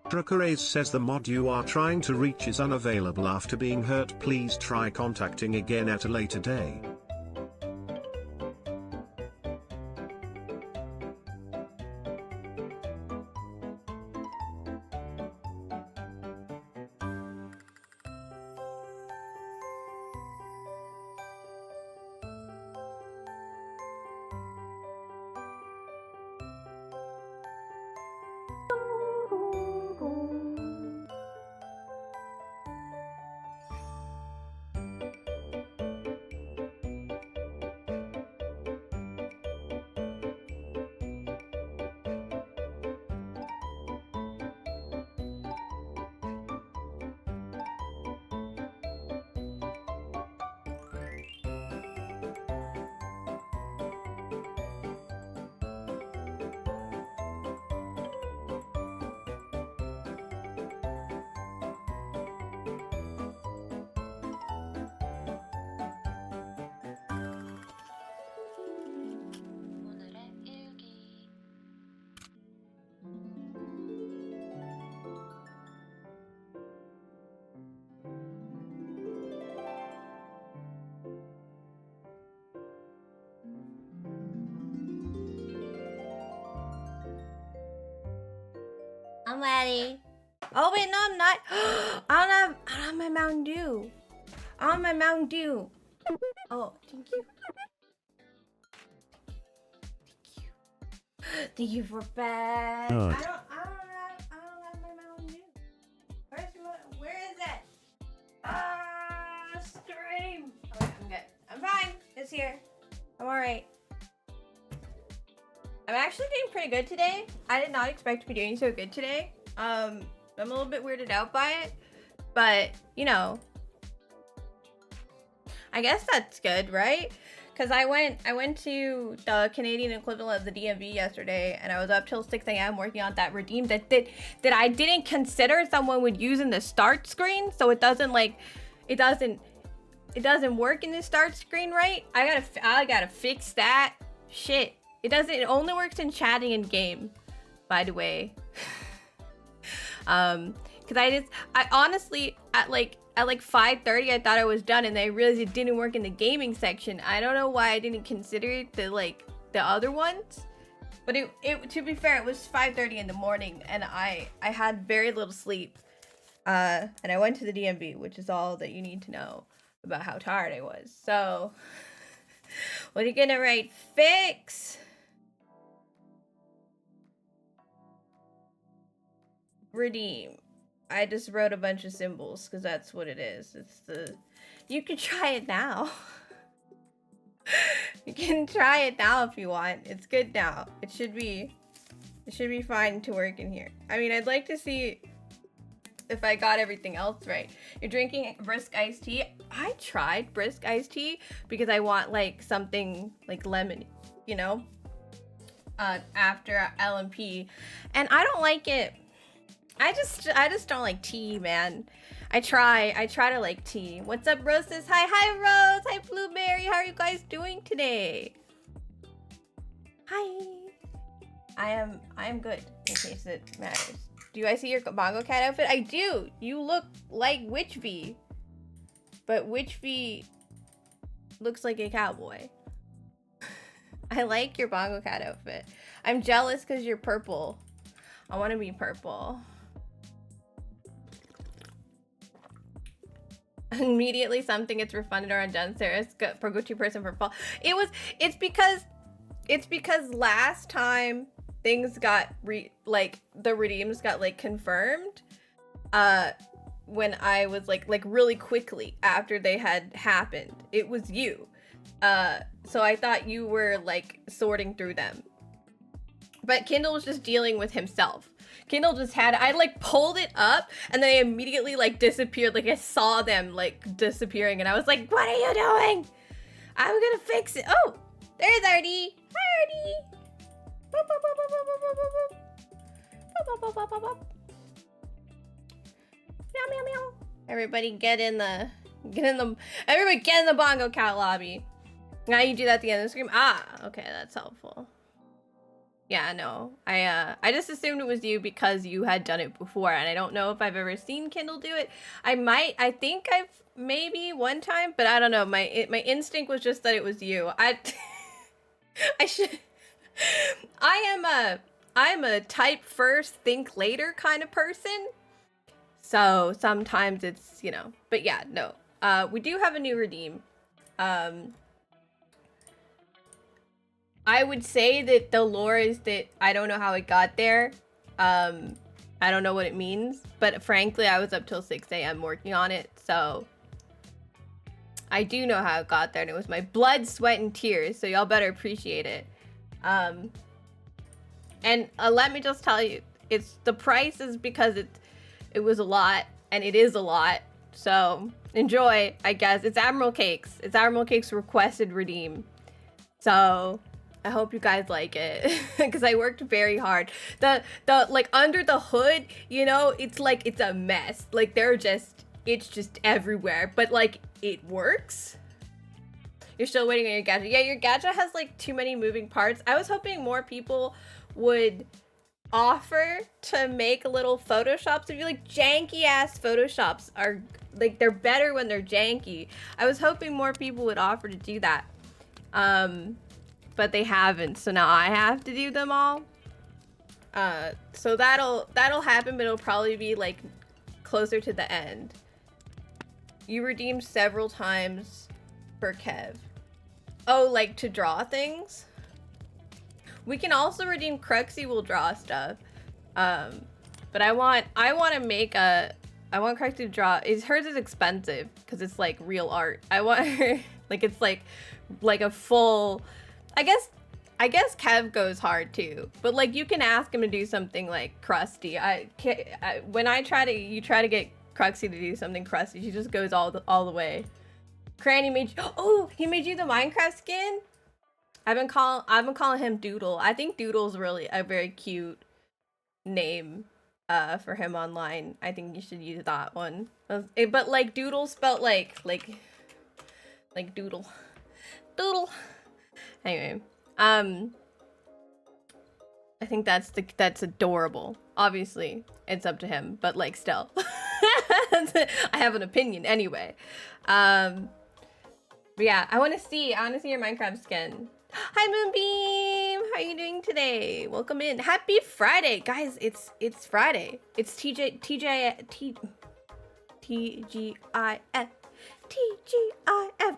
Truckerace says the mod you are trying to reach is unavailable after being hurt. Please try contacting again at a later day. I'm ready. Oh wait, no, I'm not. I don't have my Mountain Dew. I don't have my Mountain Dew. Oh, thank you. Thank you for back. Oh. I don't have my Mountain Dew. Where is it? Stream. Okay, I'm good. I'm fine. It's here. I'm alright. I'm actually doing pretty good today. I did not expect to be doing so good today. I'm a little bit weirded out by it, but you know, I guess that's good, right? Because I went to the Canadian equivalent of the DMV yesterday, and I was up till 6 a.m. working on that redeem that I didn't consider someone would use in the start screen, so it doesn't work in the start screen, right? I gotta fix that shit. It only works in chatting in game, by the way. Because I honestly, at like 5:30, I thought I was done, and I realized it didn't work in the gaming section. I don't know why I didn't consider the other ones, but it to be fair, it was 5:30 in the morning, and I had very little sleep, and I went to the DMV, which is all that you need to know about how tired I was. So, what are you gonna write? Fix. Redeem. I just wrote a bunch of symbols because that's what it is. It's the... You can try it now. You can try it now if you want. It's good now. It should be fine to work in here. I mean, I'd like to see if I got everything else right. You're drinking brisk iced tea. I tried brisk iced tea because I want like something like lemon, you know, after LMP, and I don't like it. I just don't like tea, man. I try to like tea. What's up, Roses? Hi Rose. Hi Blueberry. How are you guys doing today? Hi. I am good, in case it matters. Do I see your Bongo Cat outfit? I do. You look like Witchby, but Witchby looks like a cowboy. I like your Bongo Cat outfit. I'm jealous because you're purple. I want to be purple. Immediately something gets refunded or undone. Sarah's for go-to person for fall. It's because last time things got the redeems got like confirmed when I was like really quickly after they had happened. It was you. So I thought you were like sorting through them. But Kindle was just dealing with himself. Kindle just had, I like pulled it up and then I immediately like disappeared. Like I saw them like disappearing and I was like, what are you doing? I'm gonna fix it. Oh, there's Artie. Hi, Artie. Boop, boop, boop, boop, boop, boop, boop, boop. Boop, boop, boop, boop, boop. Meow, meow, meow. Everybody get in the Bongo Cat lobby. Now you do that at the end of the screen. Ah, okay, that's helpful. Yeah, no, I just assumed it was you because you had done it before, and I don't know if I've ever seen Kindle do it. I think I've maybe one time, but I don't know. My instinct was just that it was you. I am a type first, think later kind of person. So sometimes it's, you know, but yeah, no. We do have a new redeem. I would say that the lore is that I don't know how it got there. I don't know what it means, but frankly, I was up till 6 a.m. working on it, so I do know how it got there, and it was my blood, sweat, and tears, so y'all better appreciate it. And let me just tell you, it's the price is because it was a lot, and it is a lot, so enjoy, I guess. It's Admiral Cakes. It's Admiral Cakes requested redeem. So I hope you guys like it because I worked very hard. The like under the hood, you know, it's like it's a mess. Like it's just everywhere, but like it works. You're still waiting on your gadget. Yeah, your gadget has like too many moving parts. I was hoping more people would offer to make little photoshops. If you like janky ass photoshops are like, they're better when they're janky. I was hoping more people would offer to do that. But they haven't, so now I have to do them all. So that'll happen, but it'll probably be like closer to the end. You redeemed several times for Kev. Oh, like to draw things? We can also redeem Cruxy will draw stuff. But I want Cruxy to draw. Hers is expensive because it's like real art. I want her like it's like a full. I guess Kev goes hard too, but like you can ask him to do something like crusty. When you try to get Cruxy to do something crusty, she just goes all the way. Cranny made you, oh, he made you the Minecraft skin. I've been calling him Doodle. I think Doodle's really a very cute name for him online. I think you should use that one. But like Doodle spelt like Doodle. Anyway, I think that's adorable. Obviously, it's up to him, but like still. I have an opinion anyway. But yeah, I want to see your Minecraft skin. Hi Moonbeam, how are you doing today? Welcome in. Happy Friday, guys. It's Friday. It's TGIF.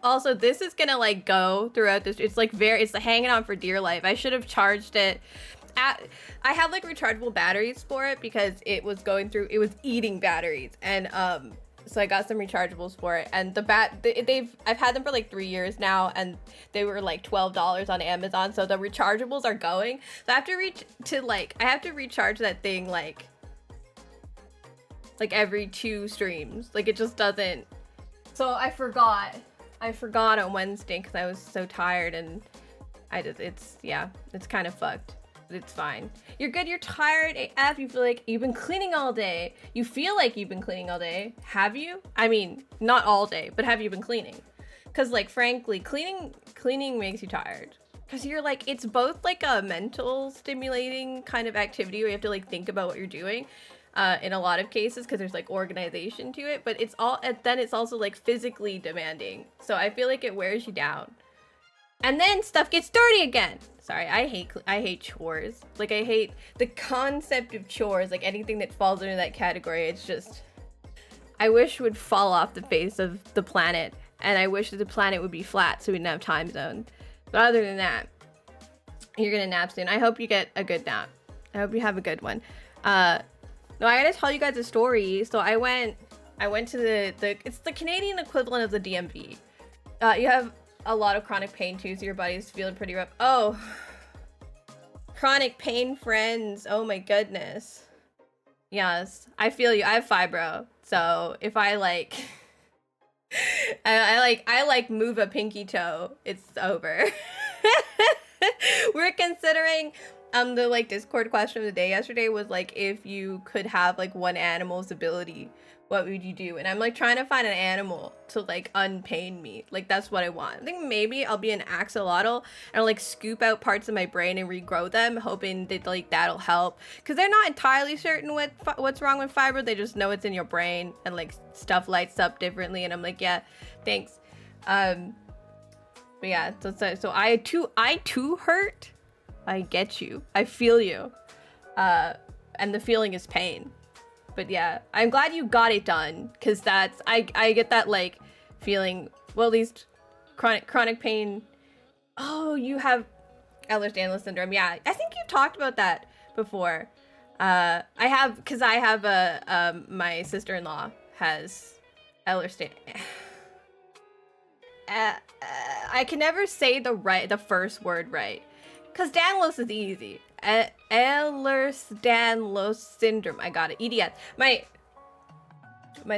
Also, this is gonna like go throughout this. It's like it's hanging on for dear life. I should have charged it. I have like rechargeable batteries for it because it was eating batteries, and so I got some rechargeables for it. And I've had them for like 3 years now, and they were like $12 on Amazon. So the rechargeables are going. So I have to recharge that thing like every 2 streams. Like it just doesn't. So I forgot on Wednesday because I was so tired, and it's kind of fucked. But it's fine. You're good. You're tired AF. You feel like you've been cleaning all day. You feel like you've been cleaning all day. Have you? I mean, not all day, but have you been cleaning? Because like, frankly, cleaning makes you tired. Because you're like, it's both like a mental stimulating kind of activity where you have to like think about what you're doing. In a lot of cases, because there's like organization to it, but it's also like physically demanding. So I feel like it wears you down. And then stuff gets dirty again. Sorry, I hate chores. Like I hate the concept of chores. Like anything that falls into that category, it's just, I wish would fall off the face of the planet. And I wish that the planet would be flat so we didn't have time zones. But other than that, you're gonna nap soon. I hope you get a good nap. I hope you have a good one. No, I gotta tell you guys a story. So I went to it's the Canadian equivalent of the DMV. You have a lot of chronic pain too, so your body's feeling pretty rough. Oh, chronic pain friends. Oh my goodness. Yes, I feel you. I have fibro, so if I like, I move a pinky toe, it's over. We're considering. The like Discord question of the day yesterday was like, if you could have like one animal's ability, what would you do? And I'm like trying to find an animal to like unpain me. Like that's what I want. I think maybe I'll be an axolotl and I'll like scoop out parts of my brain and regrow them, hoping that like that'll help. Because they're not entirely certain what's wrong with fiber. They just know it's in your brain and like stuff lights up differently. And I'm like, yeah, thanks. But yeah, so I too hurt. I get you. I feel you. And the feeling is pain. But yeah, I'm glad you got it done, because that's, I get that like feeling, well, at least chronic pain. Oh, you have Ehlers-Danlos syndrome. Yeah, I think you've talked about that before. I have my sister-in-law has Ehlers-Danlos. I can never say the first word right. Because Danlos is easy. Ehlers-Danlos syndrome. I got it. EDS. My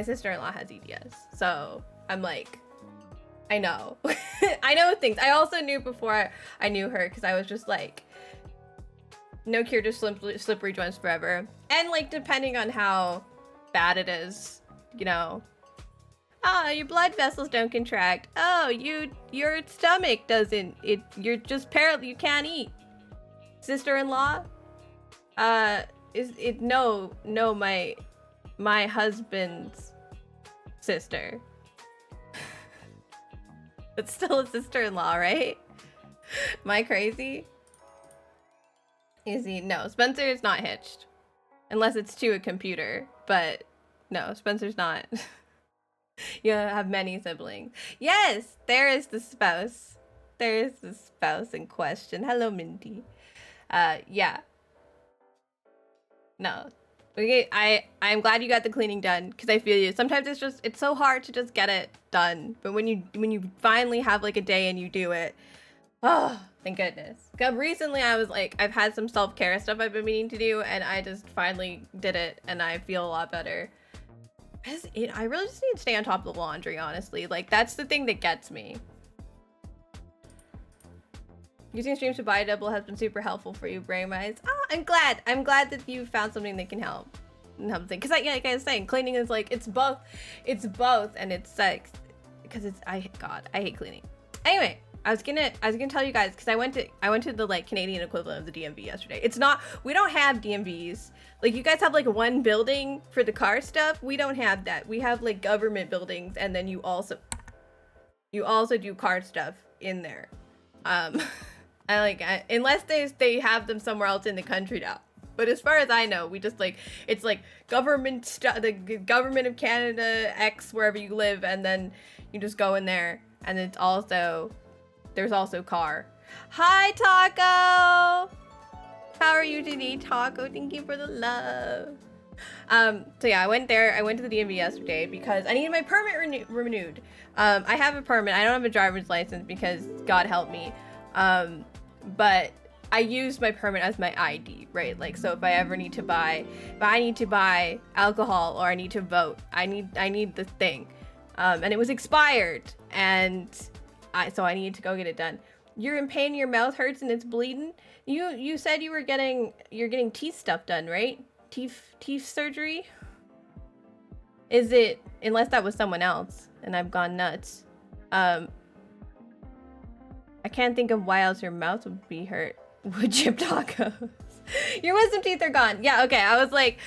sister-in-law has EDS. So I'm like, I know. I know things. I also knew before I knew her, because I was just like, no cure to slippery joints forever. And like, depending on how bad it is, you know. Oh, your blood vessels don't contract. Oh, your stomach doesn't. You're just you can't eat. Sister-in-law? No, my husband's sister. It's still a sister-in-law, right? Am I crazy? Is he? No, Spencer is not hitched. Unless it's to a computer. But no, Spencer's not. You have many siblings. Yes, there is the spouse. There is the spouse in question. Hello, Minty. Yeah. No. Okay, I'm glad you got the cleaning done, because I feel you. Sometimes it's so hard to just get it done. But when you finally have like a day and you do it, oh, thank goodness. Because recently I was like, I've had some self-care stuff I've been meaning to do, and I just finally did it, and I feel a lot better. I really just need to stay on top of the laundry, honestly. Like, that's the thing that gets me. Using streams to buy double has been super helpful for you, brain wise. Oh, I'm glad that you found something that can help. Because like I was saying, cleaning is like, it's both, and it's like, because I hate cleaning. Anyway, I was gonna tell you guys because I went to the like Canadian equivalent of the DMV yesterday. It's not, we don't have DMVs. Like you guys have like one building for the car stuff. We don't have that. We have like government buildings, and then you also do car stuff in there. Unless they have them somewhere else in the country now. But as far as I know, we just like, it's like government stuff, the government of Canada X wherever you live, and then you just go in there, and it's also, there's also car. Hi Taco! How are you today, Taco? Thank you for the love. So yeah, I went there. I went to the DMV yesterday because I needed my permit renewed. I have a permit. I don't have a driver's license because God help me. But I use my permit as my ID, right? Like, so if I ever need to buy, if I need to buy alcohol or I need to vote, I need the thing. And it was expired, and so I needed to go get it done. You're in pain, your mouth hurts and it's bleeding. You said you're getting teeth stuff done, right? Teeth surgery? Is it, unless that was someone else and I've gone nuts. I can't think of why else your mouth would be hurt. Wood chip tacos. Your wisdom teeth are gone. Yeah, okay. I was like,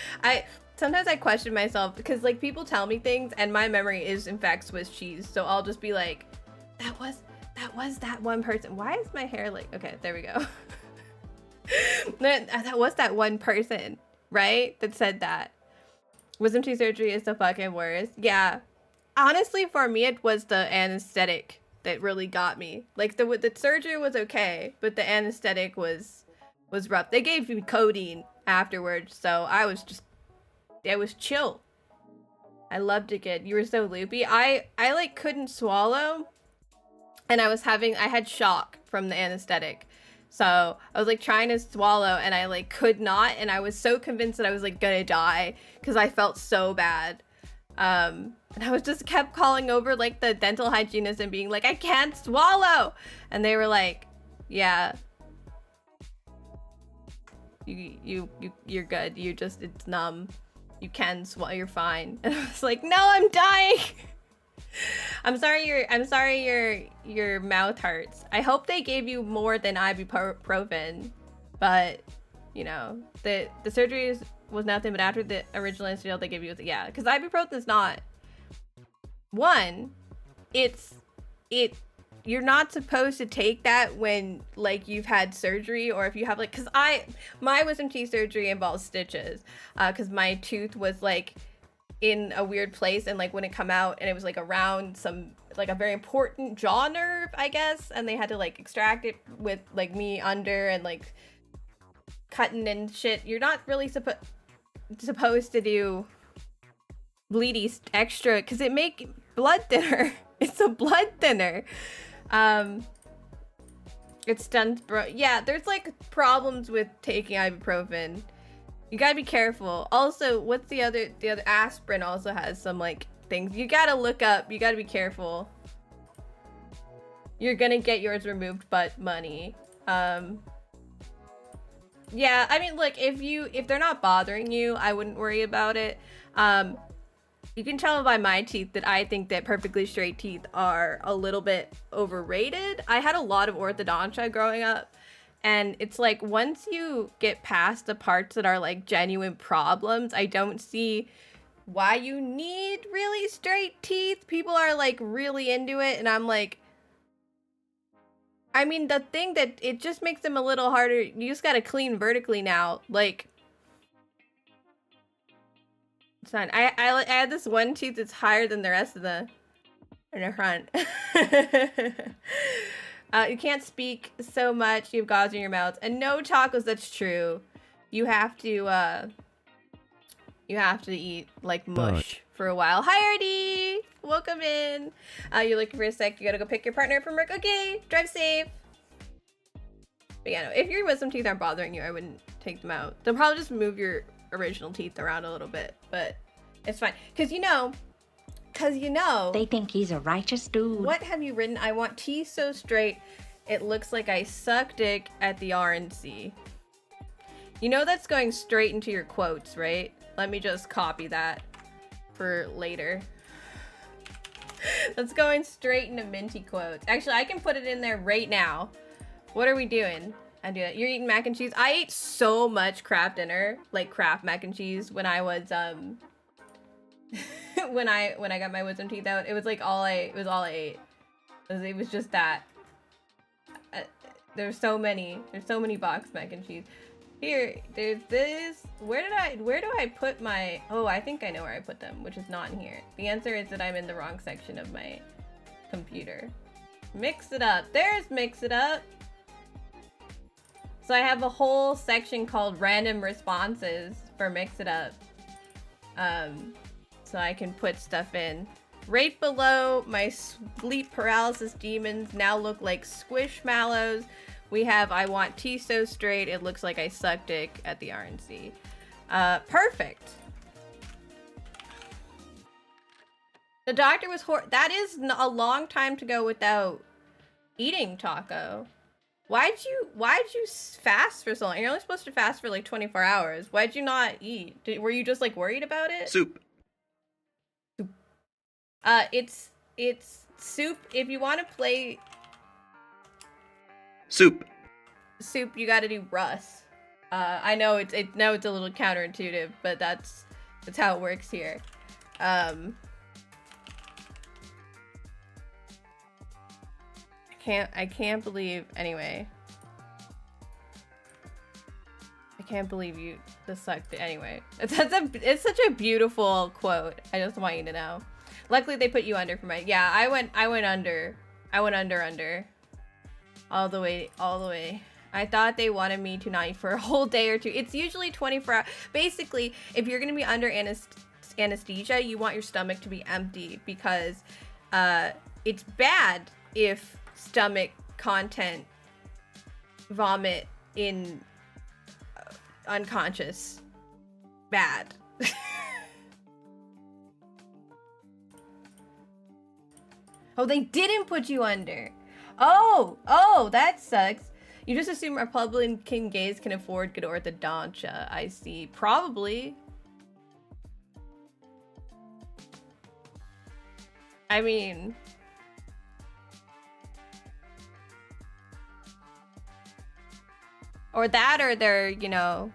sometimes I question myself because like people tell me things and my memory is in fact Swiss cheese. So I'll just be like, that was that one person. Why is my hair like, okay, there we go. That was that one person, right? That said that. Wisdom teeth surgery is the fucking worst. Yeah. Honestly, for me, it was the anesthetic that really got me. Like the surgery was okay, but the anesthetic was rough. They gave me codeine afterwards, so it was chill. I loved it. Good. You were so loopy. I like couldn't swallow, and I had shock from the anesthetic. So I was like trying to swallow and I like could not, and I was so convinced that I was like gonna die because I felt so bad. And I was just kept calling over like the dental hygienist and being like, I can't swallow. And they were like, yeah, you're good. It's numb. You can swallow, you're fine. And I was like, no, I'm dying. I'm sorry your mouth hurts. I hope they gave you more than ibuprofen, but you know, the surgery was nothing, but after the original anesthesia they gave you, yeah, because ibuprofen is not you're not supposed to take that when like you've had surgery, or if you have like, because my wisdom teeth surgery involves stitches, because my tooth was like in a weird place and like wouldn't come out, and it was like around some like a very important jaw nerve, I guess, and they had to like extract it with like me under and like cutting and shit. You're not really supposed to do bleedy extra because it make blood thinner. It's a blood thinner. It's done, bro. Yeah, there's like problems with taking ibuprofen. You gotta be careful. Also, what's the other aspirin also has some like things you gotta look up. You gotta be careful. You're gonna get yours removed, but money. Yeah, I mean, look, if they're not bothering you, I wouldn't worry about it. You can tell by my teeth that I think that perfectly straight teeth are a little bit overrated. I had a lot of orthodontia growing up, and it's like once you get past the parts that are like genuine problems, I don't see why you need really straight teeth. People are like really into it, and I'm like, I mean, the thing that it just makes them a little harder. You just gotta clean vertically now. Like, it's fine. I had this one tooth that's higher than the rest of the in the front. You can't speak so much. You have gauze in your mouth, and no tacos. That's true. You have to eat like mush for a while. Hi, Artie. Welcome in. You're looking for a sec. You gotta go pick your partner from work. Okay, drive safe. But yeah, no, if your wisdom teeth aren't bothering you, I wouldn't take them out. They'll probably just move your original teeth around a little bit, but it's fine. Cause you know, they think he's a righteous dude. What have you written? I want teeth so straight, it looks like I suck dick at the RNC. You know that's going straight into your quotes, right? Let me just copy that for later. That's going straight into minty quotes. Actually, I can put it in there right now. What are we doing? I do that. You're eating mac and cheese. I ate so much Kraft dinner, like Kraft mac and cheese, when I was when I got my wisdom teeth out. It was like all I ate. It was just that. There's so many boxed mac and cheese. Here, there's this. Where do I put my? Oh, I think I know where I put them, which is not in here. The answer is that I'm in the wrong section of my computer. Mix it up. There's mix it up. So I have a whole section called random responses for mix it up. So I can put stuff in. Right below, my sleep paralysis demons now look like squishmallows. We have I want tea so straight, it looks like I suck dick at the RNC. Perfect. The doctor was that is a long time to go without eating taco. Why'd you fast for so long? You're only supposed to fast for like 24 hours. Why'd you not eat? Were you just like worried about it? Soup. It's soup. If you want to play Soup, you got to do Russ. I know it's a little counterintuitive, but that's how it works here. I can't believe, anyway. I can't believe you sucked it. Anyway, it's such a beautiful quote. I just want you to know. Luckily they put you under for my, yeah, I went under. I went under. All the way. I thought they wanted me to not eat for a whole day or two. It's usually 24 hours. Basically, if you're gonna be under anesthesia, you want your stomach to be empty because it's bad if stomach content vomit in unconscious. Bad. Oh, they didn't put you under. Oh, that sucks. You just assume Republican gays can afford good orthodontia. I see. Probably. I mean... Or that, or they're, you know...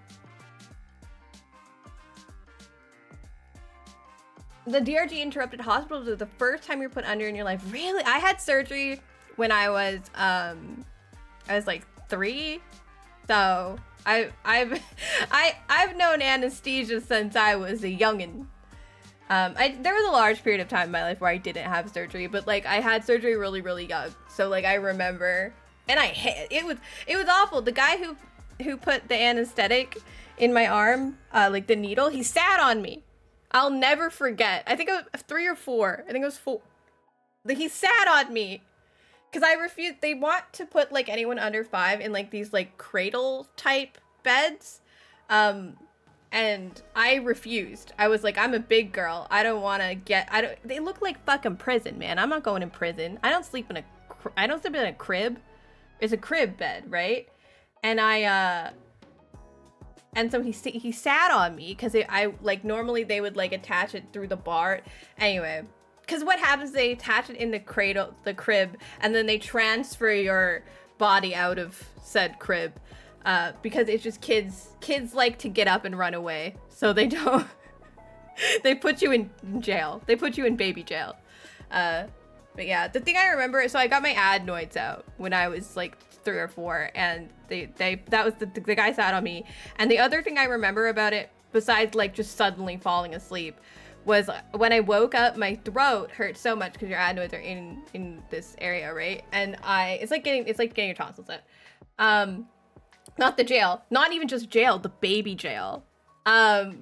The DRG interrupted hospitals was the first time you're put under in your life. Really? I had surgery when I was like 3. So I've known anesthesia since I was a youngin'. There was a large period of time in my life where I didn't have surgery, but like I had surgery really, really young. So like I remember, and it was awful. The guy who put the anesthetic in my arm, like the needle, he sat on me. I'll never forget. I think it was 3 or 4. I think it was 4. He sat on me because I refused. They want to put like anyone under 5 in like these like cradle type beds. And I refused. I was like, I'm a big girl. I don't want to they look like fucking prison, man. I'm not going in prison. I don't sleep in a crib. It's a crib bed, right? And and so he sat on me because I like normally they would like attach it through the bar. Anyway, because what happens, they attach it in the crib, and then they transfer your body out of said crib. Because it's just kids like to get up and run away, so they don't. They put you in jail. They put you in baby jail. But yeah, the thing I remember, so I got my adenoids out when I was like 3 or 4, and that was the guy sat on me. And the other thing I remember about it, besides like just suddenly falling asleep, was when I woke up, my throat hurt so much because your adenoids are in this area, right? And it's like getting your tonsils out. Not the jail, not even just jail, the baby jail. They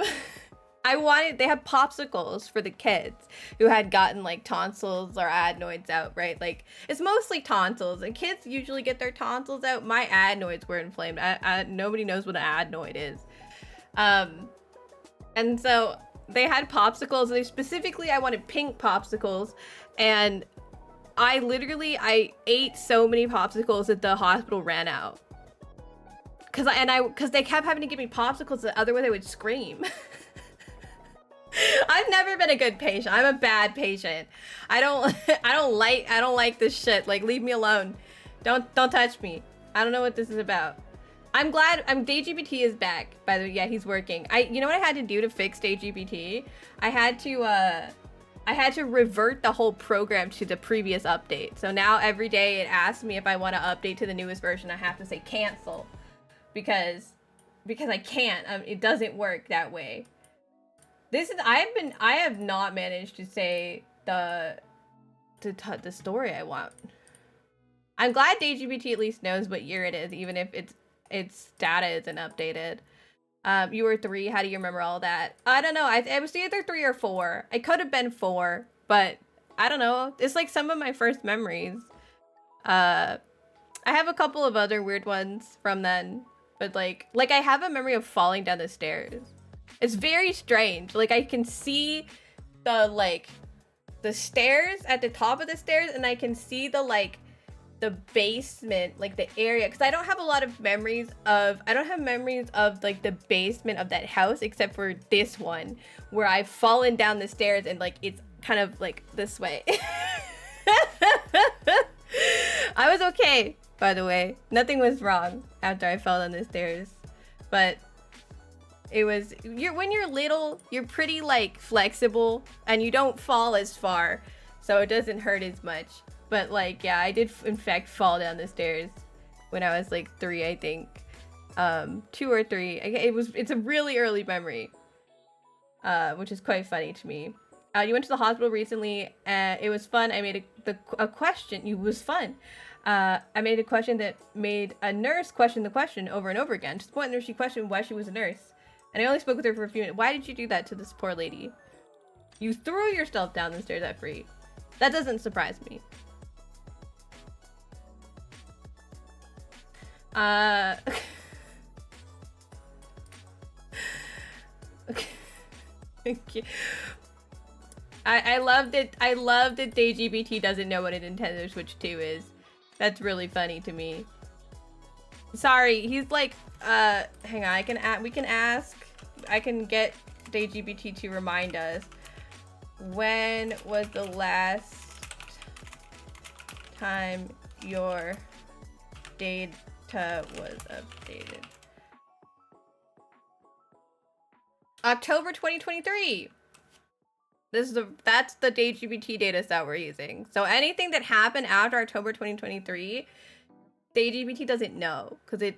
had popsicles for the kids who had gotten like tonsils or adenoids out, right? Like it's mostly tonsils, and kids usually get their tonsils out. My adenoids were inflamed. Nobody knows what an adenoid is. And so they had popsicles. I wanted pink popsicles, and I ate so many popsicles that the hospital ran out. Cause they kept having to give me popsicles, otherwise I would scream. I've never been a good patient. I'm a bad patient. I don't I don't like this shit. Like, leave me alone. Don't touch me. I don't know what this is about. I'm glad DayGPT is back. By the way, yeah, he's working. You know what I had to do to fix DayGPT? I had to revert the whole program to the previous update. So now every day it asks me if I want to update to the newest version. I have to say cancel because I can't. It doesn't work that way. I have not managed to say the story I want. I'm glad DayGPT at least knows what year it is, even if its data isn't updated. You were 3. How do you remember all that? I don't know. It was either 3 or 4. I could have been 4, but I don't know. It's like some of my first memories. I have a couple of other weird ones from then, but like I have a memory of falling down the stairs. It's very strange. Like, I can see the stairs at the top of the stairs, and I can see the basement, like the area, because I don't have memories of like the basement of that house except for this one where I've fallen down the stairs and like it's kind of like this way. I was okay, by the way. Nothing was wrong after I fell down the stairs, but it was when you're little, you're pretty like flexible and you don't fall as far, so it doesn't hurt as much. But like, yeah, I did in fact fall down the stairs when I was like 3, I think. 2 or 3. It's a really early memory, which is quite funny to me. You went to the hospital recently. It was fun. I made a question. It was fun. I made a question that made a nurse question the question over and over again. To the point where she questioned why she was a nurse. And I only spoke with her for a few minutes. Why did you do that to this poor lady? You threw yourself down the stairs at free. That doesn't surprise me. Okay. I love that DayGPT doesn't know what a Nintendo Switch 2 is. That's really funny to me. Sorry, he's like, hang on, we can ask, I can get DayGPT to remind us. When was the last time your data was updated? October 2023. That's the DayGPT data set we're using. So anything that happened after October 2023, DayGPT doesn't know, because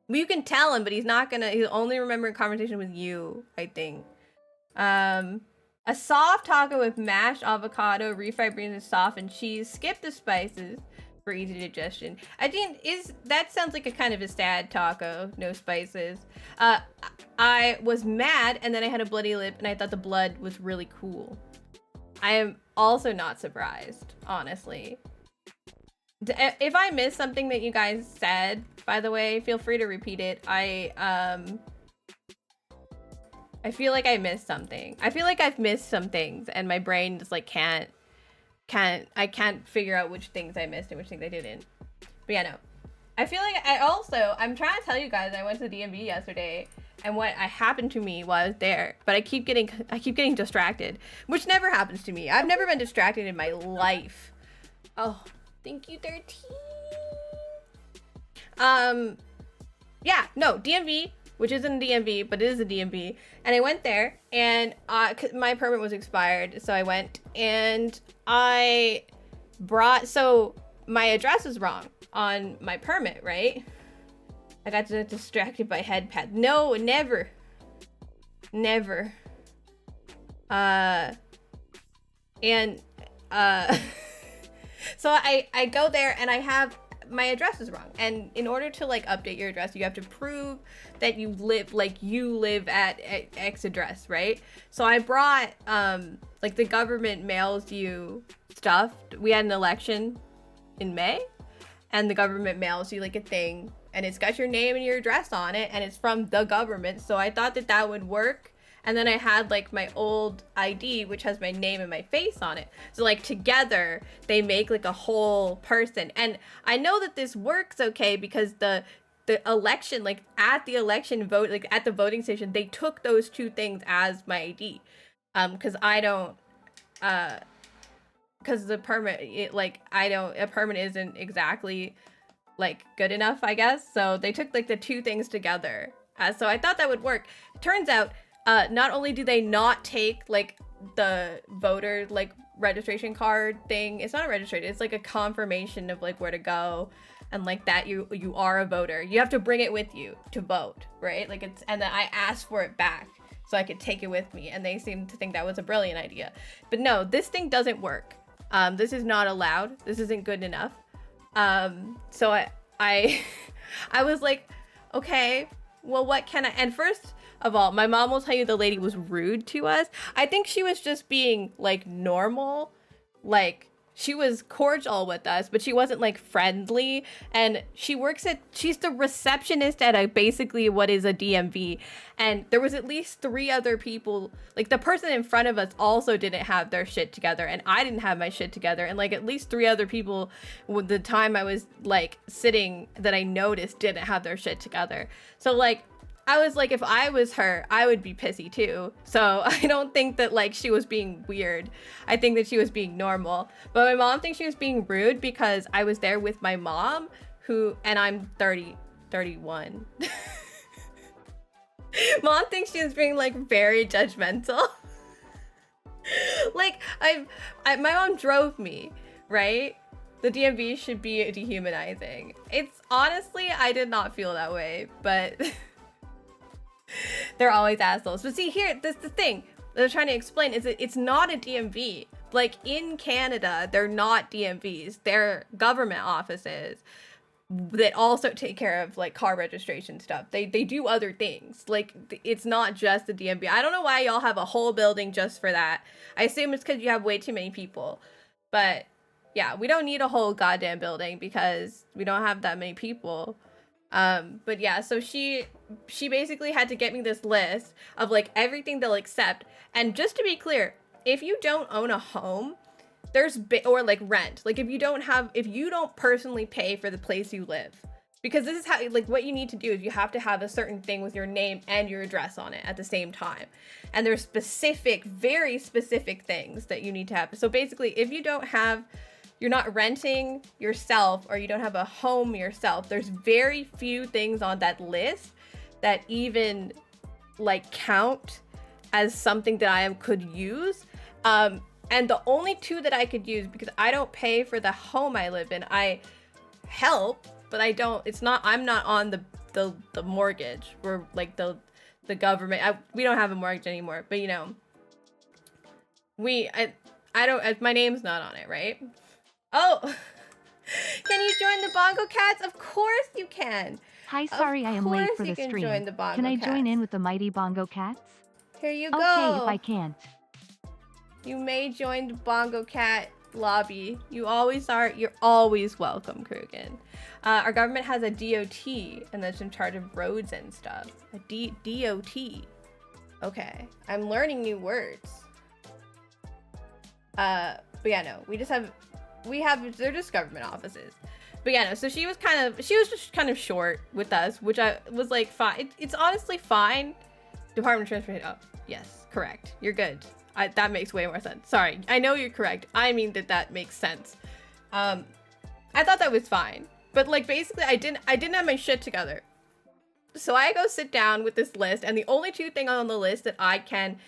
you can tell him, but he'll only remember a conversation with you, I think. A soft taco with mashed avocado, refried beans, and softened cheese. Skip the spices for easy digestion. I think that sounds like a kind of a sad taco, no spices. I was mad, and then I had a bloody lip, and I thought the blood was really cool. I am also not surprised, honestly. If I missed something that you guys said, by the way, feel free to repeat it. I feel like I missed something. I feel like I've missed some things, and my brain just like I can't figure out which things I missed and which things I didn't. But yeah, no. I feel like I'm trying to tell you guys I went to the DMV yesterday and what happened to me while I was there, but I keep getting distracted, which never happens to me. I've never been distracted in my life. Oh, thank you, 13. Yeah, no, DMV, which isn't a DMV, but it is a DMV. And I went there, and my permit was expired, so I went, and so my address is wrong on my permit, right? I got distracted by headpad. No, never. Never. So I go there, and I have my address is wrong, and in order to like update your address, you have to prove that you live at X address, right? So I brought like the government mails you stuff. We had an election in May, and the government mails you like a thing, and it's got your name and your address on it, and it's from the government. So I thought that would work. And then I had like my old ID, which has my name and my face on it. So like together they make like a whole person. And I know that this works okay because the election, like at the election vote, like at the voting station, they took those two things as my ID. Because I don't, because the permit, a permit isn't exactly like good enough, I guess. So they took like the two things together. So I thought that would work. It turns out, not only do they not take like the voter like registration card thing, it's not a registration, it's like a confirmation of like where to go and like that you are a voter. You have to bring it with you to vote, right? Like it's, and then I asked for it back so I could take it with me, and they seemed to think that was a brilliant idea. But no, this thing doesn't work. This is not allowed. This isn't good enough. So I was like, okay, well, what can I, and first of all, my mom will tell you the lady was rude to us. I think she was just being like normal, like she was cordial with us, but she wasn't like friendly. And she's the receptionist at basically what is a DMV. And there was at least 3 other people, like the person in front of us also didn't have their shit together, and I didn't have my shit together, and like at least 3 other people with the time I was like sitting that I noticed didn't have their shit together. So like I was like, if I was her, I would be pissy too. So I don't think that like she was being weird. I think that she was being normal. But my mom thinks she was being rude because I was there with my mom, and I'm 31. Mom thinks she was being like very judgmental. Like my mom drove me, right? The DMV should be dehumanizing. It's honestly, I did not feel that way, but they're always assholes. But see here, this the thing that I'm trying to explain is that it's not a DMV. Like in Canada, they're not DMVs. They're government offices that also take care of like car registration stuff. They do other things. Like it's not just the DMV. I don't know why y'all have a whole building just for that. I assume it's because you have way too many people. But yeah, we don't need a whole goddamn building because we don't have that many people. But yeah, so she basically had to get me this list of like everything they'll accept. And just to be clear, if you don't own a home, or like rent, like if you don't personally pay for the place you live, because this is how, like what you need to do is you have to have a certain thing with your name and your address on it at the same time. And there's very specific things that you need to have. So basically, if you're not renting yourself or you don't have a home yourself, there's very few things on that list that even like count as something that I could use. And the only 2 that I could use, because I don't pay for the home I live in, I help, but I'm not on the mortgage or like the government. We don't have a mortgage anymore, but you know, I don't, my name's not on it, right? Oh, can you join the Bongo Cats? Of course you can. Hi, sorry I am late for the stream. Can I join in with the mighty Bongo Cats? Here you go. Okay, if I can't. You may join the Bongo Cat lobby. You always are. You're always welcome, Krugen. Our government has a DOT, and that's in charge of roads and stuff. A DOT. Okay, I'm learning new words. But yeah, no, they're just government offices. But yeah, no, so she was just kind of short with us, which I was like, fine. It's honestly fine. Department of Transportation. Oh, yes, correct. You're good. That makes way more sense. Sorry, I know you're correct. I mean that makes sense. I thought that was fine, but like basically I didn't have my shit together. So I go sit down with this list, and the only 2 things on the list that I can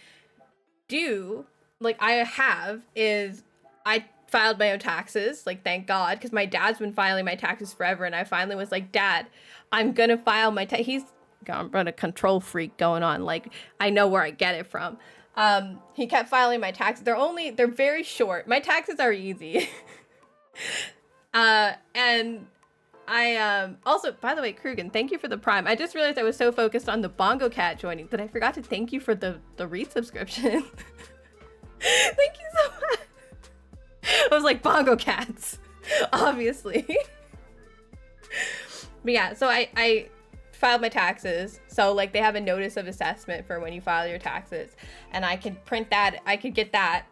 do, like I have, is I filed my own taxes, like thank God, because my dad's been filing my taxes forever, and I finally was like, Dad, I'm gonna file my he's got a control freak going on, like I know where I get it from. He kept filing my taxes. They're very short. My taxes are easy. And I also, by the way, Krugen, thank you for the Prime. I just realized I was so focused on the Bongo Cat joining that I forgot to thank you for the resubscription. Thank you so much. I was like, Bongo Cats, obviously. But yeah, so I filed my taxes. So like they have a notice of assessment for when you file your taxes, and I can print that. I could get that.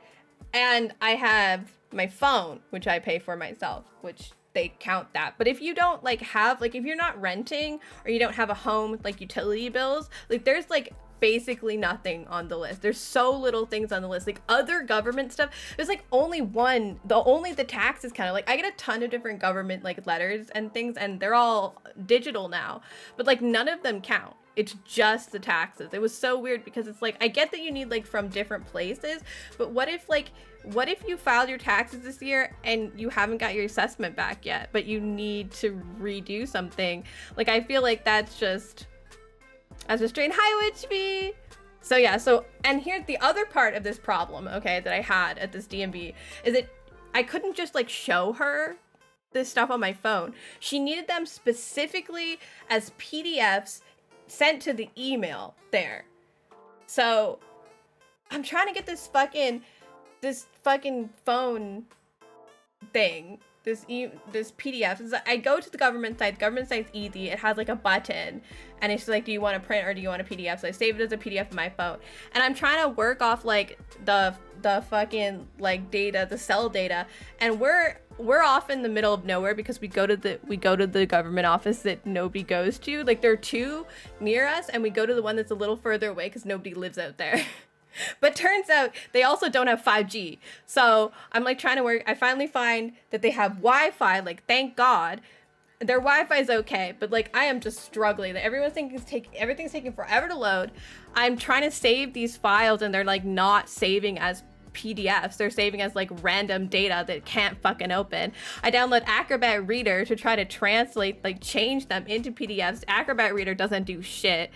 And I have my phone, which I pay for myself, which they count that. But if you don't like have, like if you're not renting or you don't have a home with like utility bills, like there's like basically nothing on the list. There's so little things on the list. Like other government stuff, there's like only the taxes kind of like, I get a ton of different government like letters and things, and they're all digital now, but like none of them count. It's just the taxes. It was so weird because it's like, I get that you need like from different places, but what if you filed your taxes this year and you haven't got your assessment back yet, but you need to redo something? Like, I feel like that's just straight highway to me. So yeah, and here's the other part of this problem, okay, that I had at this DMV, is that I couldn't just like show her this stuff on my phone. She needed them specifically as PDFs sent to the email there. So I'm trying to get this fucking phone thing, this PDF. I go to the government site. The government site's easy. It has like a button, and it's like, do you want to print or do you want a PDF? So I save it as a PDF on my phone, and I'm trying to work off like the fucking like data, the cell data, and we're off in the middle of nowhere because we go to the government office that nobody goes to. Like, there are two near us, and we go to the one that's a little further away because nobody lives out there. But turns out they also don't have 5G. So I'm like trying to work. I finally find that they have Wi-Fi. Like, thank God. Their Wi-Fi is okay, but like I am just struggling. Everyone's thinking everything's taking forever to load. I'm trying to save these files, and they're like not saving as PDFs. They're saving as like random data that can't fucking open. I download Acrobat Reader to try to translate, like change them into PDFs. Acrobat Reader doesn't do shit.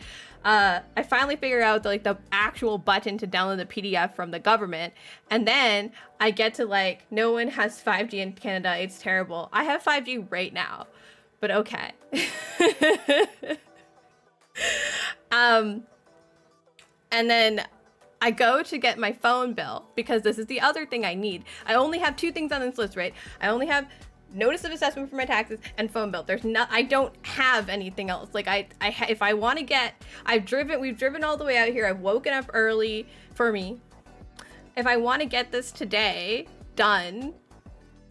I finally figure out the actual button to download the PDF from the government, and then I get to like, no one has 5G in Canada. It's terrible. I have 5G right now, but okay. And then I go to get my phone bill because this is the other thing I need. I only have two things on this list, right? I only have notice of assessment for my taxes and phone bill. I don't have anything else. Like if I want to get, we've driven all the way out here. I've woken up early for me. If I want to get this today done,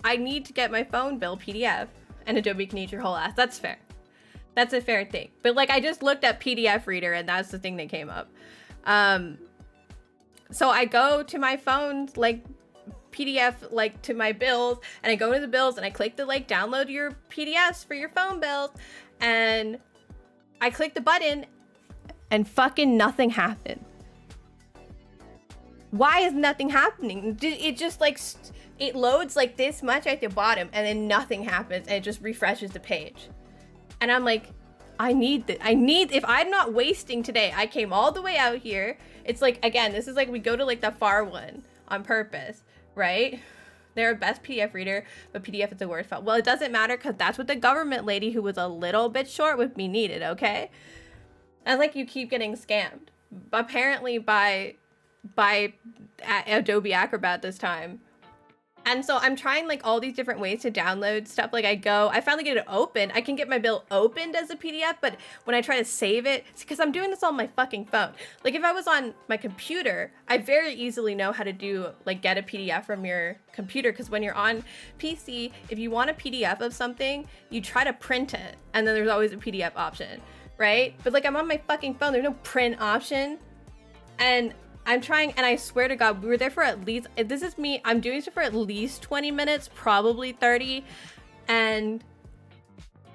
I need to get my phone bill PDF, and Adobe can eat your whole ass. That's fair. That's a fair thing. But like, I just looked at PDF Reader, and that's the thing that came up. So I go to my phone, like PDF, like to my bills, and I go to the bills and I click the like download your PDFs for your phone bills, and I click the button and fucking nothing happened. Why is nothing happening? It just like, it loads like this much at the bottom and then nothing happens, and it just refreshes the page. And I'm like, if I'm not wasting today, I came all the way out here. It's like, again, this is like, we go to like the far one on purpose, right? They're a best PDF reader, but PDF is a word file. Well, it doesn't matter because that's what the government lady who was a little bit short with me needed, okay? And like, you keep getting scammed. Apparently by Adobe Acrobat this time. And so I'm trying like all these different ways to download stuff. Like I finally get it open. I can get my bill opened as a PDF, but when I try to save it, because I'm doing this on my fucking phone. Like if I was on my computer, I very easily know how to do like get a PDF from your computer. Because when you're on PC, if you want a PDF of something, you try to print it, and then there's always a PDF option, right? But like I'm on my fucking phone, there's no print option. And I'm trying, and I swear to God, we were there for at least, this is me, I'm doing this for at least 20 minutes, probably 30, and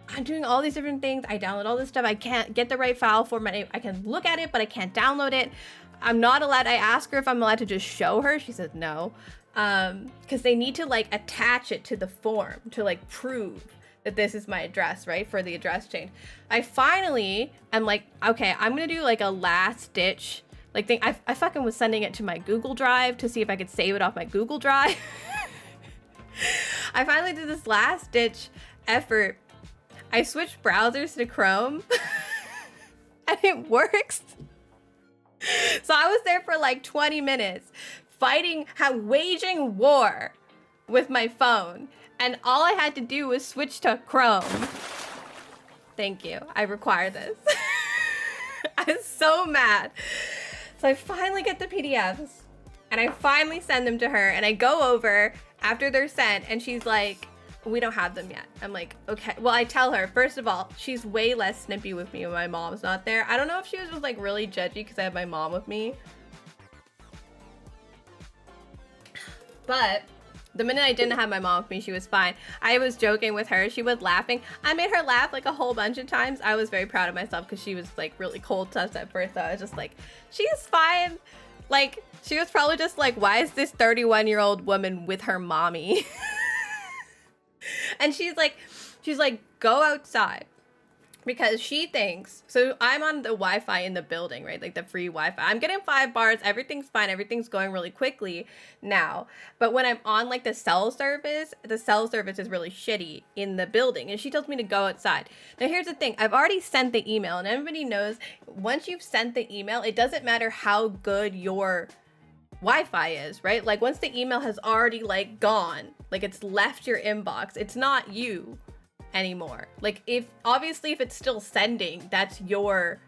I'm doing all these different things. I download all this stuff. I can't get the right file format. I can look at it, but I can't download it. I'm not allowed, I asked her if I'm allowed to just show her. She says no, because they need to like attach it to the form to like prove that this is my address, right, for the address change. I finally am like, okay, I'm gonna do like a last ditch like thing. I fucking was sending it to my Google Drive to see if I could save it off my Google Drive. I finally did this last ditch effort. I switched browsers to Chrome and it works. So I was there for like 20 minutes waging war with my phone, and all I had to do was switch to Chrome. Thank you. I require this. I was so mad. So I finally get the PDFs and I finally send them to her, and I go over after they're sent and she's like, we don't have them yet. I'm like, okay. Well, I tell her, first of all, she's way less snippy with me when my mom's not there. I don't know if she was just like really judgy because I have my mom with me. But the minute I didn't have my mom with me, she was fine. I was joking with her. She was laughing. I made her laugh like a whole bunch of times. I was very proud of myself because she was like really cold to us at first. So I was just like, she's fine. Like, she was probably just like, why is this 31-year-old woman with her mommy? And she's like, go outside. Because she thinks, so I'm on the Wi-Fi in the building, right? Like the free Wi-Fi. I'm getting 5 bars. Everything's fine. Everything's going really quickly now. But when I'm on like the cell service is really shitty in the building. And she tells me to go outside. Now here's the thing. I've already sent the email, and everybody knows once you've sent the email, it doesn't matter how good your Wi-Fi is, right? Like once the email has already like gone, like it's left your inbox, it's not you anymore. Like if it's still sending, that's your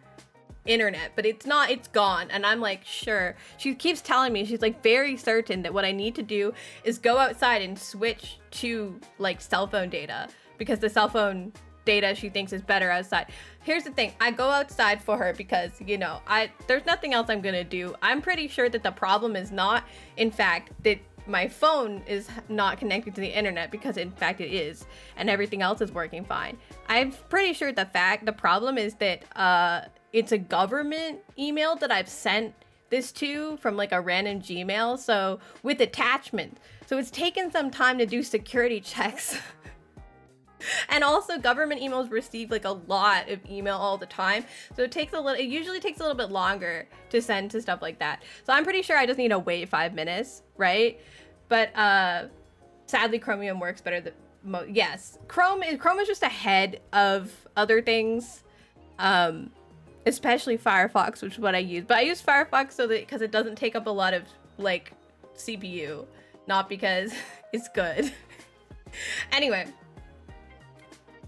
internet, but it's not, it's gone. And I'm like, sure. She keeps telling me, she's like very certain that what I need to do is go outside and switch to like cell phone data, because the cell phone data she thinks is better outside. Here's the thing, I go outside for her because, you know, there's nothing else I'm gonna do. I'm pretty sure that the problem is not, in fact, that my phone is not connected to the internet, because in fact it is, and everything else is working fine. I'm pretty sure the problem is that it's a government email that I've sent this to from like a random Gmail, so with attachment. So it's taken some time to do security checks. And also government emails receive like a lot of email all the time. So it usually takes a little bit longer to send to stuff like that. So I'm pretty sure I just need to wait 5 minutes, right? But sadly Chromium works better than yes. Chrome is just ahead of other things. Especially Firefox, which is what I use. But I use Firefox because it doesn't take up a lot of like CPU, not because it's good. Anyway,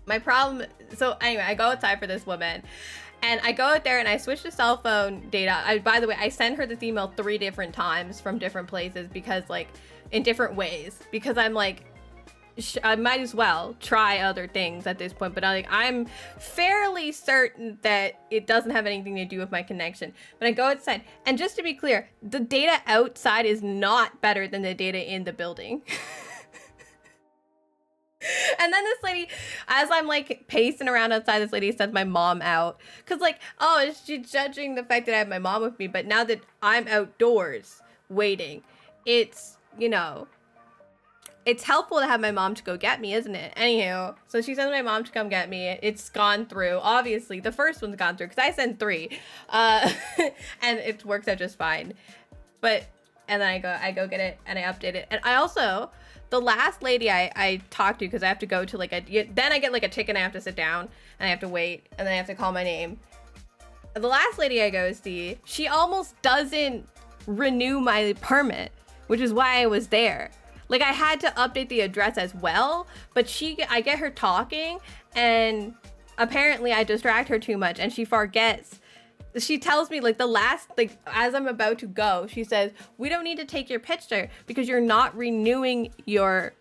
my problem, so anyway, I go outside for this woman, and I go out there and I switch to cell phone data. By the way, I sent her this email 3 different times from different places, because like in different ways, because I'm like, I might as well try other things at this point, but I'm fairly certain that it doesn't have anything to do with my connection. But I go outside, and just to be clear, the data outside is not better than the data in the building. And then this lady, as I'm like pacing around outside, this lady sends my mom out. Cause like, oh, she's judging the fact that I have my mom with me. But now that I'm outdoors waiting, it's, you know, it's helpful to have my mom to go get me, isn't it? Anywho, so she sends my mom to come get me. It's gone through. Obviously, the first one's gone through because I sent 3. And it works out just fine. But, and then I go get it and I update it. And I also, the last lady I talked to, because I have to go to like then I get like a ticket and I have to sit down and I have to wait and then I have to call my name. The last lady I go see, she almost doesn't renew my permit, which is why I was there. Like I had to update the address as well, but I get her talking and apparently I distract her too much and she forgets. She tells me like as I'm about to go, she says, we don't need to take your picture because you're not renewing your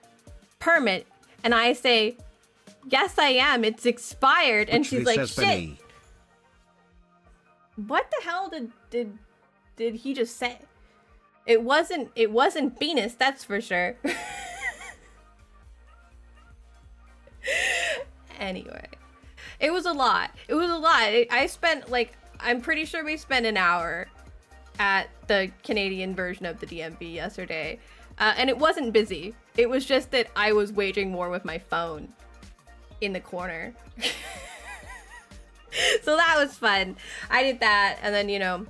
permit. And I say, yes, I am. It's expired. And she's like, shit. Benny. What the hell did he just say? It wasn't Venus, that's for sure. Anyway, it was a lot. I spent like, I'm pretty sure we spent an hour at the Canadian version of the DMV yesterday. And it wasn't busy. It was just that I was waging war with my phone in the corner. So that was fun. I did that. And then, you know,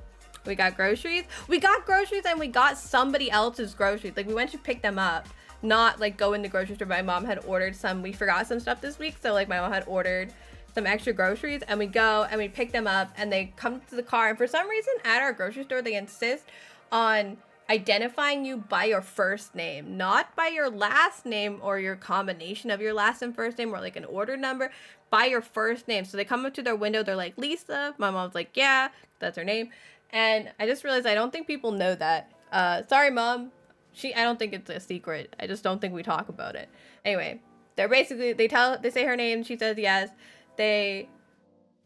we got groceries. And we got somebody else's groceries. Like we went to pick them up, not like go in the grocery store. My mom had ordered we forgot some stuff this week. So like my mom had ordered some extra groceries and we go and we pick them up and they come to the car. And for some reason at our grocery store, they insist on identifying you by your first name, not by your last name or your combination of your last and first name or like an order number, by your first name. So they come up to their window. They're like, Lisa. My mom's like, yeah, that's her name. And I just realized I don't think people know that. Sorry, Mom. I don't think it's a secret. I just don't think we talk about it. Anyway, they're basically, they say her name, she says yes.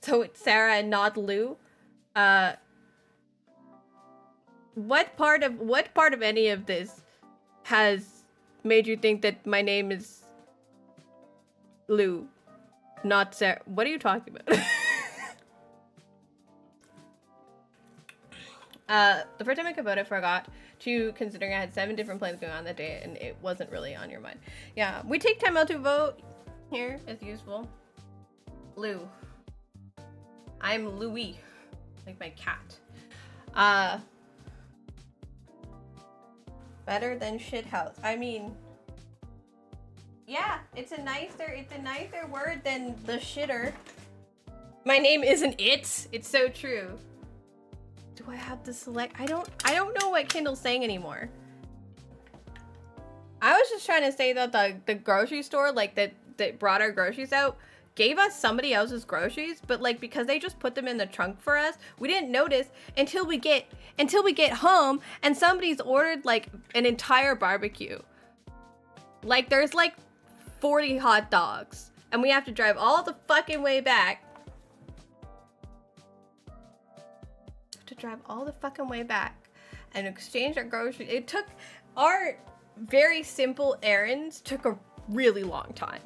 So it's Sarah and not Lou. What part of any of this has made you think that my name is Lou, not Sarah? What are you talking about? The first time I could vote, I forgot to, considering I had 7 different plans going on that day, and it wasn't really on your mind. Yeah, we take time out to vote here. It's useful. Lou. I'm Louis, like my cat. Better than shit house. I mean, yeah, it's a nicer word than the shitter. My name isn't it. It's so true. Do I have to select? I don't know what Kindle's saying anymore. I was just trying to say that the grocery store, like that brought our groceries out, gave us somebody else's groceries, but like because they just put them in the trunk for us, we didn't notice until we get home and somebody's ordered like an entire barbecue. Like there's like 40 hot dogs and we have to drive all the fucking way back. And exchange our groceries. It took, our very simple errands took a really long time.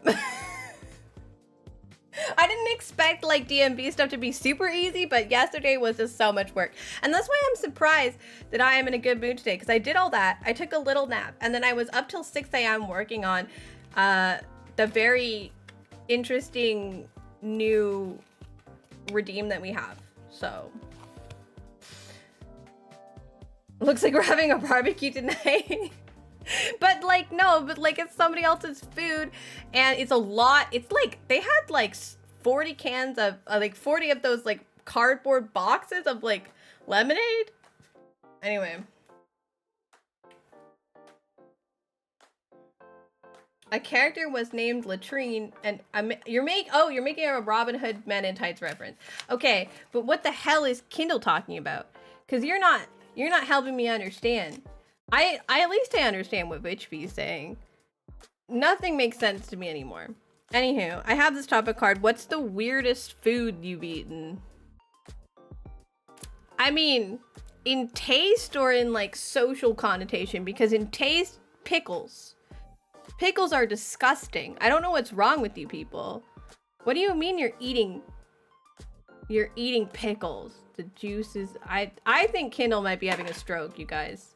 I didn't expect like DMV stuff to be super easy, but yesterday was just so much work. And that's why I'm surprised that I am in a good mood today, because I did all that. I took a little nap and then I was up till 6 a.m. working on the very interesting new redeem that we have. So looks like we're having a barbecue tonight. But like, no, but like it's somebody else's food and it's a lot. It's like they had like 40 cans of like 40 of those like cardboard boxes of like lemonade. Anyway, a character was named Latrine, and you're making a Robin Hood Men in Tights reference. Okay, but what the hell is Kindle talking about? Because you're not helping me understand. I at least I understand what Witchby is saying. Nothing makes sense to me anymore. Anywho, I have this topic card. What's the weirdest food you've eaten? I mean, in taste or in like social connotation? Because in taste, pickles. Pickles are disgusting. I don't know what's wrong with you people. What do you mean you're eating pickles? The juices. I think Kindle might be having a stroke, you guys.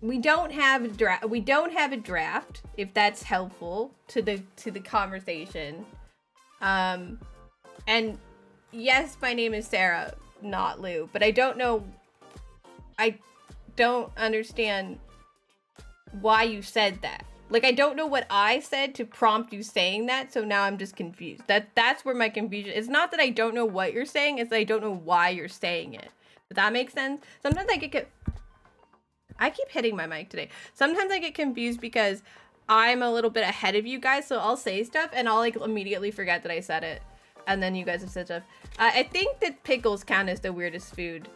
We don't have a draft, if that's helpful to the conversation. And yes, my name is Sarah, not Lou, but I don't understand why you said that. Like, I don't know what I said to prompt you saying that, so now I'm just confused. That's where my confusion. It's not that I don't know what you're saying, it's that I don't know why you're saying it. Does that make sense? Sometimes I keep hitting my mic today. Sometimes I get confused because I'm a little bit ahead of you guys, so I'll say stuff and I'll like immediately forget that I said it. And then you guys have said stuff. I think that pickles count as the weirdest food.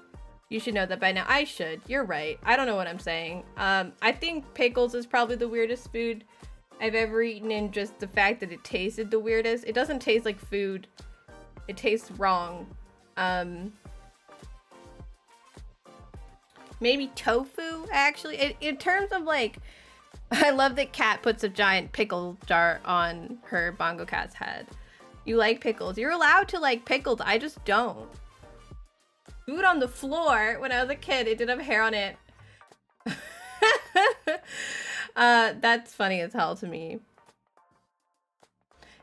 You should know that by now. I should. You're right. I don't know what I'm saying. I think pickles is probably the weirdest food I've ever eaten, and just the fact that it tasted the weirdest. It doesn't taste like food. It tastes wrong. Maybe tofu, actually. In terms of like, I love that Kat puts a giant pickle jar on her Bongo Cat's head. You like pickles. You're allowed to like pickles. I just don't. Food on the floor. When I was a kid, it did have hair on it. That's funny as hell to me.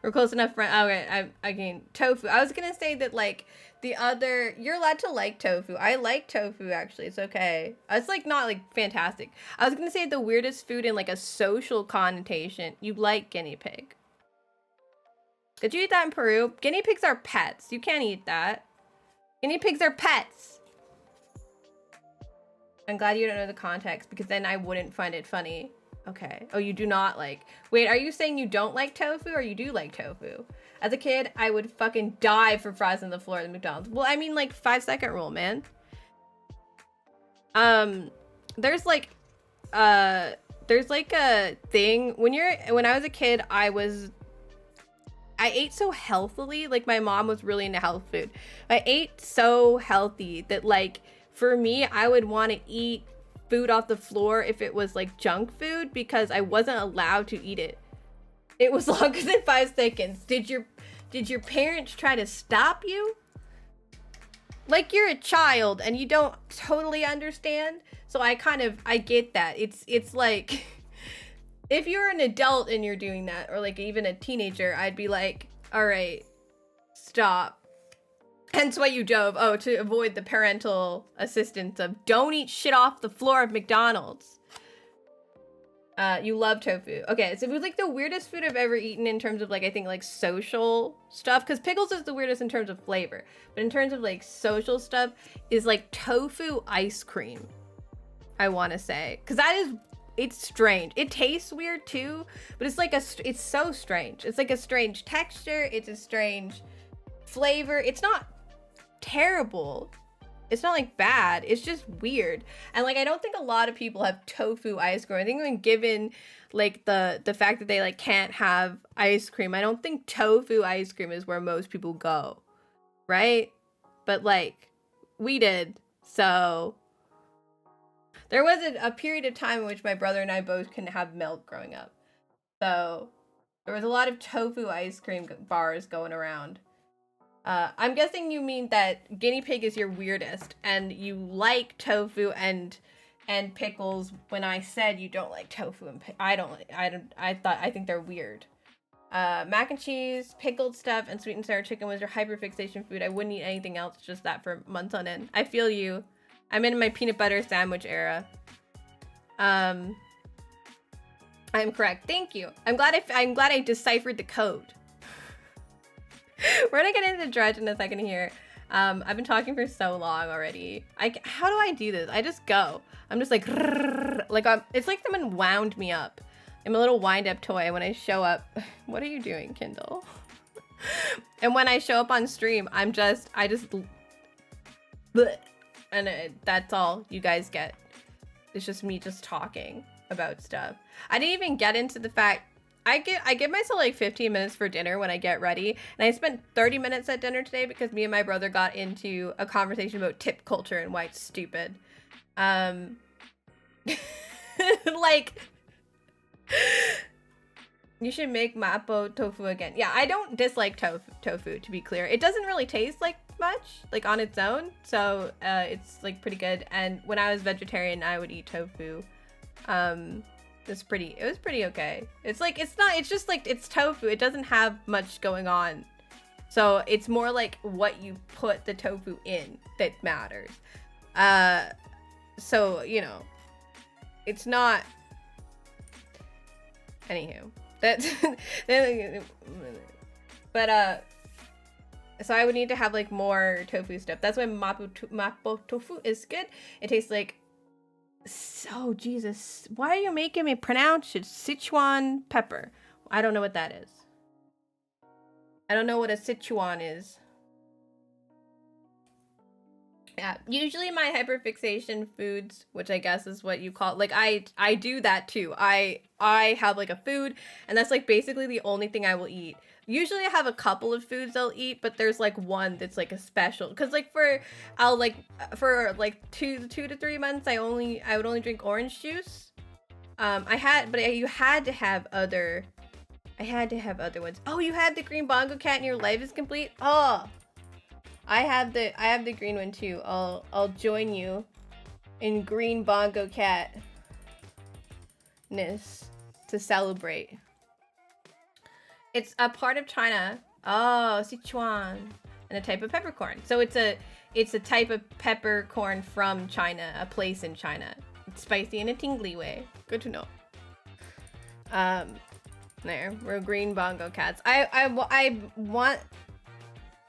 We're close enough. Okay, again, tofu. I was gonna say that like you're allowed to like tofu. I like tofu, actually. It's okay. It's like not like fantastic. I was gonna say the weirdest food in like a social connotation. You like guinea pig. Did you eat that in Peru? Guinea pigs are pets. You can't eat that. Guinea pigs are pets. I'm glad you don't know the context, because then I wouldn't find it funny. Okay. Oh, you do not like... Wait, are you saying you don't like tofu, or you do like tofu? As a kid, I would fucking die for fries on the floor at the McDonald's. Well, I mean, like, 5-second rule, man. there's like a thing when I was a kid, I ate so healthily. Like, my mom was really into health food. I ate so healthy that, like, for me, I would want to eat food off the floor if it was like junk food, because I wasn't allowed to eat it. It was longer than 5 seconds. Did your parents try to stop you? Like, you're a child and you don't totally understand. So I get that. It's like, if you're an adult and you're doing that, or like even a teenager, I'd be like, all right, stop. Hence why you dove. Oh, to avoid the parental assistance of don't eat shit off the floor of McDonald's. You love tofu. Okay, so it was like the weirdest food I've ever eaten in terms of like, I think like social stuff, because pickles is the weirdest in terms of flavor, but in terms of like social stuff is like tofu ice cream, I want to say, because it's strange. It tastes weird too, but it's like it's so strange. It's like a strange texture. It's a strange flavor. It's not terrible. It's not like bad. It's just weird. And like, I don't think a lot of people have tofu ice cream. I think when given like the fact that they like can't have ice cream, I don't think tofu ice cream is where most people go, right? But like, we did. So there was a period of time in which my brother and I both couldn't have milk growing up. So there was a lot of tofu ice cream bars going around. I'm guessing you mean that guinea pig is your weirdest, and you like tofu and pickles. When I said you don't like tofu and I think they're weird. Mac and cheese, pickled stuff, and sweet and sour chicken was your hyperfixation food. I wouldn't eat anything else, just that for months on end. I feel you. I'm in my peanut butter sandwich era. I'm correct. Thank you. I'm glad I deciphered the code. We're gonna get into Dredge in a second here. I've been talking for so long already. How do I do this? I just go. I'm just like it's like someone wound me up. I'm a little wind-up toy when I show up. What are you doing, Kindle? And when I show up on stream, I just bleh, and that's all you guys get. It's just me just talking about stuff. I didn't even get into the fact I give myself like 15 minutes for dinner when I get ready, and I spent 30 minutes at dinner today because me and my brother got into a conversation about tip culture and why it's stupid. Like, you should make mapo tofu again. Yeah, I don't dislike tofu, to be clear. It doesn't really taste like much, like on its own, so it's like pretty good. And when I was vegetarian, I would eat tofu. It was pretty okay. It's just like, it's tofu. It doesn't have much going on. So it's more like what you put the tofu in that matters. So, you know, it's not, anywho, that's, but, so I would need to have like more tofu stuff. That's why mapo tofu is good. It tastes like, oh Jesus, why are you making me pronounce it? Sichuan pepper. I don't know what that is. I don't know what a Sichuan is. Yeah, usually my hyperfixation foods, which I guess is what you call, like, I do that too. I have like a food, and that's like basically the only thing I will eat. Usually I have a couple of foods I'll eat, but there's like one that's like a special, because like for 2 to 3 months I would only drink orange juice. You had to have other ones. Oh, you had the green bongo cat and your life is complete? Oh, I have the green one too. I'll join you in green bongo cat-ness to celebrate. It's a part of China. Oh, Sichuan. And a type of peppercorn. So it's a type of peppercorn from China, a place in China. It's spicy in a tingly way. Good to know. There, we're green bongo cats. I want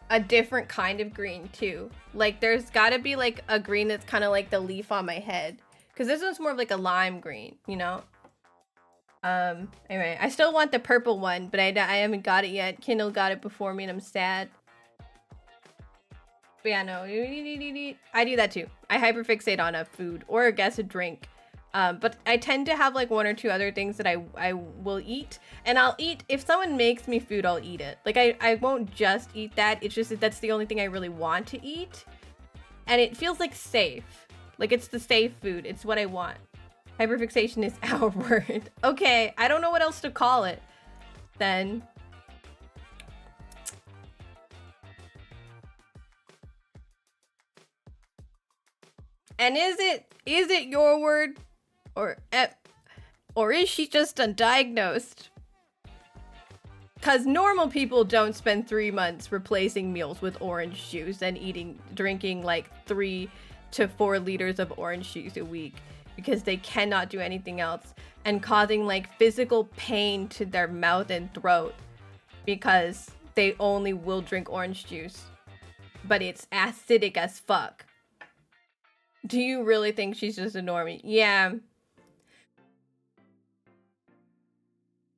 a different kind of green too. Like, there's gotta be like a green that's kind of like the leaf on my head, because this one's more of like a lime green, you know. Anyway, I still want the purple one, but I haven't got it yet. Kindle got it before me and I'm sad. But yeah, no, I do that too. I hyperfixate on a food, or I guess a drink, But I tend to have like one or two other things that I will eat, and I'll eat if someone makes me food, I'll eat it. Like I won't just eat that. It's just that that's the only thing I really want to eat, and it feels like safe. Like it's the safe food. It's what I want. Hyperfixation is our word. Okay, I don't know what else to call it then. And is it your word? Or is she just undiagnosed? Because normal people don't spend 3 months replacing meals with orange juice and drinking like 3 to 4 liters of orange juice a week because they cannot do anything else, and causing like physical pain to their mouth and throat because they only will drink orange juice, but it's acidic as fuck. Do you really think she's just a normie? Yeah.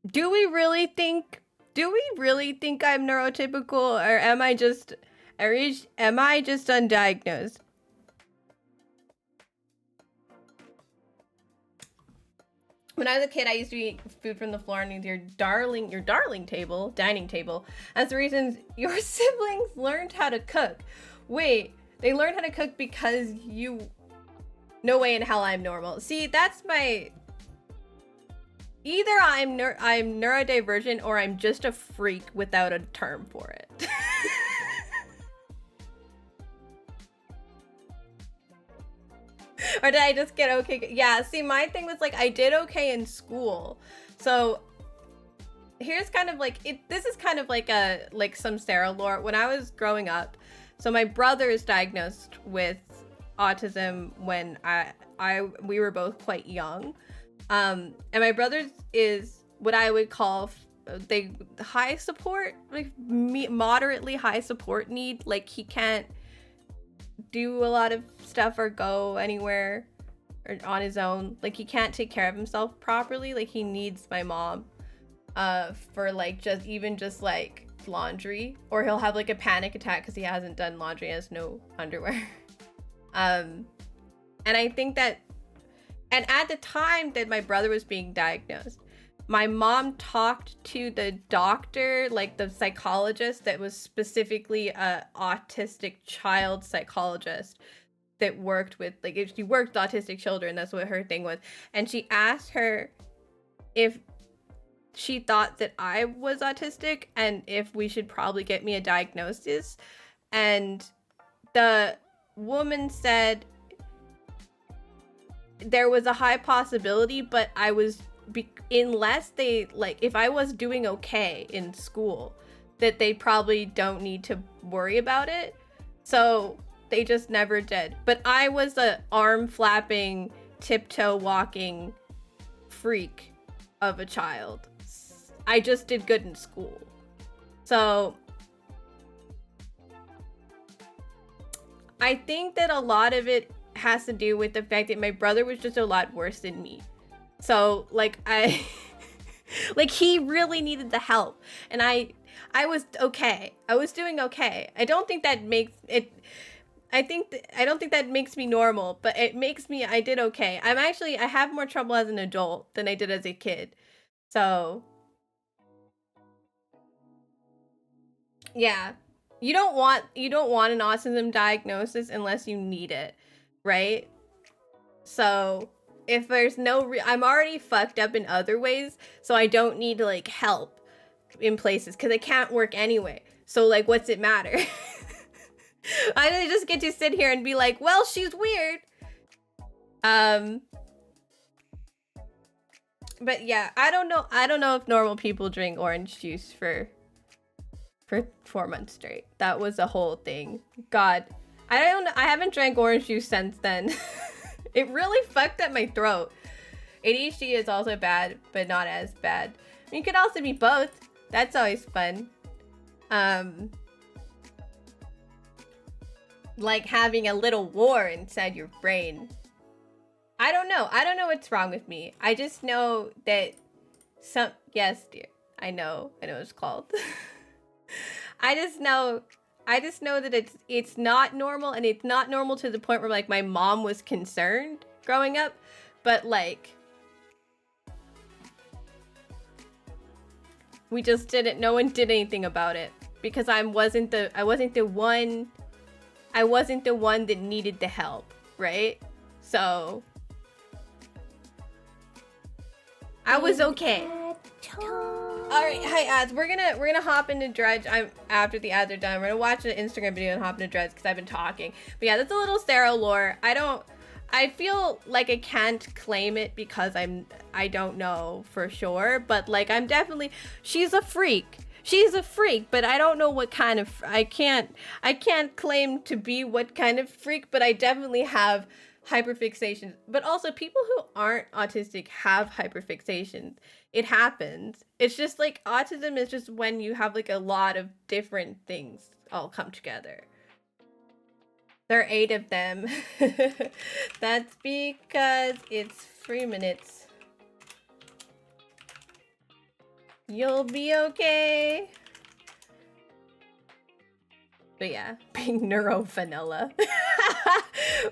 Do we really think I'm neurotypical, or am I just undiagnosed? When I was a kid, I used to eat food from the floor underneath your dining table. As the reasons your siblings learned how to cook. Wait, they learned how to cook because you... No way in hell I'm normal. See, that's my... Either I'm neurodivergent or I'm just a freak without a term for it. Or did I just get okay? Yeah, see, my thing was like I did okay in school. So here's kind of like this is kind of like some Sarah lore. When I was growing up, so my brother is diagnosed with autism when we were both quite young. And my brother's is what I would call high support, like moderately high support need. Like he can't do a lot of stuff or go anywhere or on his own. Like he can't take care of himself properly. Like he needs my mom for like just like laundry, or he'll have like a panic attack because he hasn't done laundry and has no underwear. And I think that, and at the time that my brother was being diagnosed, my mom talked to the doctor, like the psychologist that was specifically a autistic child psychologist that worked with, like, if she worked with autistic children, that's what her thing was. And she asked her if she thought that I was autistic and if we should probably get me a diagnosis. And the woman said there was a high possibility, but I was... unless they, like, if I was doing okay in school, that they probably don't need to worry about it. So they just never did. But I was a arm flapping, tiptoe walking freak of a child. I just did good in school. So I think that a lot of it has to do with the fact that my brother was just a lot worse than me. So like like he really needed the help, and I was okay. I was doing okay. I don't think that makes it, I don't think that makes me normal, but it makes me, I did okay. I have more trouble as an adult than I did as a kid. So yeah, you don't want an autism diagnosis unless you need it, right? So if there's no I'm already fucked up in other ways, so I don't need like help in places because I can't work anyway. So like, what's it matter? I just get to sit here and be like, well, she's weird. But yeah, I don't know if normal people drink orange juice for 4 months straight. That was a whole thing. God, I haven't drank orange juice since then. It really fucked up my throat. ADHD is also bad, but not as bad. I mean, it could also be both. That's always fun. Like having a little war inside your brain. I don't know what's wrong with me. I just know that yes, dear. I know it's called. I just know that it's not normal, and it's not normal to the point where like my mom was concerned growing up, But like, we just didn't, no one did anything about it because I wasn't the one that needed the help, right? So I was okay. All right, hi ads. We're gonna hop into Dredge. After the ads are done. We're gonna watch an Instagram video and hop into Dredge because I've been talking. But yeah, that's a little Sarah lore. I feel like I can't claim it because I don't know for sure, but like I'm definitely, she's a freak. She's a freak, but I don't know what kind of, I can't claim to be what kind of freak, but I definitely have hyperfixations. But also people who aren't autistic have hyperfixations. It happens. It's just like autism is just when you have like a lot of different things all come together. There are 8 of them. That's because it's 3 minutes. You'll be okay. But yeah, being neuro vanilla.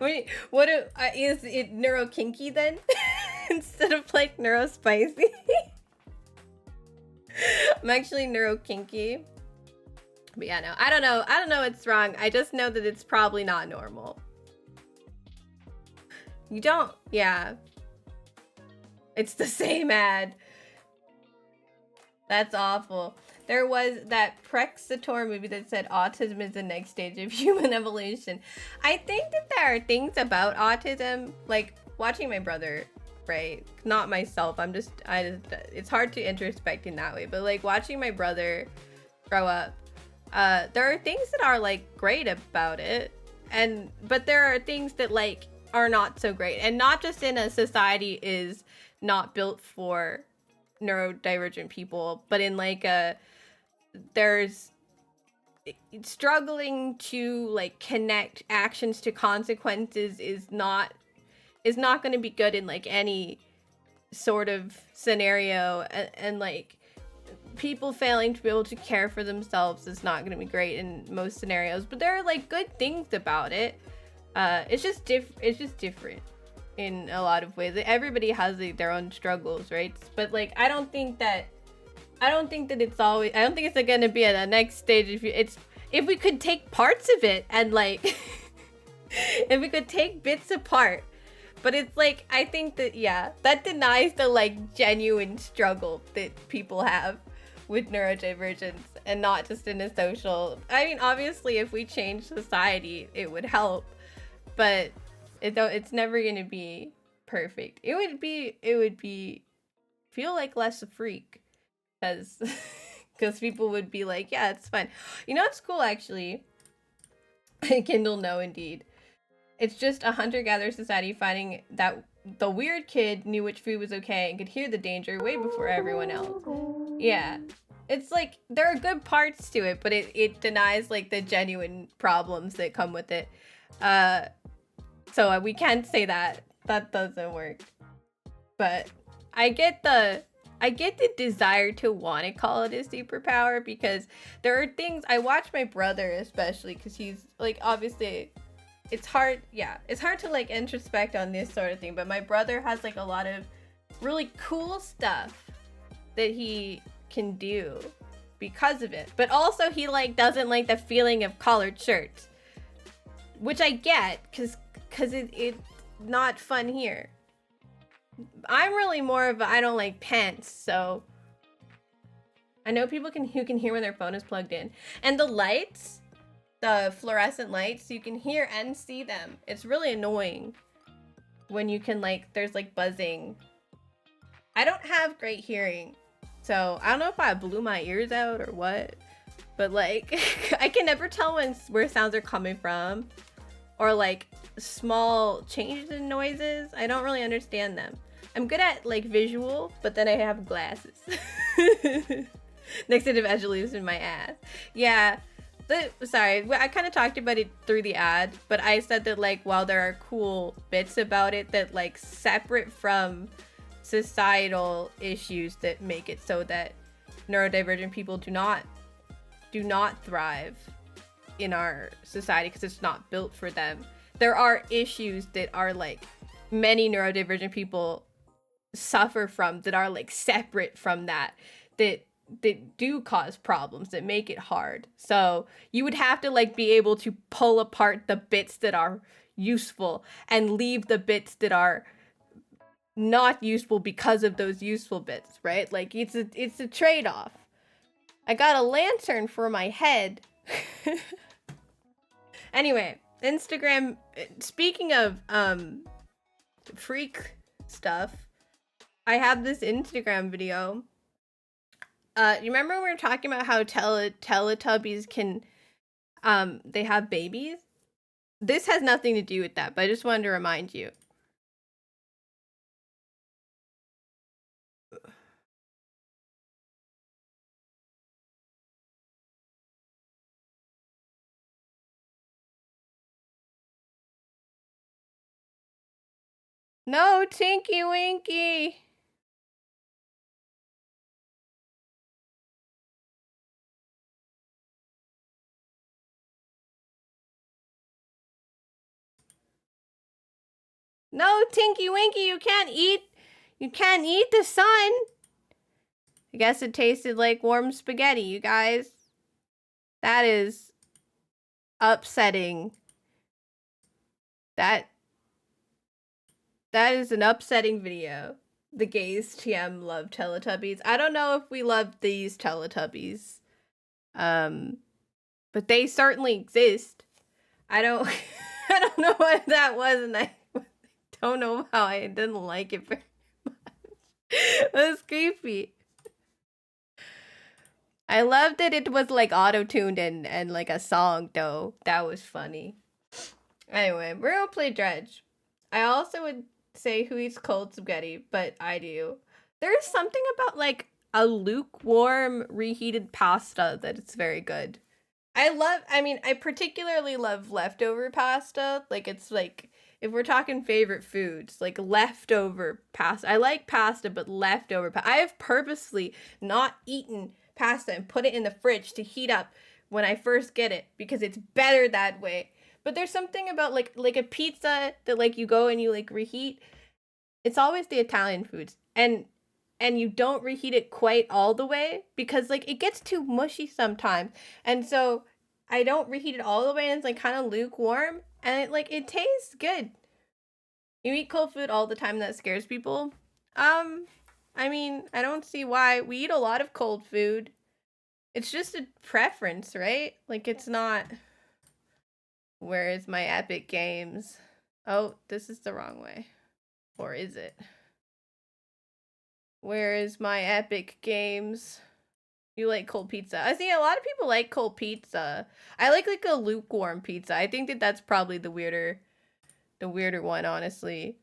Wait, what is it neuro kinky then? Instead of like neuro spicy? I'm actually neuro kinky. But yeah, no, I don't know what's wrong. I just know that it's probably not normal. You don't, yeah. It's the same ad. That's awful. There was that Prexitor movie that said autism is the next stage of human evolution. I think that there are things about autism, like watching my brother, right? Not myself. It's hard to introspect in that way, but like watching my brother grow up, there are things that are like great about it, but there are things that like are not so great, and not just in a society is not built for neurodivergent people, but in like there's struggling to like connect actions to consequences is not going to be good in like any sort of scenario, and like people failing to be able to care for themselves is not going to be great in most scenarios. But there are like good things about it. It's just different in a lot of ways. Everybody has like, their own struggles, right? But like I don't think that it's always, I don't think it's going to be at the next stage. If we could take parts of it and like if we could take bits apart. But it's like, I think that, yeah, that denies the like genuine struggle that people have with neurodivergence, and not just in a social, I mean, obviously if we change society, it would help, but it's never going to be perfect. It would be feel like less a freak, because people would be like, yeah, it's fine. You know what's cool actually? Kindle, no indeed. It's just a hunter-gatherer society finding that the weird kid knew which food was okay and could hear the danger way before everyone else. Yeah. It's like, there are good parts to it, but it denies like the genuine problems that come with it. So we can't say that. That doesn't work. But I get the desire to want to call it a superpower, because there are things, I watch my brother especially, because he's like, obviously it's hard to like introspect on this sort of thing, but my brother has like a lot of really cool stuff that he can do because of it. But also he like doesn't like the feeling of collared shirts, which I get, because it's not fun here. I'm really more of a, I don't like pants, so I know people who can hear when their phone is plugged in. And the lights, the fluorescent lights, you can hear and see them. It's really annoying when you can like, there's like buzzing. I don't have great hearing, so I don't know if I blew my ears out or what, but like I can never tell where sounds are coming from, or like small changes in noises. I don't really understand them. I'm good at like visual, but then I have glasses. Next to the vegetables in my ass. Yeah. Sorry, I kind of talked about it through the ad, but I said that like while there are cool bits about it that like separate from societal issues that make it so that neurodivergent people do not thrive in our society because it's not built for them. There are issues that are like many neurodivergent people suffer from, that are like separate from that do cause problems, that make it hard. So you would have to like be able to pull apart the bits that are useful and leave the bits that are not useful because of those useful bits, right? Like it's a trade-off. I got a lantern for my head. Anyway, Instagram, speaking of freak stuff, I have this Instagram video. You remember when we were talking about how Teletubbies can they have babies? This has nothing to do with that, but I just wanted to remind you. No, Tinky Winky! No, Tinky Winky, you can't eat the sun! I guess it tasted like warm spaghetti, you guys. That is upsetting. That is an upsetting video. The gays TM love Teletubbies. I don't know if we love these Teletubbies. But they certainly exist. I don't I don't know what that was, and I don't know how I didn't like it very much. It was creepy. I loved that it was like auto-tuned and like a song though. That was funny. Anyway, we're gonna play Dredge. I also would say who eats cold spaghetti, but I do. There's something about like a lukewarm reheated pasta that it's very good. I particularly love leftover pasta. Like it's like, if we're talking favorite foods, like leftover pasta. I like pasta, but leftover pasta. I have purposely not eaten pasta and put it in the fridge to heat up when I first get it because it's better that way. But there's something about like a pizza that like you go and you like reheat. It's always the Italian foods. And you don't reheat it quite all the way because like it gets too mushy sometimes. And so I don't reheat it all the way, and it's like kind of lukewarm, and it tastes good. You eat cold food all the time, that scares people. I mean, I don't see why. We eat a lot of cold food. It's just a preference, right? Like it's not, where is my Epic Games? Oh, this is the wrong way. Or is it? Where is my Epic Games? You like cold pizza. I see a lot of people like cold pizza. I like a lukewarm pizza. I think that that's probably the weirder one, honestly.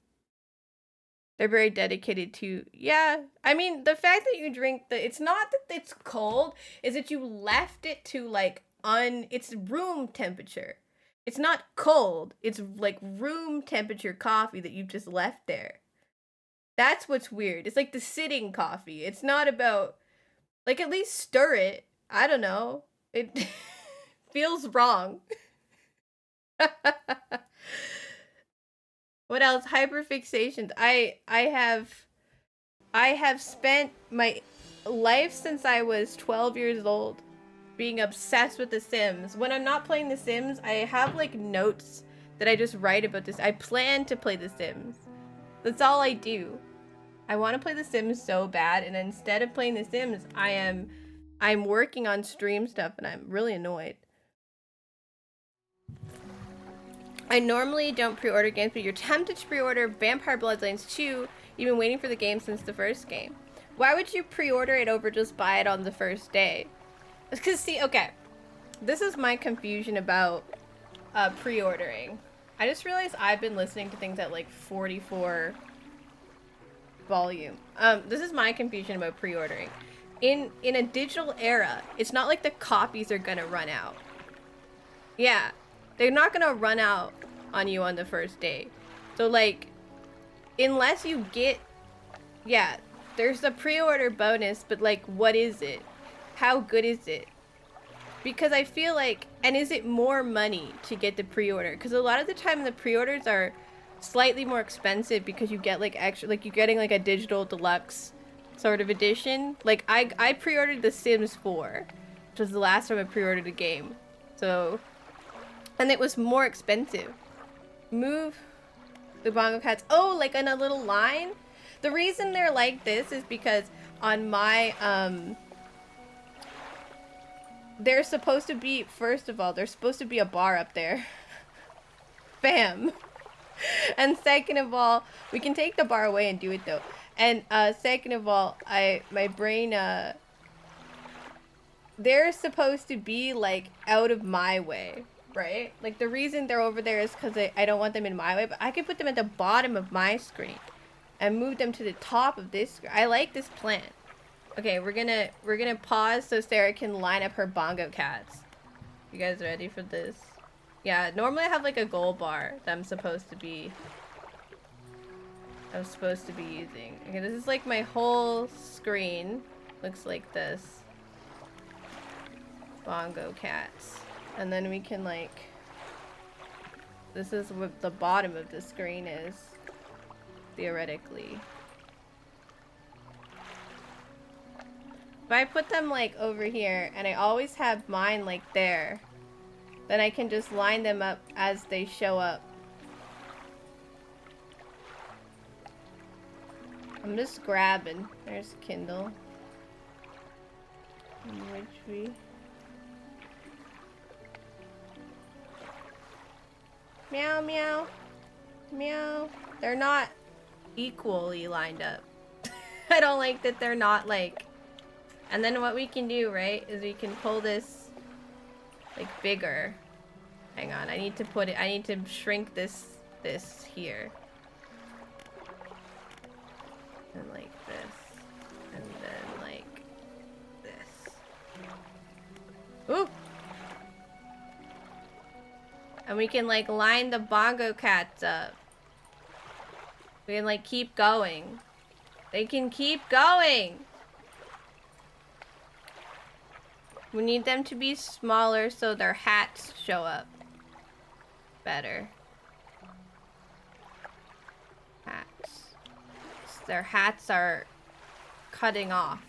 They're very dedicated to, yeah. I mean, the fact that you drink it's not that it's cold, is that you left it to it's room temperature. It's not cold. It's like room temperature coffee that you've just left there. That's what's weird. It's like the sitting coffee. It's not about, like, at least stir it. I don't know. It feels wrong. What else? Hyperfixations. I have spent my life since I was 12 years old being obsessed with The Sims. When I'm not playing The Sims, I have like notes that I just write about this. I plan to play The Sims. That's all I do. I want to play The Sims so bad, and instead of playing The Sims, I'm working on stream stuff, and I'm really annoyed. I normally don't pre-order games, but you're tempted to pre-order Vampire Bloodlines 2. You've been waiting for the game since the first game. Why would you pre-order it over just buy it on the first day? Because, see, okay. This is my confusion about pre-ordering. I just realized I've been listening to things at like 44 volume. This is my confusion about pre-ordering. In a digital era, it's not like the copies are gonna run out. Yeah, they're not gonna run out on you on the first day. So like, unless you get, yeah, there's the pre-order bonus, but like, what is it? How good is it? Because I feel like, and is it more money to get the pre-order? Because a lot of the time the pre-orders are slightly more expensive because you get like extra, like you're getting like a digital deluxe sort of edition. Like I pre-ordered The Sims 4, which was the last time I pre-ordered a game. So, and it was more expensive. Move the bongo cats. Oh, like in a little line? The reason they're like this is because on my, they're supposed to be, first of all, there's supposed to be a bar up there. Bam. And second of all, we can take the bar away and do it though. And second of all, my brain, they're supposed to be like out of my way, right? Like the reason they're over there is because I don't want them in my way, but I could put them at the bottom of my screen and move them to the top of this screen. I like this plan. Okay, we're gonna pause so Sarah can line up her bongo cats. You guys ready for this? Yeah, normally I have like a goal bar that I'm supposed to be using. Okay, this is like my whole screen. Looks like this. Bongo cats. And then we can like, this is what the bottom of the screen is, theoretically. If I put them like over here, and I always have mine like there, then I can just line them up as they show up. I'm just grabbing. There's Kindle. Which we... Meow, meow. Meow. They're not equally lined up. I don't like that they're not like... And then what we can do, right, is we can pull this like bigger. Hang on, I need to shrink this here. And like this. And then like this. Ooh! And we can like line the bongo cats up. We can like keep going. They can keep going! We need them to be smaller so their hats show up better. Hats. Their hats are cutting off.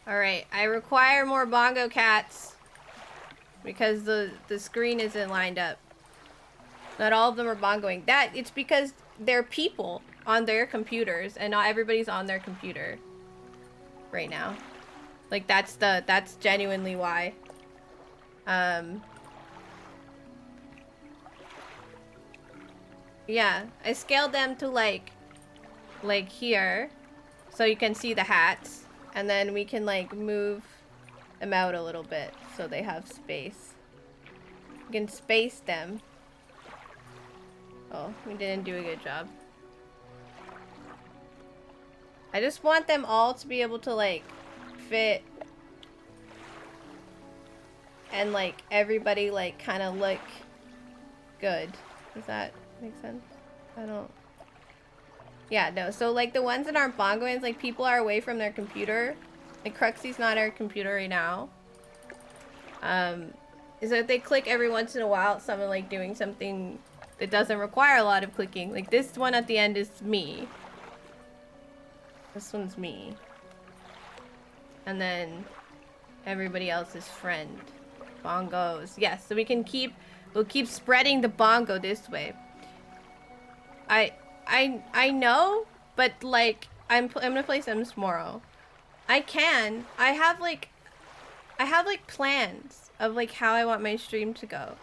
Alright, I require more bongo cats because the screen isn't lined up. Not all of them are bongoing. It's because they're people on their computers and not everybody's on their computer right now. Like that's genuinely why. Yeah, I scaled them to like here so you can see the hats, and then we can like move them out a little bit so they have space. You can space them. Oh, we didn't do a good job. I just want them all to be able to like fit and like everybody like kind of look good. Does that make sense? I don't... Yeah, no, so like the ones that aren't bongoing, like people are away from their computer. Like Cruxy's not our computer right now. Is that they click every once in a while at someone like doing something that doesn't require a lot of clicking. Like this one at the end is me. This one's me. And then everybody else is friend. Bongos. Yes, so we'll keep spreading the bongo this way. I know, but like I'm gonna play Sims tomorrow. I have like plans of like how I want my stream to go.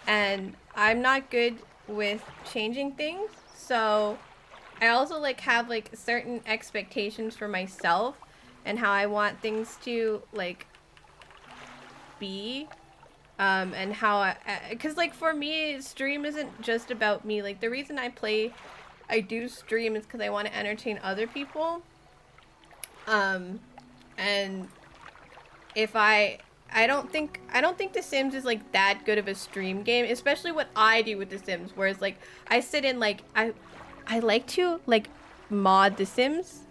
And I'm not good with changing things, so I also like have like certain expectations for myself and how I want things to like be, and how because like for me stream isn't just about me. Like the reason I do stream is because I want to entertain other people, and if I don't think The Sims is like that good of a stream game, especially what I do with The Sims, whereas like I sit in like I like to like mod The Sims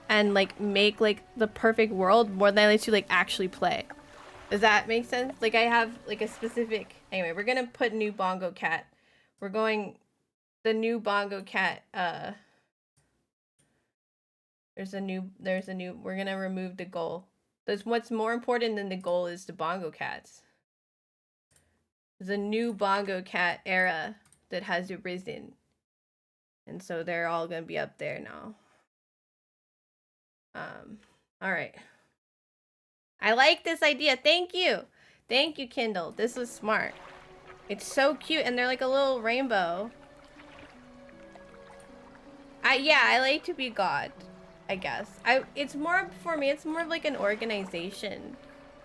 and like make like the perfect world more than I like to like actually play. Does that make sense? Like I have like a specific... Anyway, we're gonna put new bongo cat We're going the new Bongo Cat. There's a new. We're gonna remove the goal. That's what's more important than the goal is the Bongo Cats. There's a new Bongo Cat era that has arisen, and so they're all gonna be up there now. All right. I like this idea. Thank you, Kindle. This was smart. It's so cute, and they're like a little rainbow. I like to be God, I guess. It's more, for me, it's more of like an organization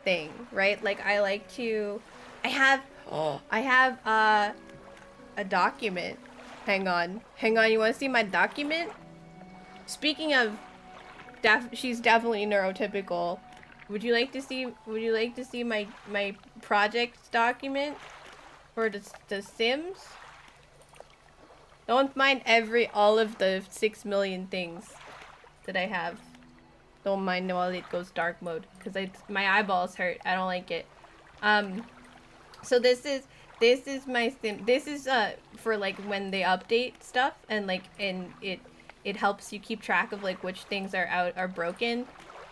thing, right? Like I like to, I have a document. Hang on, you want to see my document? Speaking of, she's definitely neurotypical. Would you like to see my project document for the Sims? Don't mind all of the 6 million things that I have. Don't mind while it goes dark mode, because my eyeballs hurt. I don't like it. So this is my Sim. This is for like when they update stuff, and like it helps you keep track of like which things are broken.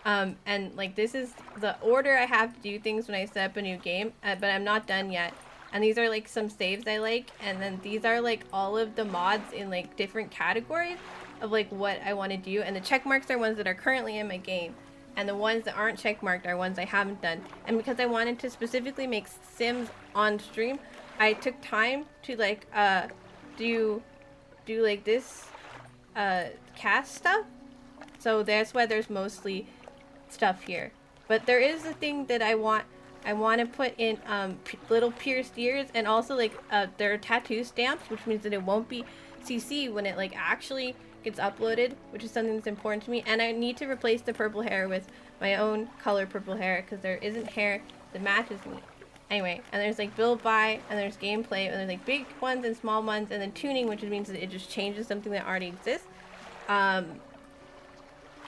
And like this is the order I have to do things when I set up a new game, but I'm not done yet. And these are like some saves I like, and then these are like all of the mods in like different categories of like what I want to do, and the check marks are ones that are currently in my game, and the ones that aren't check marked are ones I haven't done. And because I wanted to specifically make Sims on stream, I took time to like do like this cast stuff, so that's why there's mostly stuff here. But there is a thing that I want to put in little pierced ears, and also like there are tattoo stamps, which means that it won't be CC when it like actually gets uploaded, which is something that's important to me. And I need to replace the purple hair with my own color purple hair, because there isn't hair that matches me. Anyway, and there's like build by, and there's gameplay, and there's like big ones and small ones, and then tuning, which means that it just changes something that already exists, as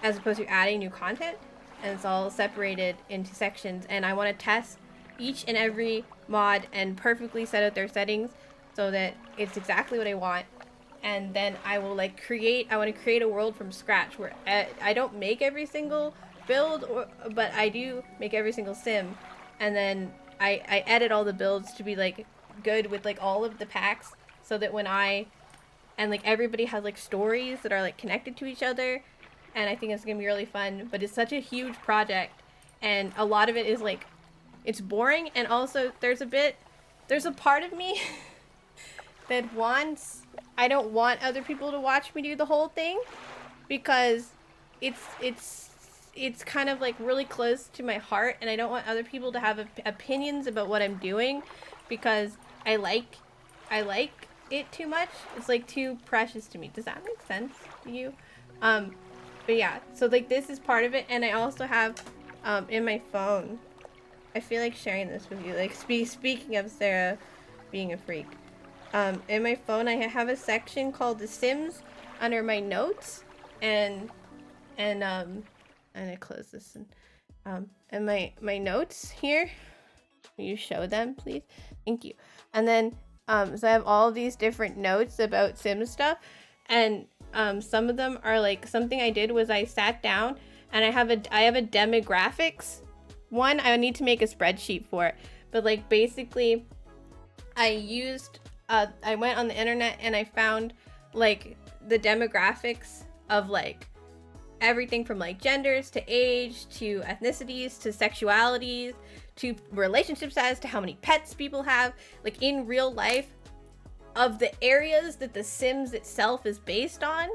opposed to adding new content. And it's all separated into sections, and I want to test each and every mod and perfectly set out their settings so that it's exactly what I want. And then I will like I want to create a world from scratch where I don't make every single build, but I do make every single sim, and then I edit all the builds to be like good with like all of the packs, so that when and like everybody has like stories that are like connected to each other. And I think it's gonna be really fun, but it's such a huge project, and a lot of it is like, it's boring, and also there's a part of me that I don't want other people to watch me do the whole thing, because it's kind of like really close to my heart, and I don't want other people to have opinions about what I'm doing, because I like it too much. It's like too precious to me. Does that make sense to you? But yeah, so like this is part of it, and I also have in my phone, I feel like sharing this with you, like speaking of Sarah being a freak, in my phone I have a section called The Sims under my notes, and I close this, and my notes here, will you show them please? Thank you. And then so I have all of these different notes about Sims stuff, and some of them are like, something I did was I sat down and I have a demographics one. I need to make a spreadsheet for it, but like basically I went on the internet and I found like the demographics of like everything from like genders to age to ethnicities to sexualities to relationship status to how many pets people have, like in real life, of the areas that the Sims itself is based on.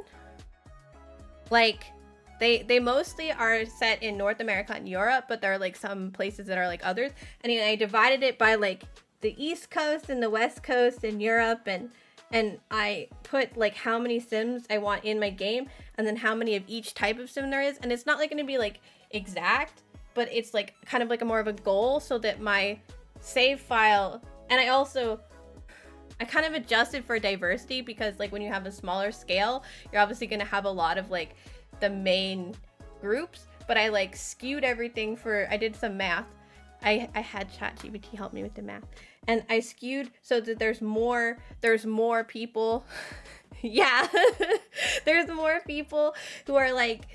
Like they mostly are set in North America and Europe, but there are like some places that are like others. And I divided it by like the East Coast and the West Coast in Europe, and I put like how many Sims I want in my game, and then how many of each type of Sim there is. And it's not like going to be like exact, but it's like kind of like a more of a goal, so that my save file, and I kind of adjusted for diversity, because like when you have a smaller scale, you're obviously going to have a lot of like the main groups, but I like skewed everything I did some math, I had ChatGPT help me with the math, and I skewed so that there's more people. Yeah, there's more people who are like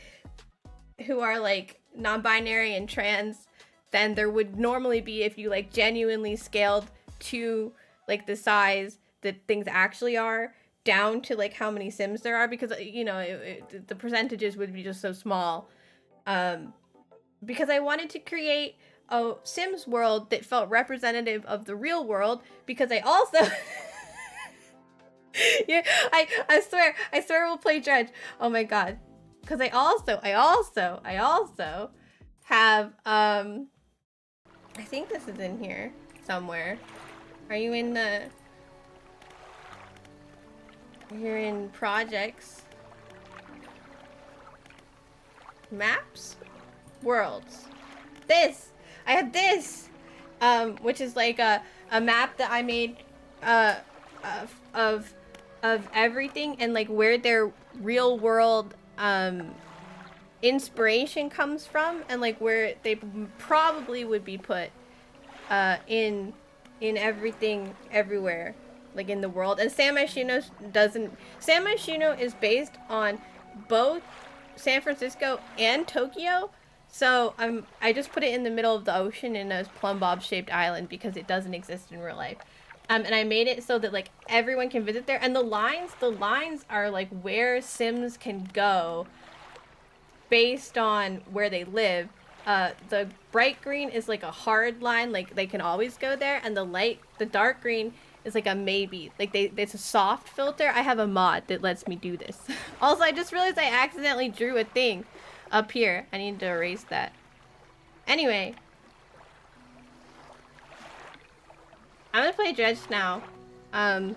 non-binary and trans than there would normally be if you like genuinely scaled to like the size that things actually are down to like how many Sims there are, because you know the percentages would be just so small. Because I wanted to create a Sims world that felt representative of the real world, because I also yeah, I swear we'll play Dredge. Oh my god. Because I also have I think this is in here somewhere. Are you in the You're in projects, maps, worlds. I have this, which is like a map that I made of everything and like where their real world inspiration comes from, and like where they probably would be put in everything everywhere, like in the world. And San Myshuno is based on both San Francisco and Tokyo. So I just put it in the middle of the ocean in a plumb bob shaped island because it doesn't exist in real life. And I made it so that like everyone can visit there, and the lines are like where Sims can go based on where they live. The bright green is like a hard line, like they can always go there, and the dark green is like a maybe, like it's a soft filter. I have a mod that lets me do this. Also, I just realized I accidentally drew a thing up here. I need to erase that. Anyway, I'm gonna play Dredge now. But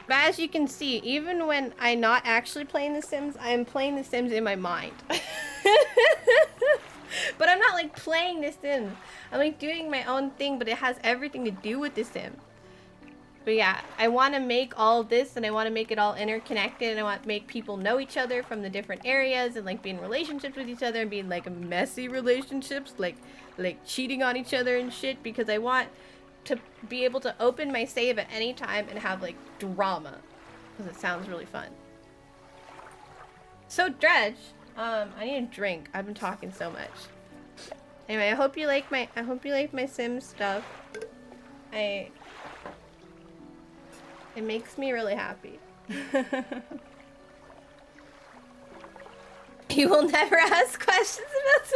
as you can see, even when I'm not actually playing The Sims, I am playing The Sims in my mind. But I'm not like playing The Sims. I'm like doing my own thing, but it has everything to do with The Sims. But yeah, I want to make all this, and I want to make it all interconnected, and I want to make people know each other from the different areas, and like be in relationships with each other, and be in like messy relationships, like cheating on each other and shit, because I want to be able to open my save at any time and have like drama, because it sounds really fun. So Dredge, I need a drink. I've been talking so much. Anyway, I hope you like my Sims stuff. It makes me really happy. You will never ask questions about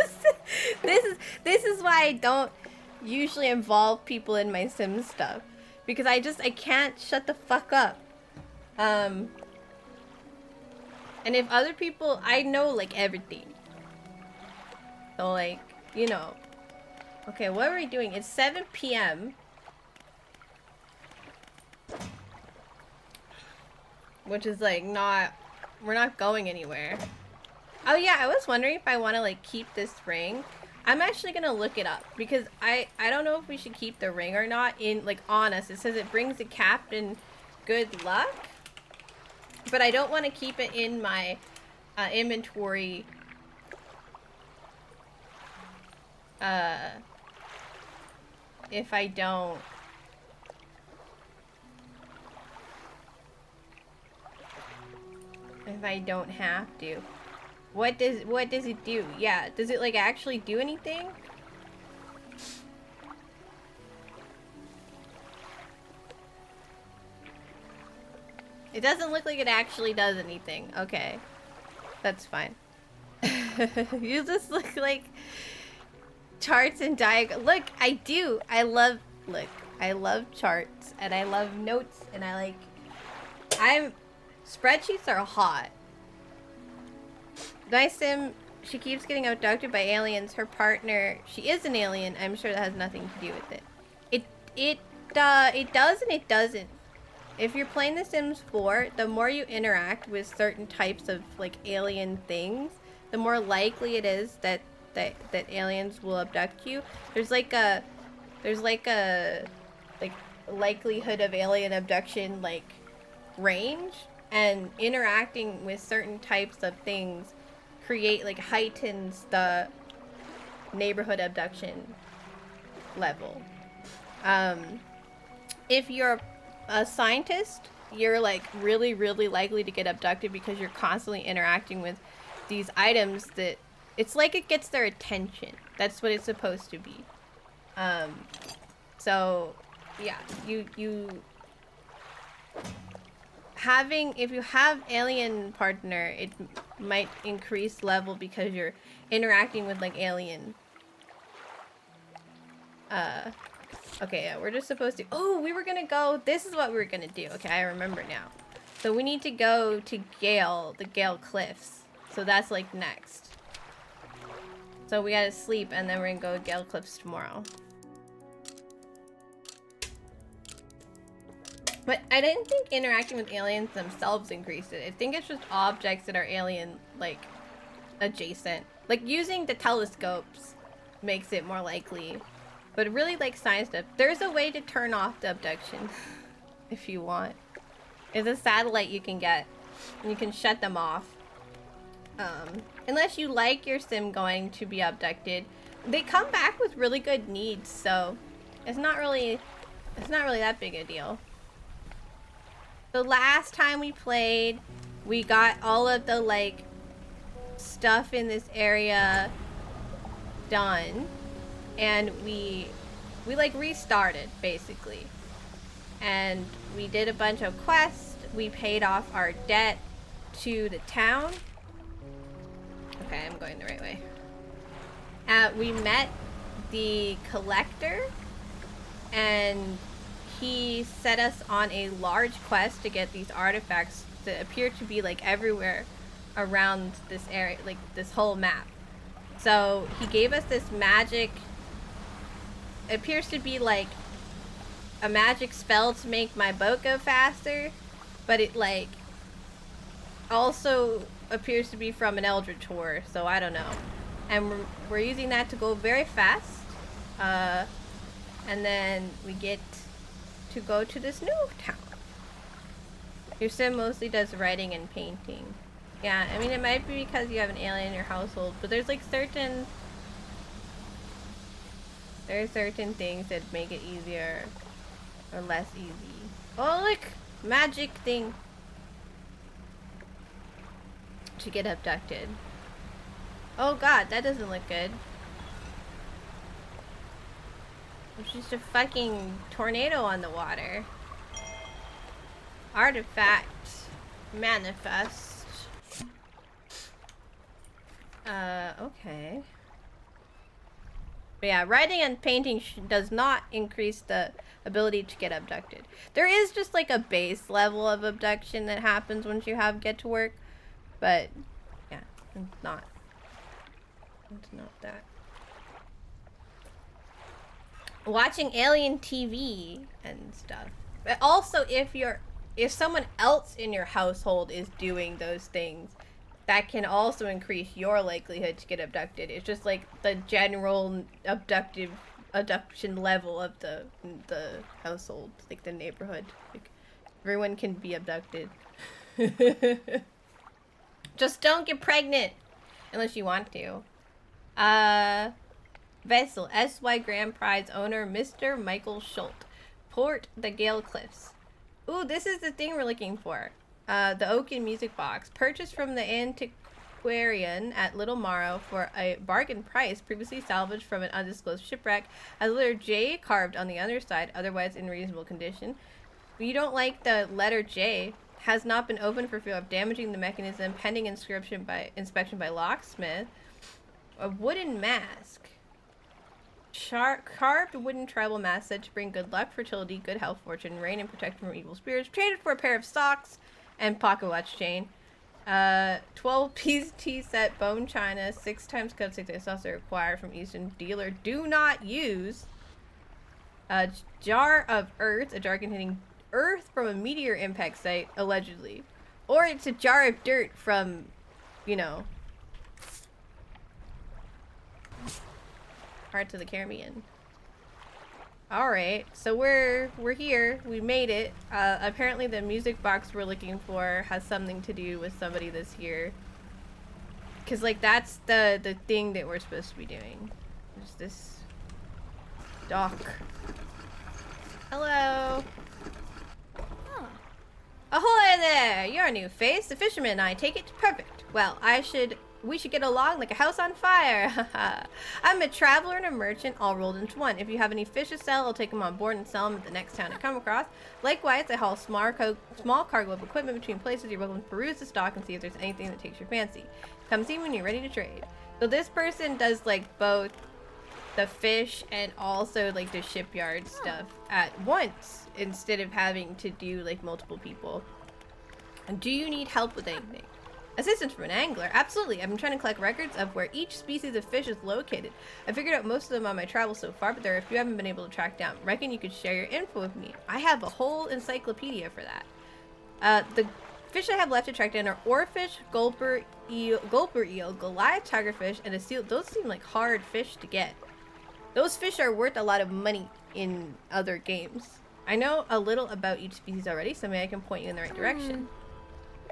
this is why I don't usually involve people in my Sims stuff, because I can't shut the fuck up. And if other people, I know like everything. So like, you know. Okay, what are we doing? It's 7 p.m. Which is like we're not going anywhere. Oh yeah, I was wondering if I want to like keep this ring. I'm actually gonna look it up, because I don't know if we should keep the ring or not in like on us. It says it brings the captain good luck, but I don't want to keep it in my inventory. If I don't. If I don't have to. What does it do? Yeah, does it like actually do anything? It doesn't look like it actually does anything. Okay. That's fine. You just look like charts and diagrams. Look, I do. I love charts, and I love notes, and spreadsheets are hot. My Sim, she keeps getting abducted by aliens. Her partner, she is an alien. I'm sure that has nothing to do with it. It does and it doesn't. If you're playing The Sims 4, the more you interact with certain types of like alien things, the more likely it is that aliens will abduct you. There's like a likelihood of alien abduction like range, and interacting with certain types of things heightens the neighborhood abduction level. If you're a scientist, you're like really, really likely to get abducted because you're constantly interacting with these items that it's like it gets their attention. That's what it's supposed to be. So yeah, if you have alien partner, it might increase level because you're interacting with like alien. Okay, yeah, we're just supposed to, oh, we were gonna go, this is what we were gonna do. Okay, I remember now. So we need to go to Gale, the Gale Cliffs. So that's like next. So we gotta sleep and then we're gonna go to Gale Cliffs tomorrow. But I didn't think interacting with aliens themselves increased it. I think it's just objects that are alien, like, adjacent. Like, using the telescopes makes it more likely. But really, like, science stuff. There's a way to turn off the abduction, if you want. There's a satellite you can get, and you can shut them off. Unless you like your sim going to be abducted. They come back with really good needs, so it's not really that big a deal. The last time we played, we got all of the, like, stuff in this area done. And we like restarted, basically. And we did a bunch of quests. We paid off our debt to the town. Okay, I'm going the right way. We met the collector. And he set us on a large quest to get these artifacts that appear to be like everywhere around this area, like this whole map. So he gave us this magic, it appears to be like a magic spell to make my boat go faster, but it like also appears to be from an Eldritch Horror, so I don't know. And we're using that to go very fast. And then we get to go to this new town. Your sim mostly does writing and painting. Yeah, I mean, it might be because you have an alien in your household, but there's like certain things that make it easier or less easy. Oh, look! Magic thing to get abducted. Oh god, that doesn't look good. There's just a fucking tornado on the water. Artifact. Manifest. Okay. But yeah, writing and painting does not increase the ability to get abducted. There is just like a base level of abduction that happens once you have get to work. But yeah, it's not that. Watching alien TV and stuff. But also if someone else in your household is doing those things, that can also increase your likelihood to get abducted. It's just like the general abduction level of the household, like the neighborhood. Like everyone can be abducted. Just don't get pregnant unless you want to. Vessel, SY Grand Prize owner, Mr. Michael Schultz. Port the Gale Cliffs. Ooh, this is the thing we're looking for. The Oaken music box. Purchased from the antiquarian at Little Morrow for a bargain price, previously salvaged from an undisclosed shipwreck. Has a letter J carved on the underside, otherwise in reasonable condition. If you don't like the letter J, has not been opened for fear of damaging the mechanism, pending inspection by locksmith. A wooden mask. Carved wooden tribal mask said to bring good luck, fertility, good health, fortune, rain, and protection from evil spirits. Traded for a pair of socks and pocket watch chain. 12-piece tea set, bone china, 6 times cut, 6 times saucer acquired from Eastern dealer. Do not use. A jar of earth, a jar containing earth from a meteor impact site, allegedly. Or it's a jar of dirt from, you know, parts of the Caribbean. Alright, so we're here. We made it. Apparently the music box we're looking for has something to do with somebody that's here. Because, like, that's the thing that we're supposed to be doing. There's this Dock. Hello. Huh. Ahoy there! You're a new face. The fisherman, I take it. Perfect. Well, we should get along like a house on fire. I'm a traveler and a merchant all rolled into one. If you have any fish to sell, I'll take them on board and sell them at the next town I come across. Likewise, I haul small cargo of equipment between places. You're welcome to peruse the stock and see if there's anything that takes your fancy. Come see me when you're ready to trade. So this person does like both the fish and also like the shipyard stuff at once instead of having to do like multiple people. And do you need help with anything? Assistance from an angler? Absolutely. I've been trying to collect records of where each species of fish is located. I figured out most of them on my travels so far, but there are a few I haven't been able to track down. Reckon you could share your info with me. I have a whole encyclopedia for that. The fish I have left to track down are oarfish, gulper eel, Goliath tigerfish, and a seal. Those seem like hard fish to get. Those fish are worth a lot of money in other games. I know a little about each species already, so maybe I can point you in the right direction.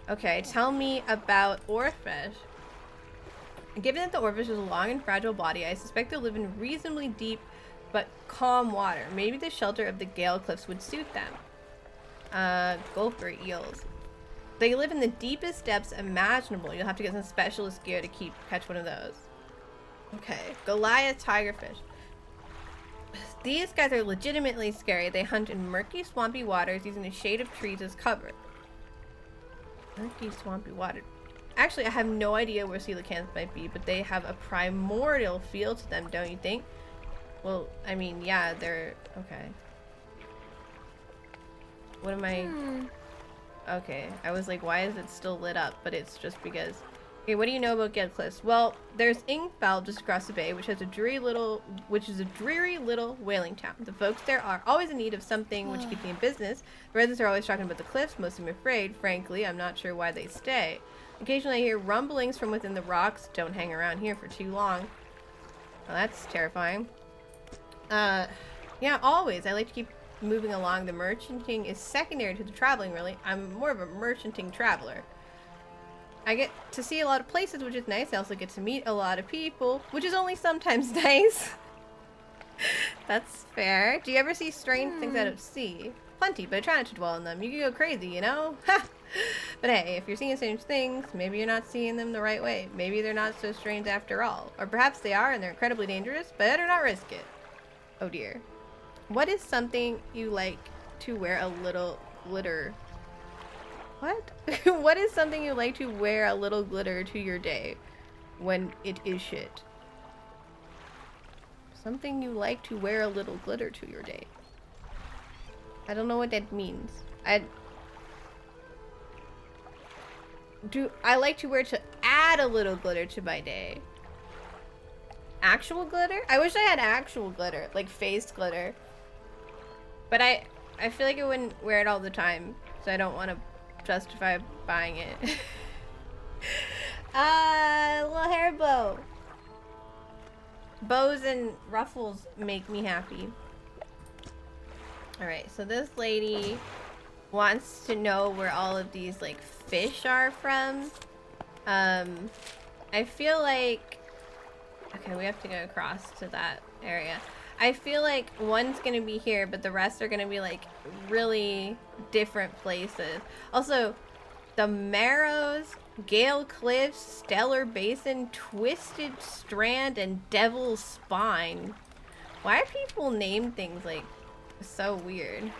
Okay, tell me about oarfish. Given that the oarfish has a long and fragile body, I suspect they'll live in reasonably deep but calm water. Maybe the shelter of the Gale Cliffs would suit them. Gulper eels. They live in the deepest depths imaginable. You'll have to get some specialist gear to catch one of those. Okay, Goliath tigerfish. These guys are legitimately scary. They hunt in murky, swampy waters using the shade of trees as cover. Murky, swampy water. Actually, I have no idea where coelacanths might be, but they have a primordial feel to them, don't you think? Well, I mean, yeah, they're... Okay. What am I... Okay, I was like, why is it still lit up? But it's just because... Okay, what do you know about Gale Cliffs? Well, there's Ingfell just across the bay, which is a dreary little whaling town. The folks there are always in need of something which keeps them in business. The residents are always talking about the cliffs, most of them afraid. Frankly, I'm not sure why they stay. Occasionally I hear rumblings from within the rocks. Don't hang around here for too long. Well, that's terrifying. Yeah, always. I like to keep moving along. The merchanting is secondary to the traveling, really. I'm more of a merchanting traveler. I get to see a lot of places, which is nice. I also get to meet a lot of people, which is only sometimes nice. That's fair. Do you ever see strange things out of sea? Plenty, but I try not to dwell on them. You can go crazy, you know? Ha! But hey, if you're seeing strange things, maybe you're not seeing them the right way. Maybe they're not so strange after all. Or perhaps they are and they're incredibly dangerous, but better not risk it. Oh dear. What is something you like to wear a little glitter? What? What is something you like to wear a little glitter to your day when it is shit? Something you like to wear a little glitter to your day. I don't know what that means. I like to wear to add a little glitter to my day. Actual glitter? I wish I had actual glitter, like face glitter. But I feel like I wouldn't wear it all the time, so I don't want to justify buying it. Little hair bow. Bows and ruffles make me happy. Alright, so this lady wants to know where all of these like fish are from. I feel like... Okay, we have to go across to that area. I feel like one's gonna be here, but the rest are gonna be like really different places. Also, the Marrows, Gale Cliffs, Stellar Basin, Twisted Strand, and Devil's Spine. Why are people name things like so weird?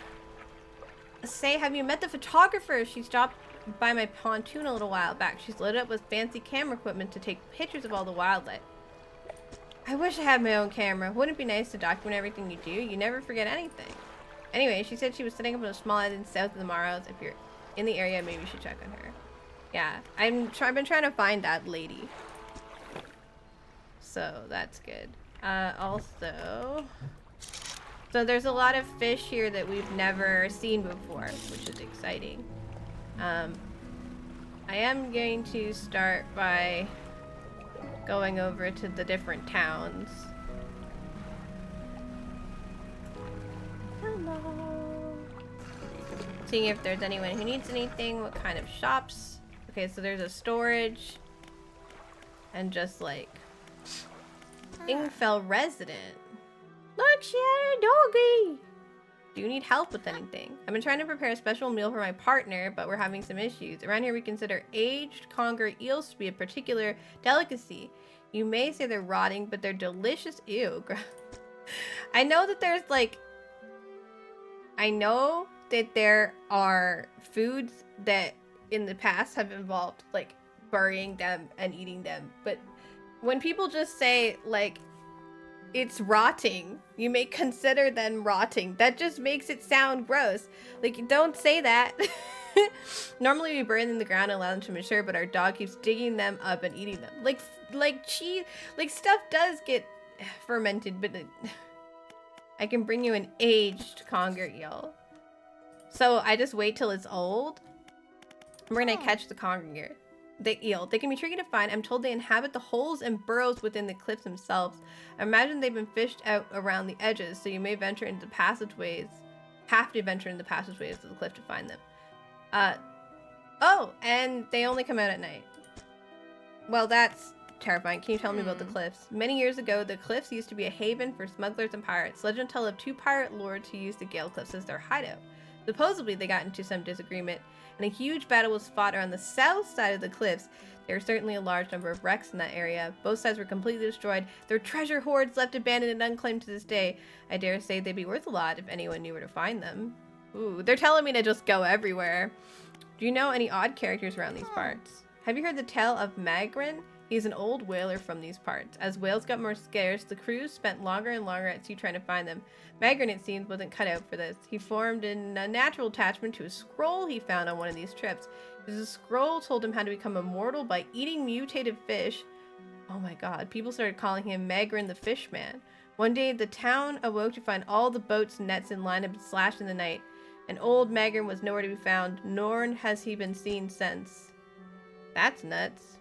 Say, have you met the photographer? She stopped by my pontoon a little while back. She's loaded up with fancy camera equipment to take pictures of all the wildlife. I wish I had my own camera. Wouldn't it be nice to document everything you do? You never forget anything. Anyway, she said she was setting up a small island south of the Marrows. If you're in the area, maybe you should check on her. Yeah, I've been trying to find that lady. So, that's good. Also... So there's a lot of fish here that we've never seen before, which is exciting. I am going to start by going over to the different towns. Hello. Seeing if there's anyone who needs anything, what kind of shops. Okay, so there's a storage and just like Ingfell resident. Look, she had a doggy! Do you need help with anything? I've been trying to prepare a special meal for my partner, but we're having some issues. Around here we consider aged conger eels to be a particular delicacy. You may say they're rotting, but they're delicious. Ew. I know that there's like... I know that there are foods that in the past have involved like burying them and eating them, but when people just say like it's rotting, you may consider them rotting, that just makes it sound gross. Like, don't say that. Normally we bury them in the ground and allow them to mature, but our dog keeps digging them up and eating them. Like cheese, like stuff does get fermented, but I can bring you an aged conger eel. So I just wait till it's old. We're gonna catch the eel. They can be tricky to find. I'm told they inhabit the holes and burrows within the cliffs themselves. I imagine they've been fished out around the edges, so you may venture into passageways. Have to venture into passageways to the cliff to find them. Oh, and they only come out at night. Well, that's terrifying. Can you tell me about the cliffs? Many years ago, the cliffs used to be a haven for smugglers and pirates. Legend tell of 2 pirate lords who used the Gale Cliffs as their hideout. Supposedly, they got into some disagreement, and a huge battle was fought around the south side of the cliffs. There were certainly a large number of wrecks in that area. Both sides were completely destroyed. Their treasure hoards left abandoned and unclaimed to this day. I dare say they'd be worth a lot if anyone knew where to find them. Ooh, they're telling me to just go everywhere. Do you know any odd characters around these parts? Have you heard the tale of Magrin? He's an old whaler from these parts. As whales got more scarce, the crews spent longer and longer at sea trying to find them. Magrin, it seems, wasn't cut out for this. He formed a natural attachment to a scroll he found on one of these trips. The scroll told him how to become immortal by eating mutated fish. Oh my god, people started calling him Magrin the Fishman. One day, the town awoke to find all the boats, nets, and line had been slashed in the night. And old Magrin was nowhere to be found, nor has he been seen since. That's nuts.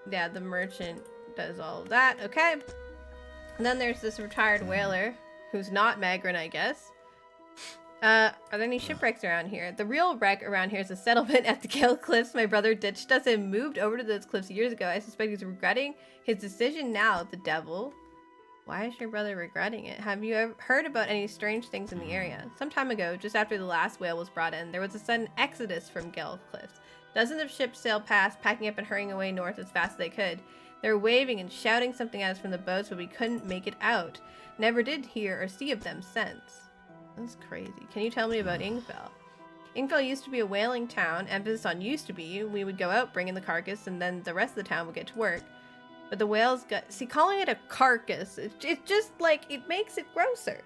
Yeah, the merchant does all of that. Okay. And then there's this retired whaler, who's not Magrin, I guess. Are there any shipwrecks around here? The real wreck around here is a settlement at the Gale Cliffs. My brother ditched us and moved over to those cliffs years ago. I suspect he's regretting his decision now, the devil. Why is your brother regretting it? Have you ever heard about any strange things in the area? Some time ago, just after the last whale was brought in, there was a sudden exodus from Gale Cliffs. Dozens of ships sailed past, packing up and hurrying away north as fast as they could. They were waving and shouting something at us from the boats, but we couldn't make it out. Never did hear or see of them since. That's crazy. Can you tell me about Ingfell? Ingfell used to be a whaling town, emphasis on used to be. We would go out, bring in the carcass, and then the rest of the town would get to work. But the whales got... See, calling it a carcass, it's just like, it makes it grosser.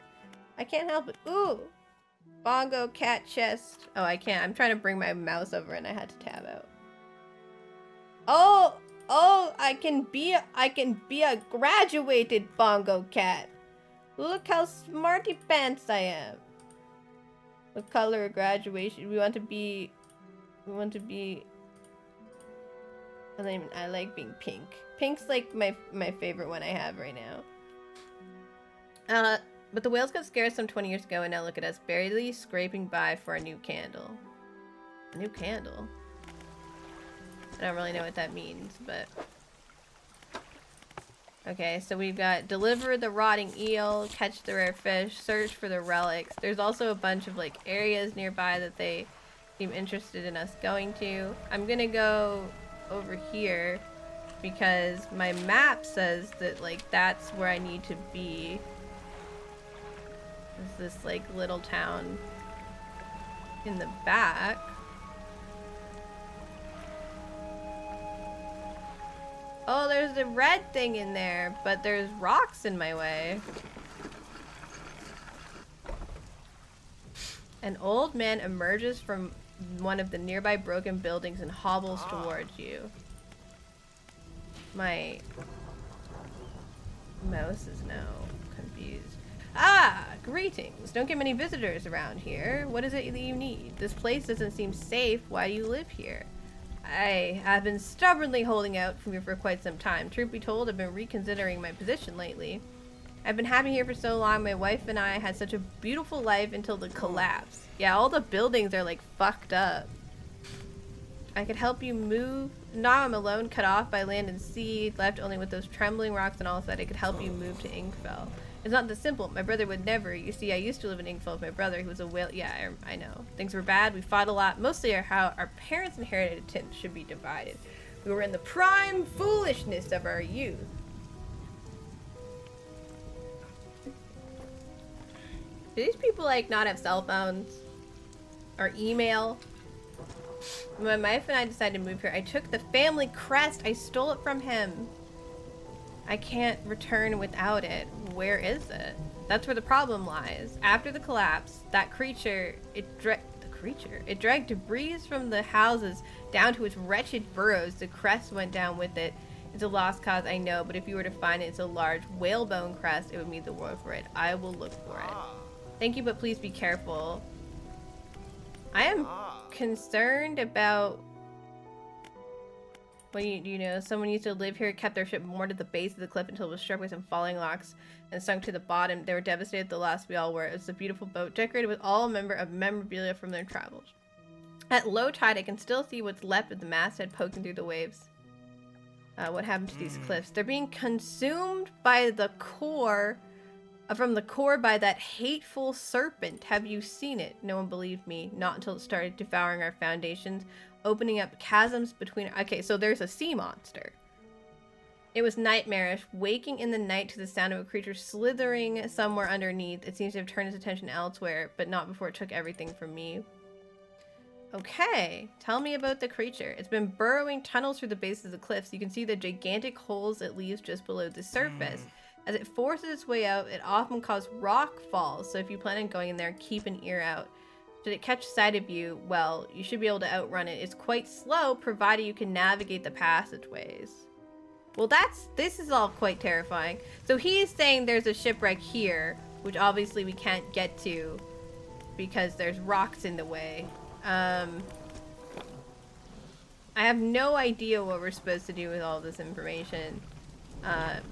I can't help it. Ooh. Bongo cat chest. Oh, I can't. I'm trying to bring my mouse over and I had to tab out. Oh, I can be a graduated bongo cat. Look how smarty pants I am. What color of graduation? We want to be... I like being pink. Pink's like my favorite one I have right now. But the whales got scarce some 20 years ago, and now look at us, barely scraping by for a new candle. A new candle? I don't really know what that means, but... Okay, so we've got deliver the rotting eel, catch the rare fish, search for the relics. There's also a bunch of like areas nearby that they seem interested in us going to. I'm gonna go over here because my map says that like that's where I need to be. There's this like little town in the back. Oh, there's a red thing in there, but there's rocks in my way. An old man emerges from one of the nearby broken buildings and hobbles towards you. My mouse is now confused. Ah, greetings. Don't get many visitors around here. What is it that you need? This place doesn't seem safe. Why do you live here? I have been stubbornly holding out for you for quite some time. Truth be told, I've been reconsidering my position lately. I've been happy here for so long. My wife and I had such a beautiful life until the collapse. Yeah, all the buildings are like fucked up. I could help you move. Now I'm alone, cut off by land and sea, left only with those trembling rocks and all that. I could help you move to Inkfell. It's not that simple. My brother would never. You see, I used to live in Inkfell with my brother, who was a whale. Yeah, I know. Things were bad. We fought a lot. Mostly how our parents' inheritance should be divided. We were in the prime foolishness of our youth. Do these people, like, not have cell phones? Or email? When my wife and I decided to move here, I took the family crest. I stole it from him. I can't return without it. Where is it? That's where the problem lies. After the collapse, that creature, it dragged debris from the houses down to its wretched burrows. The crest went down with it. It's a lost cause, I know, but if you were to find it, it's a large whalebone crest. It would mean the world for it. I will look for it. Thank you, but please be careful. I am concerned about when you know, someone used to live here, kept their ship moored at the base of the cliff until it was struck by some falling rocks and sunk to the bottom. They were devastated at the loss we all were. It was a beautiful boat decorated with all memorabilia from their travels. At low tide, I can still see what's left of the masthead poking through the waves. What happened to these cliffs? They're being consumed by the core, from the core by that hateful serpent. Have you seen it? No one believed me, not until it started devouring our foundations, opening up chasms between. Okay, so there's a sea monster. It was nightmarish, waking in the night to the sound of a creature slithering somewhere underneath. It seems to have turned its attention elsewhere, but not before it took everything from me. Okay, tell me about the creature. It's been burrowing tunnels through the base of the cliffs. You can see the gigantic holes it leaves just below the surface. As it forces its way out, it often causes rock falls, so if you plan on going in there, keep an ear out. Should it catch sight of you, well, you should be able to outrun it. It's quite slow, provided you can navigate the passageways. Well, this is all quite terrifying. So he's saying there's a shipwreck here, which obviously we can't get to because there's rocks in the way. I have no idea what we're supposed to do with all this information.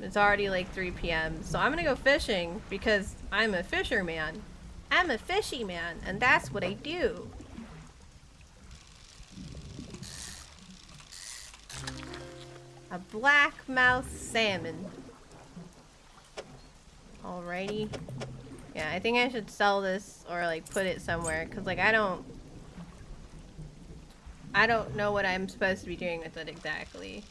It's already like 3 p.m. So I'm gonna go fishing because I'm a fisherman. I'm a fishy man, and that's what I do. A blackmouth salmon. Alrighty. Yeah, I think I should sell this or like put it somewhere because like I don't know what I'm supposed to be doing with it exactly.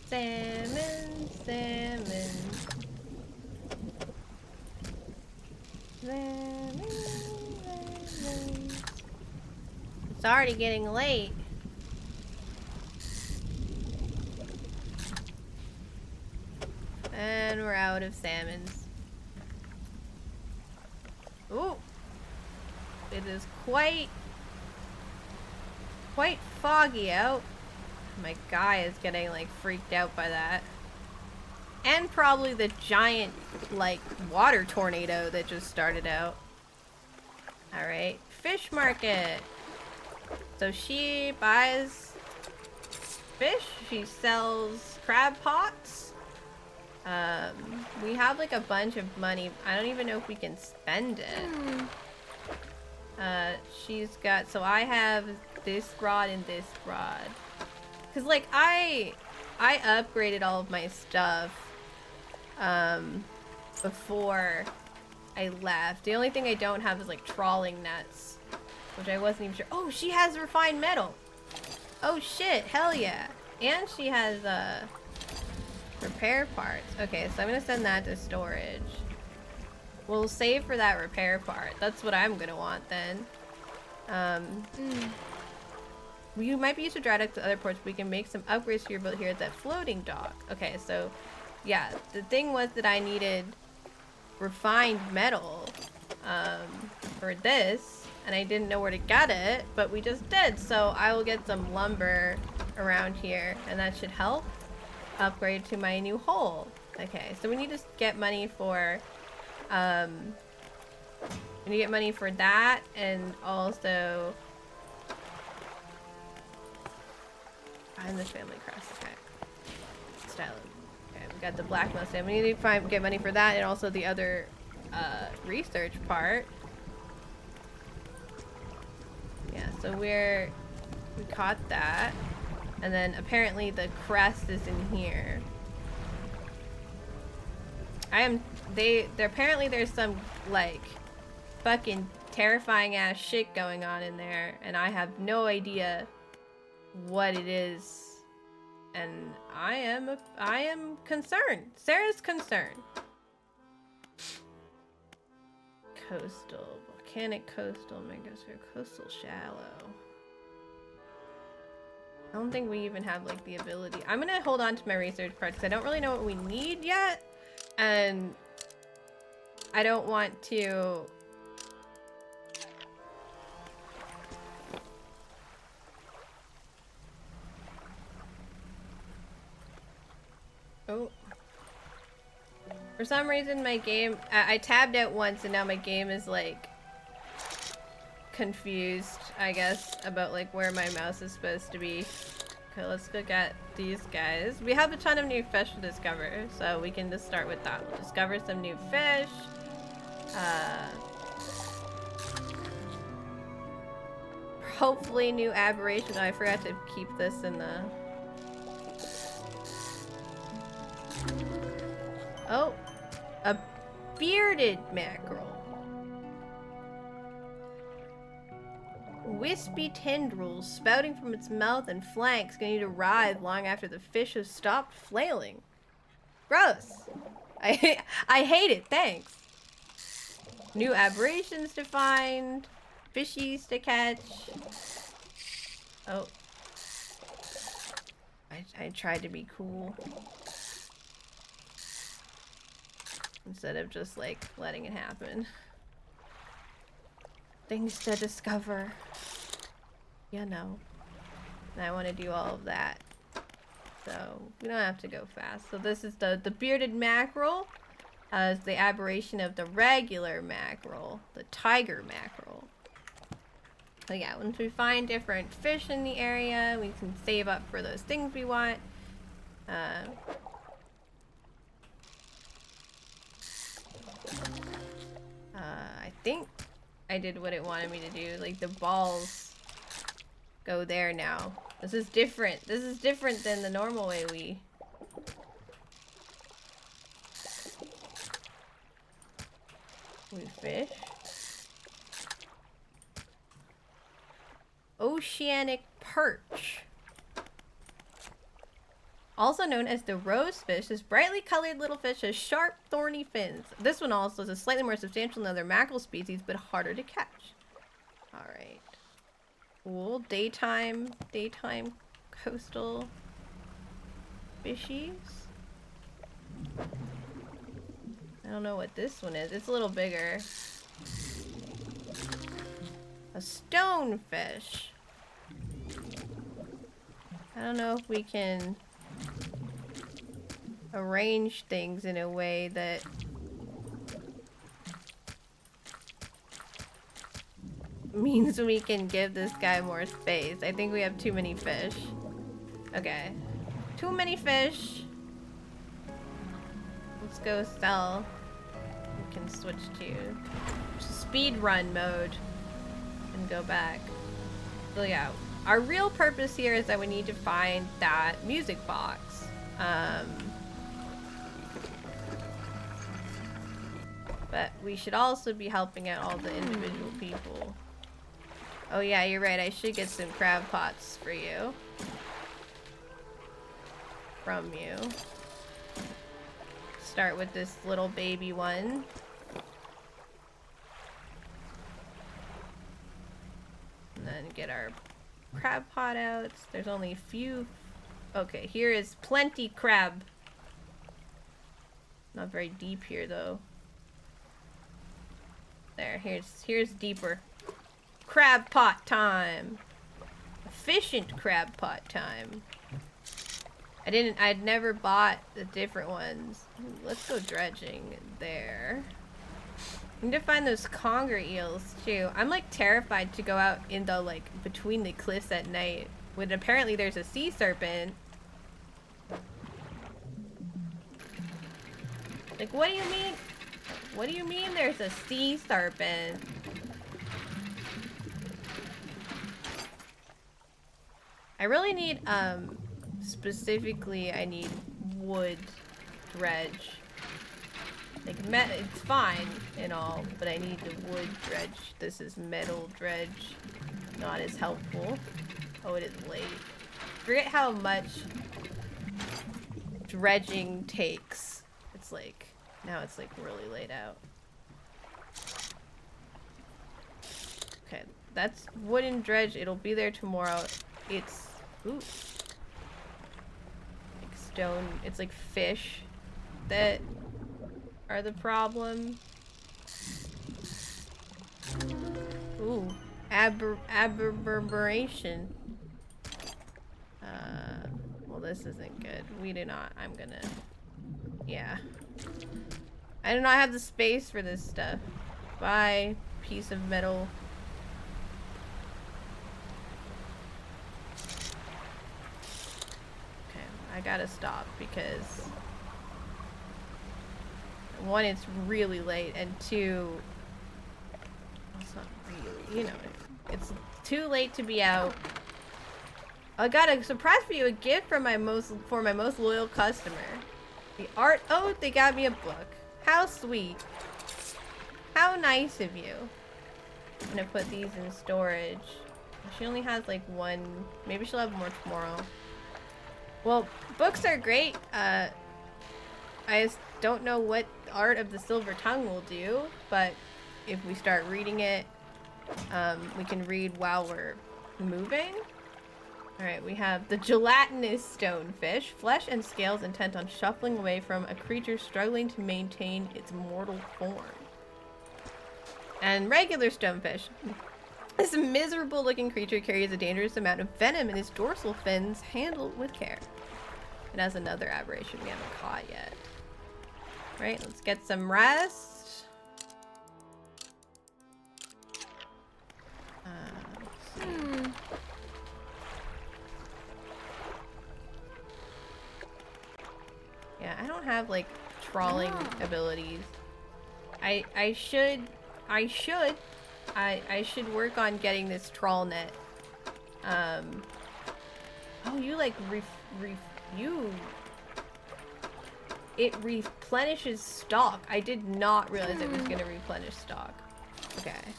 Salmon, salmon. Salmon, salmon. It's already getting late. And we're out of salmons. Ooh. It is quite foggy out. My guy is getting like freaked out by that. And probably the giant like water tornado that just started out. Alright, fish market. So she buys fish, she sells crab pots. We have like a bunch of money. I don't even know if we can spend it. She's got, so I have this rod and this rod. Cause like I upgraded all of my stuff before I left. The only thing I don't have is like trawling nets, which I wasn't even sure. Oh, she has refined metal. Oh shit, hell yeah. And she has repair parts. Okay, so I'm gonna send that to storage. We'll save for that repair part. That's what I'm gonna want then. You might be used to dry dock to other ports. We can make some upgrades to your boat here at that floating dock. Okay, so yeah, the thing was that I needed refined metal for this, and I didn't know where to get it, but we just did. So I will get some lumber around here, and that should help upgrade to my new hull. Okay, so we need to get money for that, and also find the family crest. Okay. Style. Okay, we got the black mustang. We need to get money for that, and also the other research part. Yeah, so we caught that. And then apparently the crest is in here. Apparently there's some, like, fucking terrifying ass shit going on in there, and I have no idea what it is. And I am concerned. Sarah's concerned. Coastal, volcanic coastal, megasphere, coastal shallow. I don't think we even have like the ability. I'm gonna hold on to my research part because I don't really know what we need yet, and I don't want to. Oh. For some reason my game, I tabbed out once and now my game is like confused, I guess, about like where my mouse is supposed to be. Okay, let's look at these guys. We have a ton of new fish to discover, so we can just start with that. We'll discover some new fish. Hopefully new aberration. Oh, I forgot to keep this in the... Oh, a bearded mackerel. Wispy tendrils spouting from its mouth and flanks continue to writhe long after the fish has stopped flailing. Gross. I hate it, thanks. New aberrations to find. Fishies to catch. Oh. I tried to be cool. Instead of just like letting it happen. Things to discover. You know. And I want to do all of that. So we don't have to go fast. So this is the bearded mackerel. It's the aberration of the regular mackerel. The tiger mackerel. So yeah, once we find different fish in the area, we can save up for those things we want. I think I did what it wanted me to do. Like the balls go there now. This is different. This is different than the normal way we... fish. Oceanic perch. Also known as the rosefish, this brightly colored little fish has sharp, thorny fins. This one also is slightly more substantial than other mackerel species, but harder to catch. Alright. Cool. Daytime coastal fishies. I don't know what this one is. It's a little bigger. A stonefish. I don't know if we can arrange things in a way that means we can give this guy more space. I think we have too many fish. Okay. Too many fish. Let's go sell. We can switch to speed run mode and go back. So yeah, our real purpose here is that we need to find that music box. But we should also be helping out all the individual people. Oh yeah, you're right. I should get some crab pots for you. From you. Start with this little baby one. And then get our crab pot out. There's only a few. Okay, here is plenty crab. Not very deep here though. There, here's deeper. Crab pot time. Efficient crab pot time. I'd never bought the different ones. Ooh, let's go dredging there. Need to find those conger eels too. I'm like terrified to go out in the like between the cliffs at night when apparently there's a sea serpent. Like what do you mean? What do you mean there's a sea serpent? I really need, specifically I need wood dredge. Like, it's fine and all, but I need the wood dredge. This is metal dredge. Not as helpful. Oh, it is late. Forget how much dredging takes. It's like, now it's like really late out. Okay, that's wooden dredge. It'll be there tomorrow. It's, ooh. Like stone, it's like fish that are the problem. Ooh, aberration. Well, this isn't good. We do not. I'm gonna. Yeah. I do not have the space for this stuff. Bye, piece of metal. Okay, I gotta stop because. One, it's really late, and two, it's not really, you know, it's too late to be out. I got a surprise for you, a gift from my most loyal customer. The art, oh, they got me a book. How sweet. How nice of you. I'm gonna put these in storage. She only has like one, maybe she'll have more tomorrow. Well, books are great. I just don't know what Art of the Silver Tongue will do, but if we start reading it, we can read while we're moving. Alright, we have the gelatinous stonefish, flesh and scales intent on shuffling away from a creature struggling to maintain its mortal form. And regular stonefish. This miserable looking creature carries a dangerous amount of venom in his dorsal fins. Handle with care. It has another aberration we haven't caught yet. Right, let's get some rest. Yeah, I don't have like trawling abilities. I should work on getting this trawl net. Oh, you like it replenishes stock. I did not realize it was gonna replenish stock. Okay.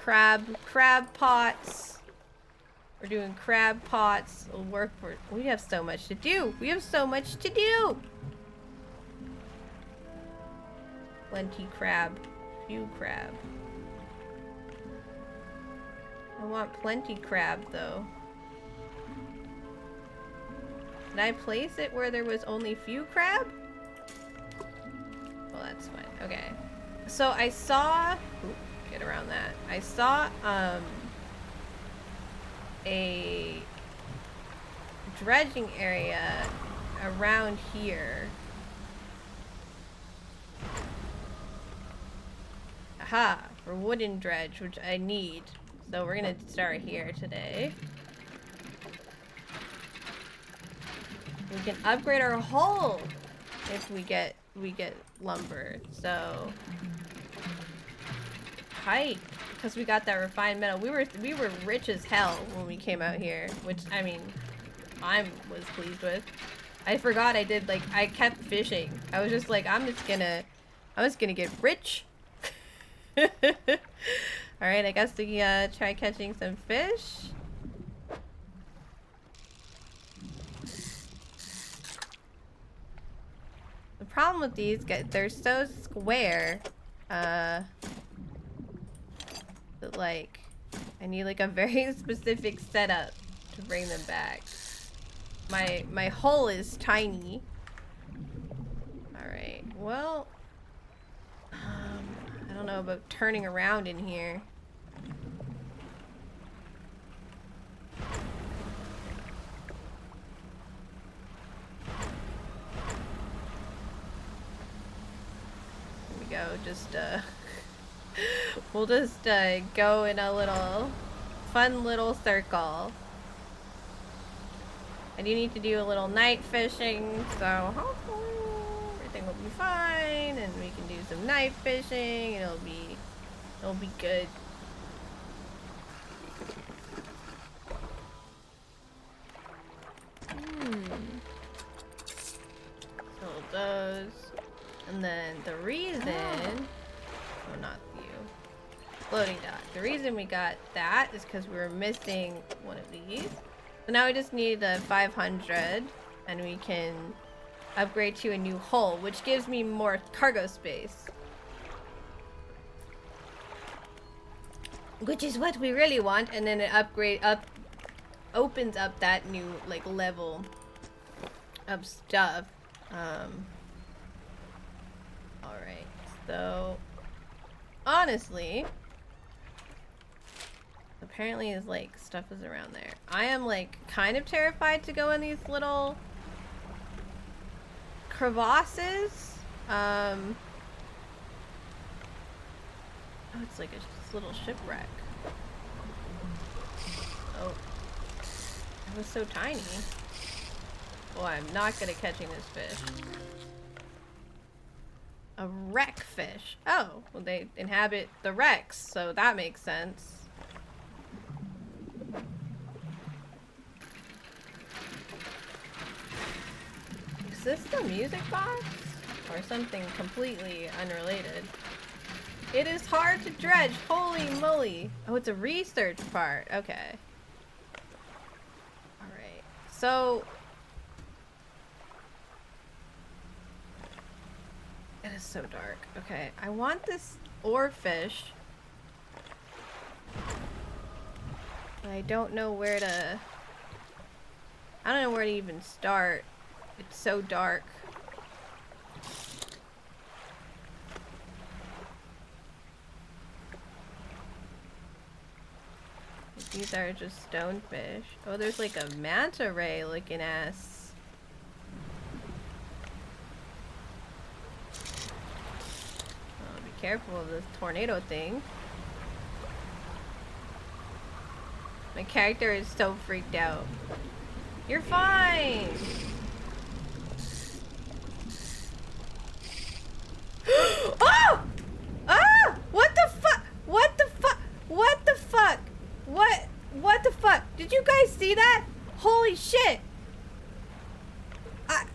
Crab pots. We're doing crab pots. We'll work for, we have so much to do. We have so much to do. Plenty crab. Few crab. I want plenty crab though. Did I place it where there was only few crab? Well, that's fine. Okay. So I saw... Ooh, get around that. I saw, a dredging area around here. Aha! For wooden dredge, which I need. So we're gonna start here today. We can upgrade our hull if we get lumber. So height, because we got that refined metal. We were rich as hell when we came out here, which I mean, I was pleased with. I forgot I did, like, I kept fishing. I was just like, I'm just gonna get rich. All right, I guess we try catching some fish. The problem with these guys, they're so square, that like, I need like a very specific setup to bring them back. My hull is tiny. Alright, well, I don't know about turning around in here. Go, just we'll just go in a little fun little circle. I do need to do a little night fishing, so hopefully everything everything will be fine, and we can do some night fishing, and it'll be good. So those, and then the reason, oh, not you, loading dock. The reason we got that is because we were missing one of these. So now we just need a 500, and we can upgrade to a new hull, which gives me more cargo space. Which is what we really want, and then it opens up that new like level of stuff. Alright, so honestly, apparently is like stuff is around there. I am like kind of terrified to go in these little crevasses. Oh, it's like a little shipwreck. Oh, it was so tiny. Well, I'm not good at catching this fish. A wreck fish. Oh, well, they inhabit the wrecks, so that makes sense. Is this the music box? Or something completely unrelated? It is hard to dredge. Holy moly. Oh, it's a research part. Okay. Alright. So... it is so dark. Okay. I want this oarfish. But I don't know where to... I don't know where to even start. It's so dark. These are just stonefish. Oh, there's like a manta ray looking ass. Oh, be careful of this tornado thing. My character is so freaked out. You're fine! Oh! Ah! What the fuck? What the fuck? What the fuck? What the fuck? Did you guys see that? Holy shit! I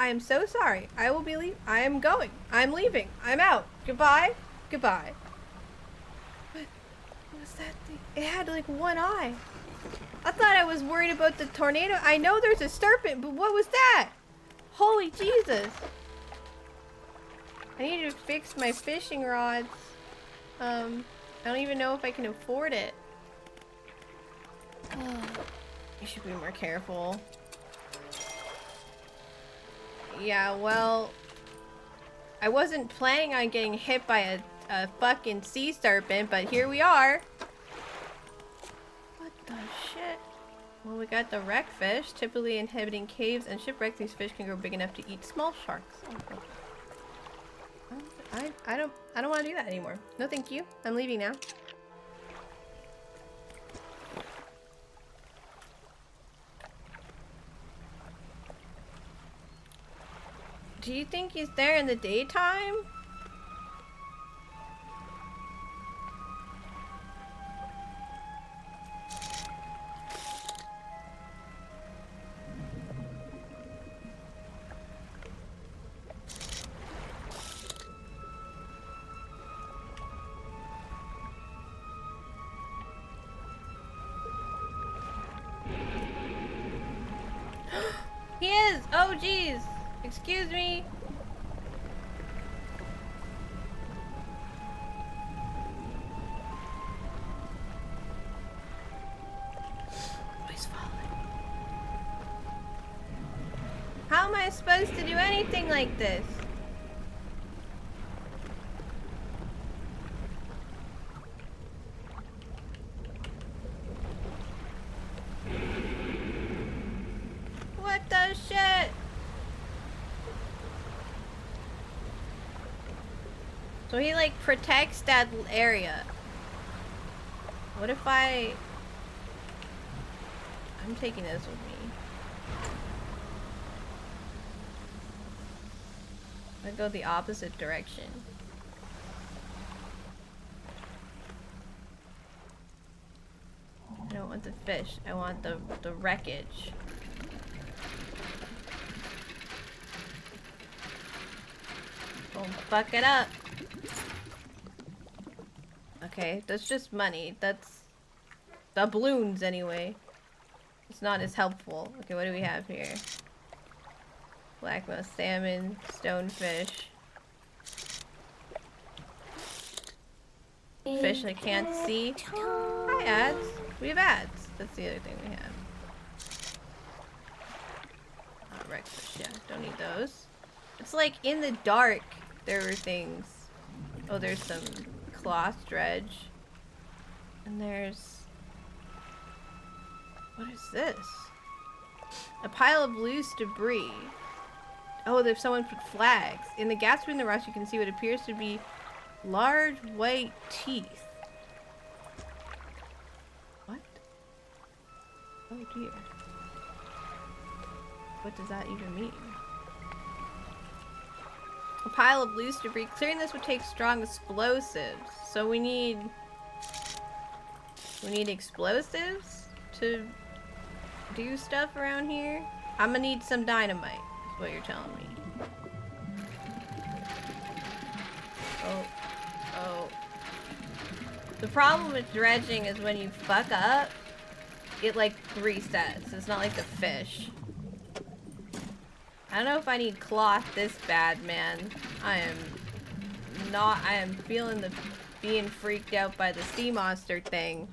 am so sorry. I will be leaving. I am going. I'm leaving. I'm out. Goodbye. Goodbye. What was that thing? It had like one eye. I thought I was worried about the tornado. I know there's a serpent, but what was that? Holy Jesus. I need to fix my fishing rods. I don't even know if I can afford it. Oh, you should be more careful. Yeah, well, I wasn't planning on getting hit by a fucking sea serpent, but here we are. What the shit? Well, we got the wreck fish, typically inhabiting caves and shipwrecks. These fish can grow big enough to eat small sharks. I don't want to do that anymore. No, thank you. I'm leaving now. Do you think he's there in the daytime? He is! Oh, jeez! Excuse me. Oh, he's falling. How am I supposed to do anything like this? What the shit? So he like protects that area. What if I'm taking this with me. I go the opposite direction. I don't want the fish. I want the wreckage. Don't fuck it up. Okay, that's just money. That's doubloons anyway. It's not as helpful. Okay, what do we have here? Blackmouth salmon, stonefish. Fish I can't see. Hi, ads. We have ads. That's the other thing we have. Oh, wreckfish. Yeah, don't need those. It's like in the dark there were things. Oh, there's some cloth dredge. And there's... What is this? A pile of loose debris. Oh, there's someone put flags. In the gaps between the rocks, you can see what appears to be large white teeth. What? Oh dear. What does that even mean? A pile of loose debris. Clearing this would take strong explosives. So we need explosives to do stuff around here? I'm gonna need some dynamite, is what you're telling me. Oh. The problem with dredging is when you fuck up, it like resets. It's not like the fish. I don't know if I need cloth this bad, man. I am feeling the being freaked out by the sea monster thing.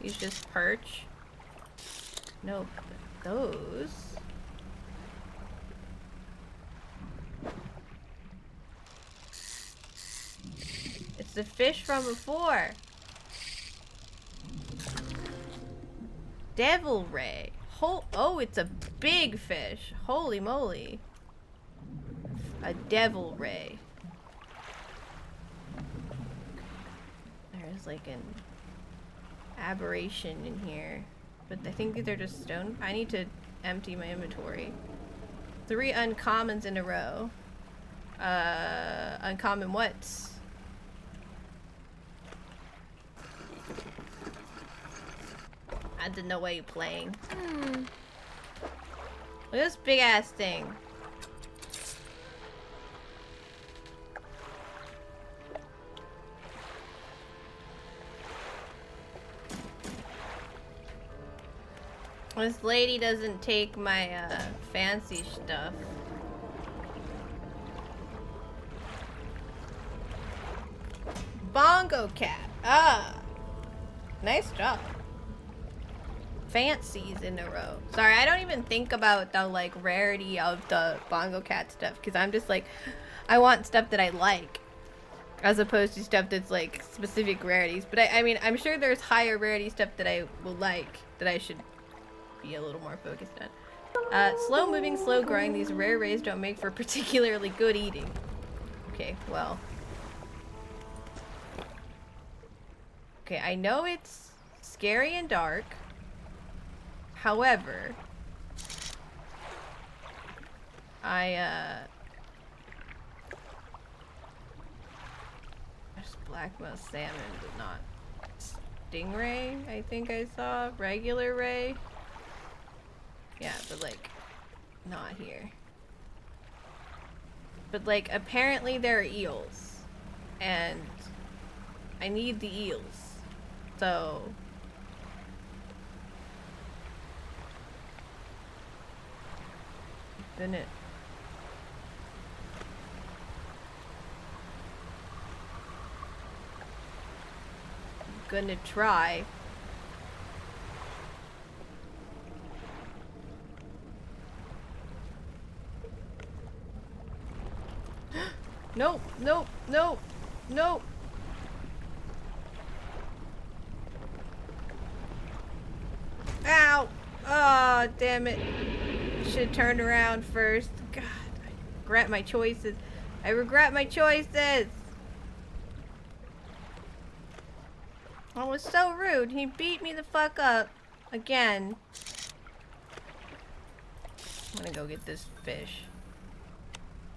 He's just perch. Nope. Those. It's the fish from before. Devil ray. Oh, it's a big fish. Holy moly. A devil ray. There's like an aberration in here. But I think they're just stone. I need to empty my inventory. 3 uncommons in a row. Uncommon what? I didn't know why you're playing. Look at this big ass thing. This lady doesn't take my fancy stuff. Bongo cat. Ah, nice job. Fancies in a row. Sorry, I don't even think about the like rarity of the bongo cat stuff because I'm just like, I want stuff that I like, as opposed to stuff that's like specific rarities. But I mean, I'm sure there's higher rarity stuff that I will like that I should be a little more focused on. Slow moving, slow growing. These rare rays don't make for particularly good eating. Okay, well. Okay, I know it's scary and dark. However, there's blackmouth salmon, but not stingray, I think I saw. Regular ray. Yeah, but like, not here. But like, apparently there are eels. And I need the eels. So... gonna try. Nope, nope, nope, nope. Ow! Oh, damn it. Should have turned around first. God, I regret my choices. I regret my choices. That was so rude. He beat me the fuck up. Again. I'm gonna go get this fish.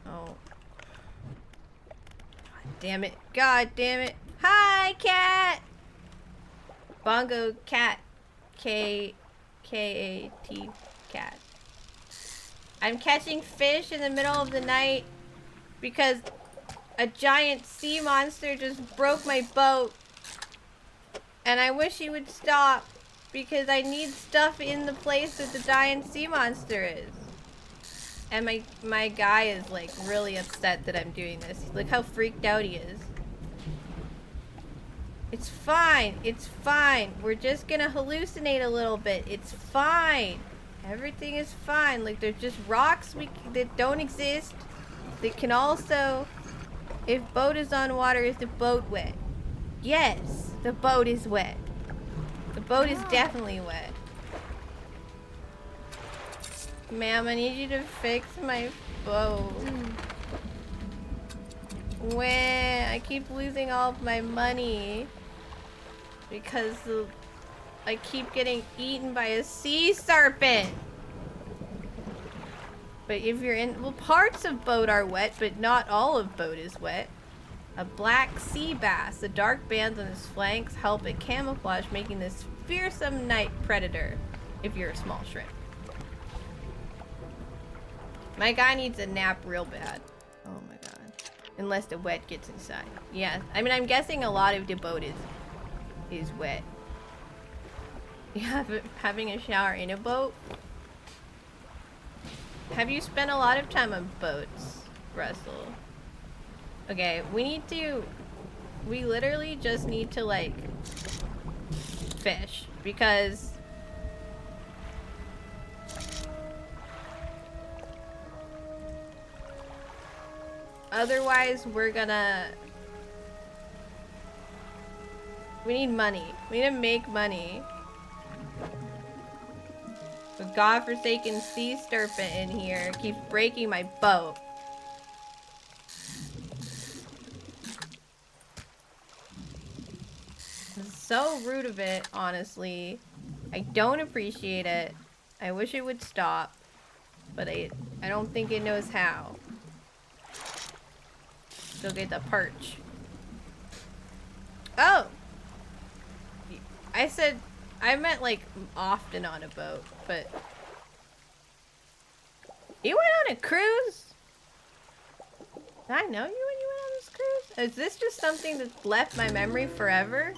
Oh. God damn it. God damn it. Hi, cat! Bongo cat. K-A-T. Cat. I'm catching fish in the middle of the night because a giant sea monster just broke my boat. And I wish he would stop because I need stuff in the place that the giant sea monster is. And my guy is like really upset that I'm doing this. Look how freaked out he is. It's fine. It's fine. We're just gonna hallucinate a little bit. It's fine. Everything is fine. Like there's just rocks that don't exist. That can also, if boat is on water, is the boat wet? Yes, the boat is wet. The boat is definitely wet. Ma'am, I need you to fix my boat. When I keep losing all of my money because I keep getting eaten by a sea serpent. But if you're in, well, parts of boat are wet, but not all of boat is wet. A black sea bass. The dark bands on his flanks help it camouflage, making this fearsome night predator if you're a small shrimp. My guy needs a nap real bad. Oh my god. Unless the wet gets inside. Yeah, I mean, I'm guessing a lot of the boat is wet. Yeah, having a shower in a boat? Have you spent a lot of time on boats, Russell? Okay, we literally just need to, like, fish, because otherwise we need money. We need to make money. The godforsaken sea serpent in here keeps breaking my boat. So rude of it, honestly. I don't appreciate it. I wish it would stop, but I don't think it knows how. Go get the perch. Oh! I meant like often on a boat, but... You went on a cruise? Did I know you when you went on this cruise? Is this just something that's left my memory forever?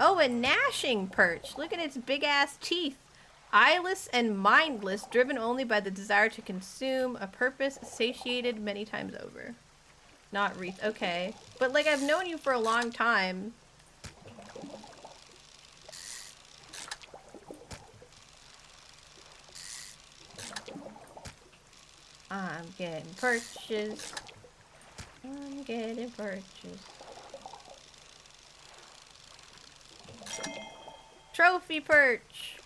Oh, a gnashing perch. Look at its big ass teeth. Eyeless and mindless, driven only by the desire to consume, a purpose satiated many times over. Not wreath. Okay. But like, I've known you for a long time. I'm getting perches. I'm getting perches. Trophy perch.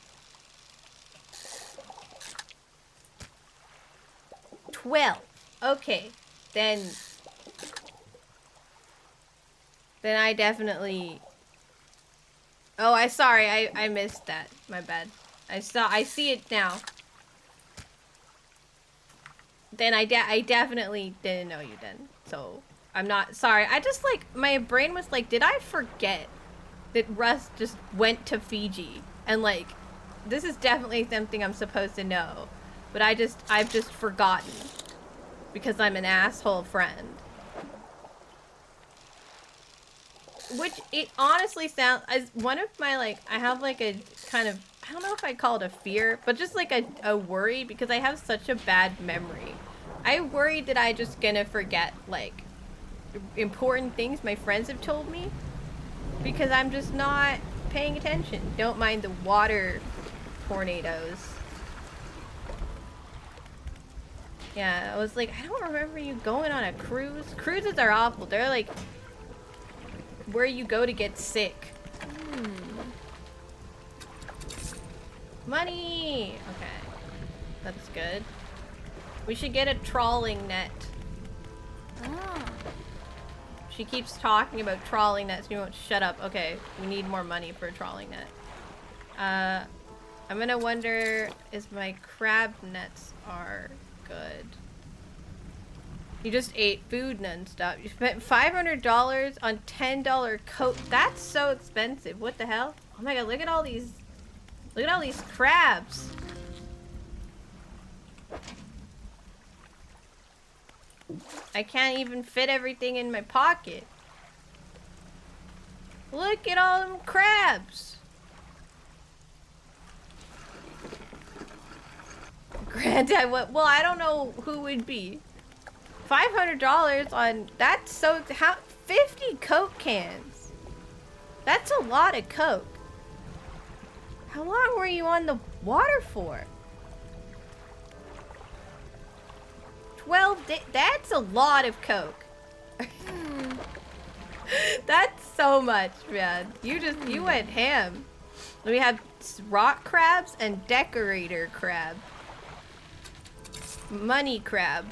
12. Okay. Then I definitely... Oh, I missed that. My bad. I see it now. Then I definitely didn't know you then. So, I'm not sorry. I just like, my brain was like, did I forget that Russ just went to Fiji? And like, this is definitely something I'm supposed to know. But I've just forgotten. Because I'm an asshole friend. Which, it honestly sounds, as one of my, like, I have like a kind of, I don't know if I call it a fear, but just like a worry, because I have such a bad memory. I worry that I just gonna forget, like, important things my friends have told me, because I'm just not paying attention. Don't mind the water tornadoes. Yeah, I was like, I don't remember you going on a cruise. Cruises are awful. They're like where you go to get sick. Money! Okay. That's good. We should get a trawling net. She keeps talking about trawling nets. You won't shut up. Okay, we need more money for a trawling net. I'm gonna wonder if my crab nets are good. You just ate food non-stop. You spent $500 on $10 coat. That's so expensive. What the hell? Oh my god, look at all these crabs. I can't even fit everything in my pocket. Look at all them crabs. Granddad, what? Well, I don't know who would be. $500 on, that's so, how, 50 Coke cans. That's a lot of Coke. How long were you on the water for? 12 days, that's a lot of Coke. That's so much, man. You went ham. We have rock crabs and decorator crab. Money crab.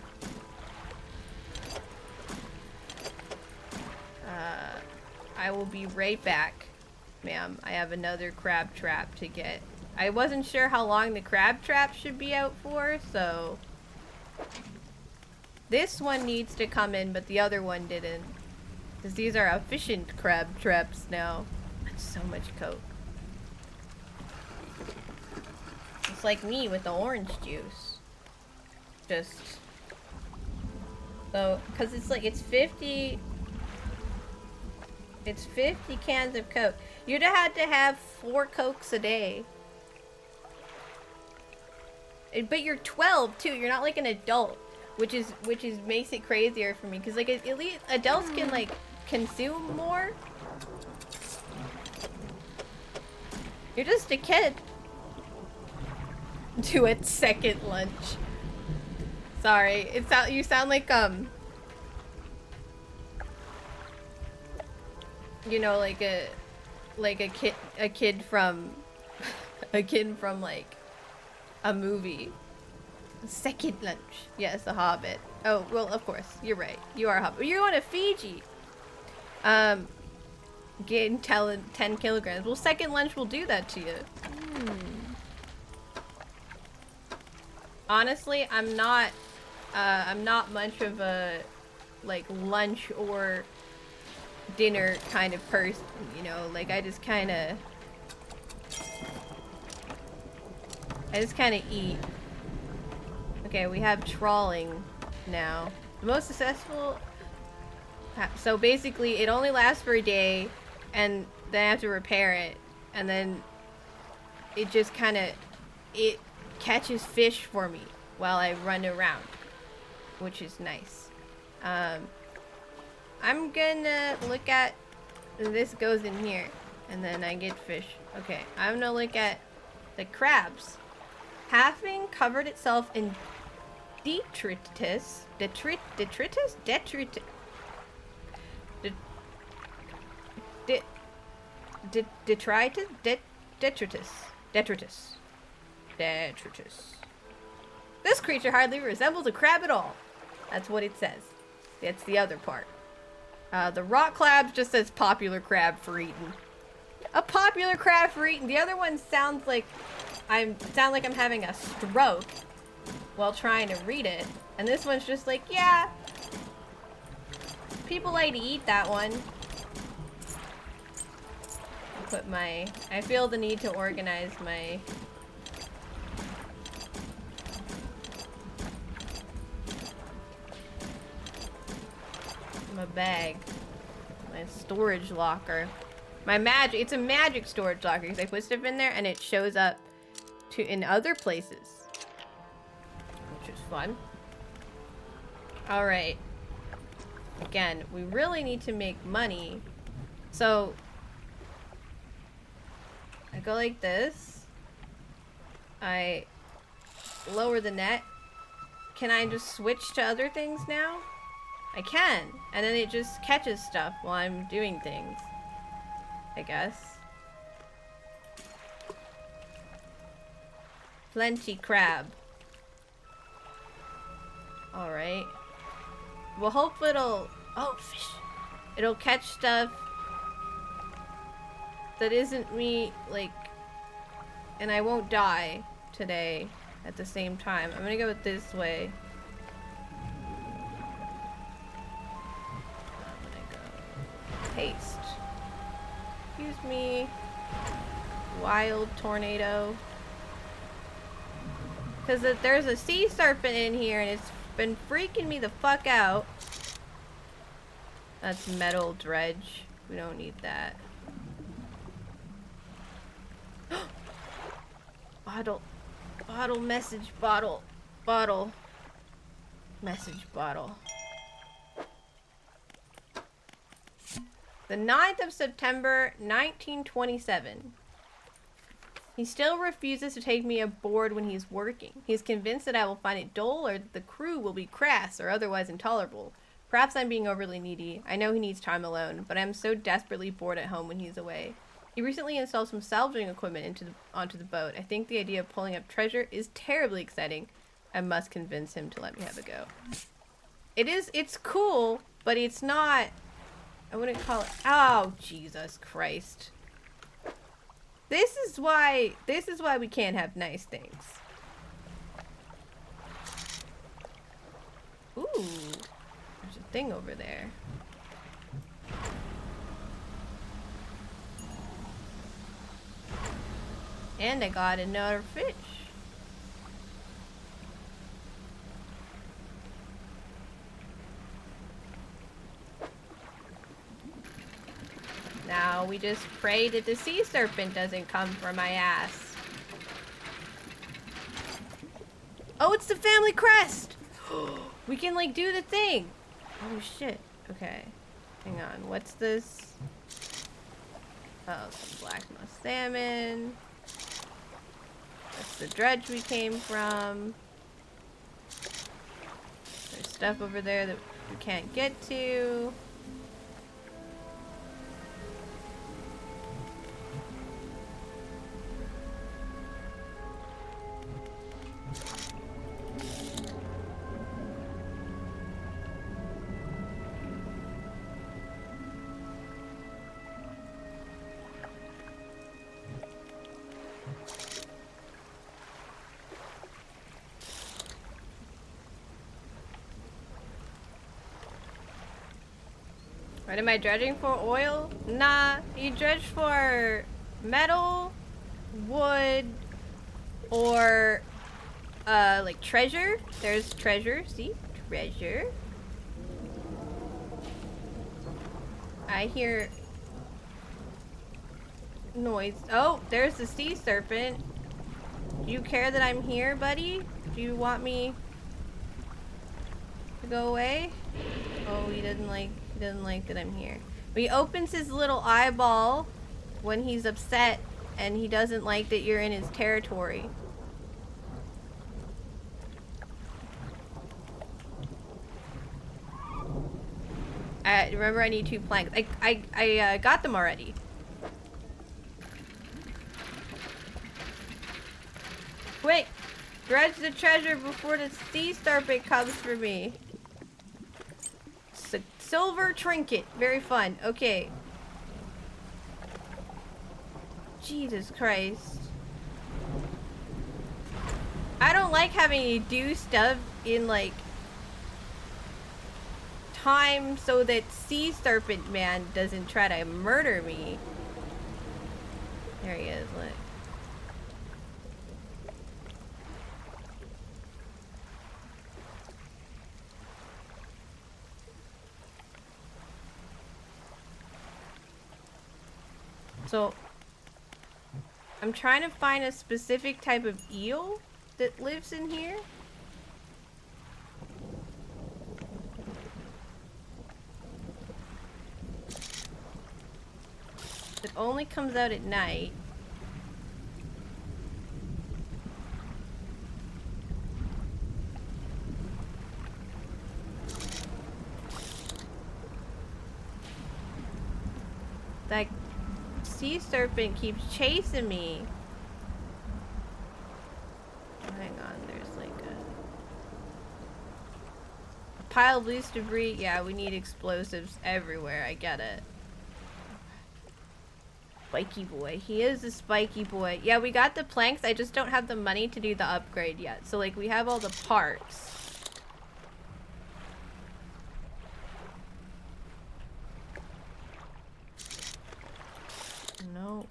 I will be right back, ma'am. I have another crab trap to get. I wasn't sure how long the crab trap should be out for, so... This one needs to come in, but the other one didn't. Because these are efficient crab traps now. That's so much Coke. It's like me with the orange juice. Just... So, because it's like, it's 50 cans of Coke. You'd have had to have 4 Cokes a day. But you're 12 too. You're not like an adult, which makes it crazier for me. Because like at least adults can like consume more. You're just a kid. Do it second lunch. Sorry, you sound like you know, like a kid from like a movie. Second lunch. Yes, a Hobbit. Oh, well, of course, you're right. You are a Hobbit. You're going to Fiji. Gain 10 kilograms. Well, second lunch will do that to you. Honestly, I'm not much of a like lunch or dinner kind of person, you know, like I just kind of eat. Okay, we have trawling now. The most successful, so basically it only lasts for a day and then I have to repair it and then it just it catches fish for me while I run around, which is nice. I'm gonna look at, this goes in here, and then I get fish. Okay, I'm gonna look at the crabs. Having covered itself in detritus, This creature hardly resembles a crab at all. That's what it says. That's the other part. The rock crab just says popular crab for eating. A popular crab for eating. The other one sounds like I'm having a stroke while trying to read it. And this one's just like, yeah. People like to eat that one. I feel the need to organize my bag. My storage locker. It's a magic storage locker because I put stuff in there and it shows up in other places. Which is fun. Alright. Again, we really need to make money. So I go like this. I lower the net. Can I just switch to other things now? I can. And then it just catches stuff while I'm doing things. I guess. Plenty crab. Alright. Well, hopefully it'll... Oh, fish. It'll catch stuff that isn't me, like, and I won't die today at the same time. I'm gonna go it this way. I'm gonna go haste. Excuse me. Wild tornado. Because there's a sea serpent in here and it's been freaking me the fuck out. That's metal dredge. We don't need that. Bottle. Bottle, message bottle. Bottle. Message bottle. The 9th of September, 1927. He still refuses to take me aboard when he's working. He's convinced that I will find it dull or that the crew will be crass or otherwise intolerable. Perhaps I'm being overly needy. I know he needs time alone, but I'm so desperately bored at home when he's away. He recently installed some salvaging equipment onto the boat. I think the idea of pulling up treasure is terribly exciting. I must convince him to let me have a go. It's cool, but it's not, I wouldn't call it, oh, Jesus Christ. This is why we can't have nice things. Ooh, there's a thing over there. And I got another fish. Now we just pray that the sea serpent doesn't come for my ass. Oh, it's the family crest! We can, like, do the thing. Oh, shit. Okay. Hang on. What's this? Oh, some black musk salmon. That's the dredge we came from. There's stuff over there that we can't get to. What am I dredging for? Oil? Nah, you dredge for metal, wood, or like treasure. There's treasure, see? Treasure. I hear noise. Oh, there's the sea serpent. Do you care that I'm here, buddy? Do you want me to go away? Oh, he doesn't like that I'm here. He opens his little eyeball when he's upset and he doesn't like that you're in his territory. Remember, I need 2 planks. I got them already. Quick! Dredge the treasure before the sea serpent comes for me. Silver trinket. Very fun. Okay. Jesus Christ. I don't like having to do stuff in, like, time so that sea serpent man doesn't try to murder me. There he is. Look. So, I'm trying to find a specific type of eel that lives in here. It only comes out at night. That sea serpent keeps chasing me. Hang on, there's like a pile of loose debris. Yeah, we need explosives everywhere. I get it. Spiky boy. He is a spiky boy. Yeah, we got the planks. I just don't have the money to do the upgrade yet. So, like, we have all the parts. No.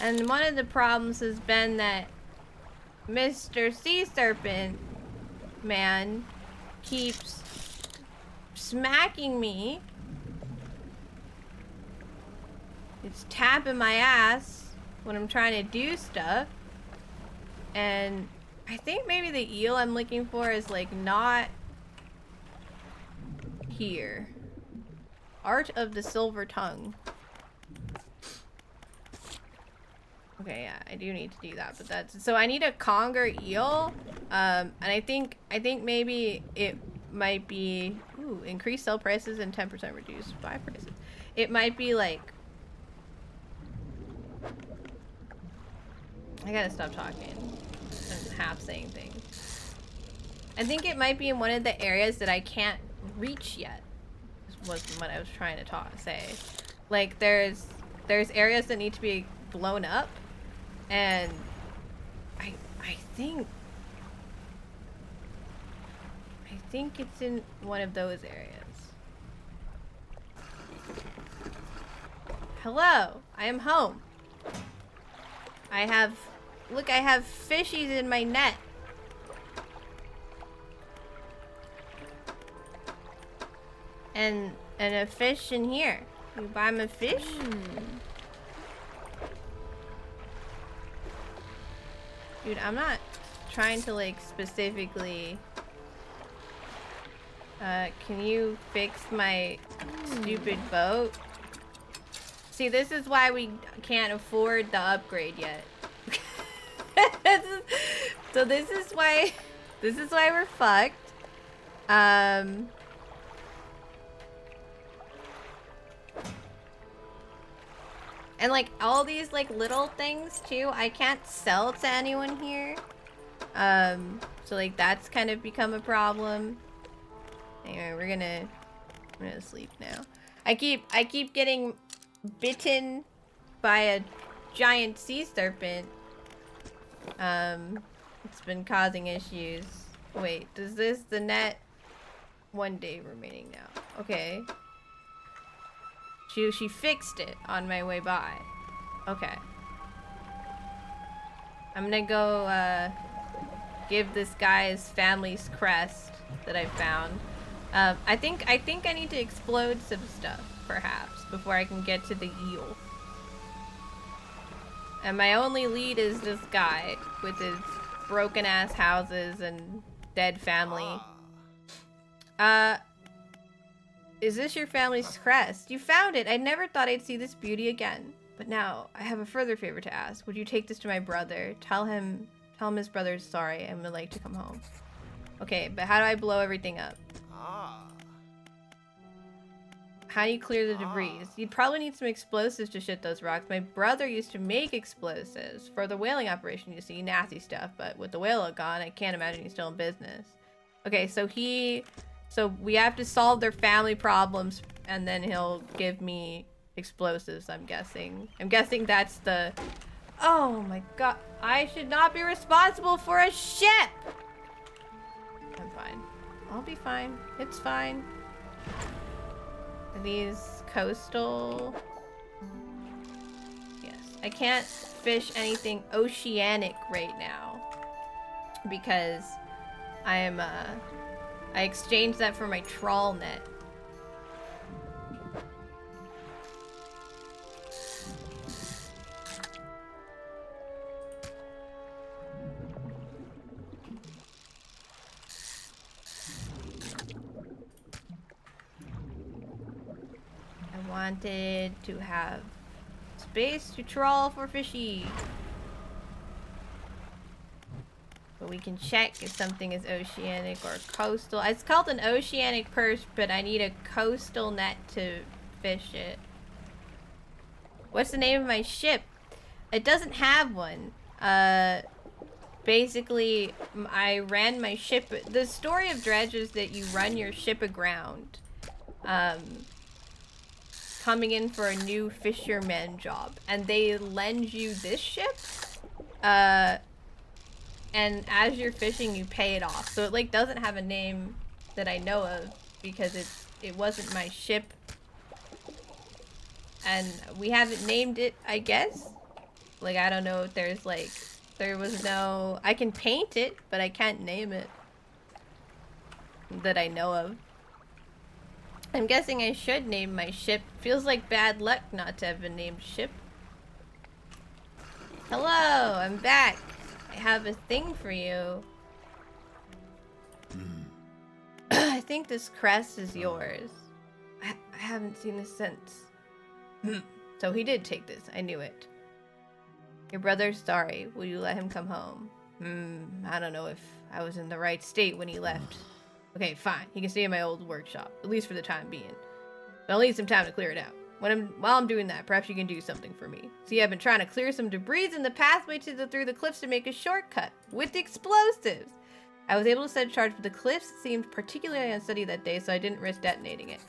And one of the problems has been that Mr. Sea Serpent Man keeps smacking me. It's tapping my ass when I'm trying to do stuff. And I think maybe the eel I'm looking for is like not here. Art of the Silver Tongue. Okay, yeah, I do need to do that, but that's so I need a conger eel, and I think maybe it might be increased sell prices and 10% reduced buy prices. It might be like I gotta stop talking and half saying things. I think it might be in one of the areas that I can't reach yet. Was what I was trying to say. Like there's areas that need to be blown up. And I think it's in one of those areas. Hello, I am home. I have fishies in my net. And a fish in here. You buy me a fish? Dude, I'm not trying to like specifically can you fix my stupid boat? See, this is why we can't afford the upgrade yet. So this is why we're fucked. And like all these like little things too, I can't sell to anyone here. So like that's kind of become a problem. Anyway, I'm gonna sleep now. I keep getting bitten by a giant sea serpent. It's been causing issues. Wait, does the net 1 day remaining now? Okay. She fixed it on my way by. Okay. I'm gonna go give this guy his family's crest that I found. I think I need to explode some stuff, perhaps, before I can get to the eel. And my only lead is this guy with his broken ass houses and dead family. Is this your family's crest? You found it! I never thought I'd see this beauty again. But now, I have a further favor to ask. Would you take this to my brother? Tell him his brother's sorry and would like to come home. Okay, but how do I blow everything up? How do you clear the debris? You'd probably need some explosives to shit those rocks. My brother used to make explosives for the whaling operation, you see. Nasty stuff, but with the whale gone, I can't imagine he's still in business. Okay, so we have to solve their family problems, and then he'll give me explosives, I'm guessing. I'm guessing that's the... Oh my god. I should not be responsible for a ship! I'm fine. I'll be fine. It's fine. Are these coastal? Yes. I can't fish anything oceanic right now. Because I exchanged that for my trawl net. I wanted to have space to trawl for fishy. But we can check if something is oceanic or coastal. It's called an oceanic perch, but I need a coastal net to fish it. What's the name of my ship? It doesn't have one. Basically, I ran my ship. The story of Dredge is that you run your ship aground. Coming in for a new fisherman job. And they lend you this ship. And as you're fishing, you pay it off. So it like doesn't have a name that I know of because it wasn't my ship. And we haven't named it, I guess. Like, I don't know if there's like, there was no, I can paint it, but I can't name it. That I know of. I'm guessing I should name my ship. Feels like bad luck not to have a named ship. Hello, I'm back. I have a thing for you. I think this crest is yours. I haven't seen this since. So he did take this. I knew it. Your brother's sorry. Will you let him come home? I don't know if I was in the right state when he left. Okay, fine. He can stay in my old workshop, at least for the time being. But I'll need some time to clear it out. While I'm doing that, perhaps you can do something for me. See, I've been trying to clear some debris in the pathway through the cliffs to make a shortcut with explosives. I was able to set a charge, but the cliffs seemed particularly unsteady that day, so I didn't risk detonating it.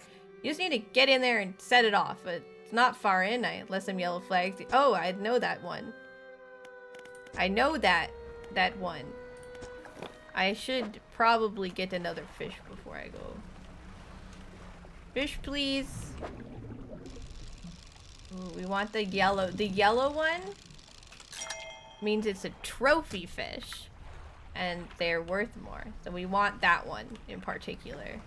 You just need to get in there and set it off. But it's not far in. I left some yellow flags. Oh, I know that one. I know that one. I should probably get another fish before I go. Fish, please. Ooh, we want the yellow. The yellow one means it's a trophy fish. And they're worth more. So we want that one in particular.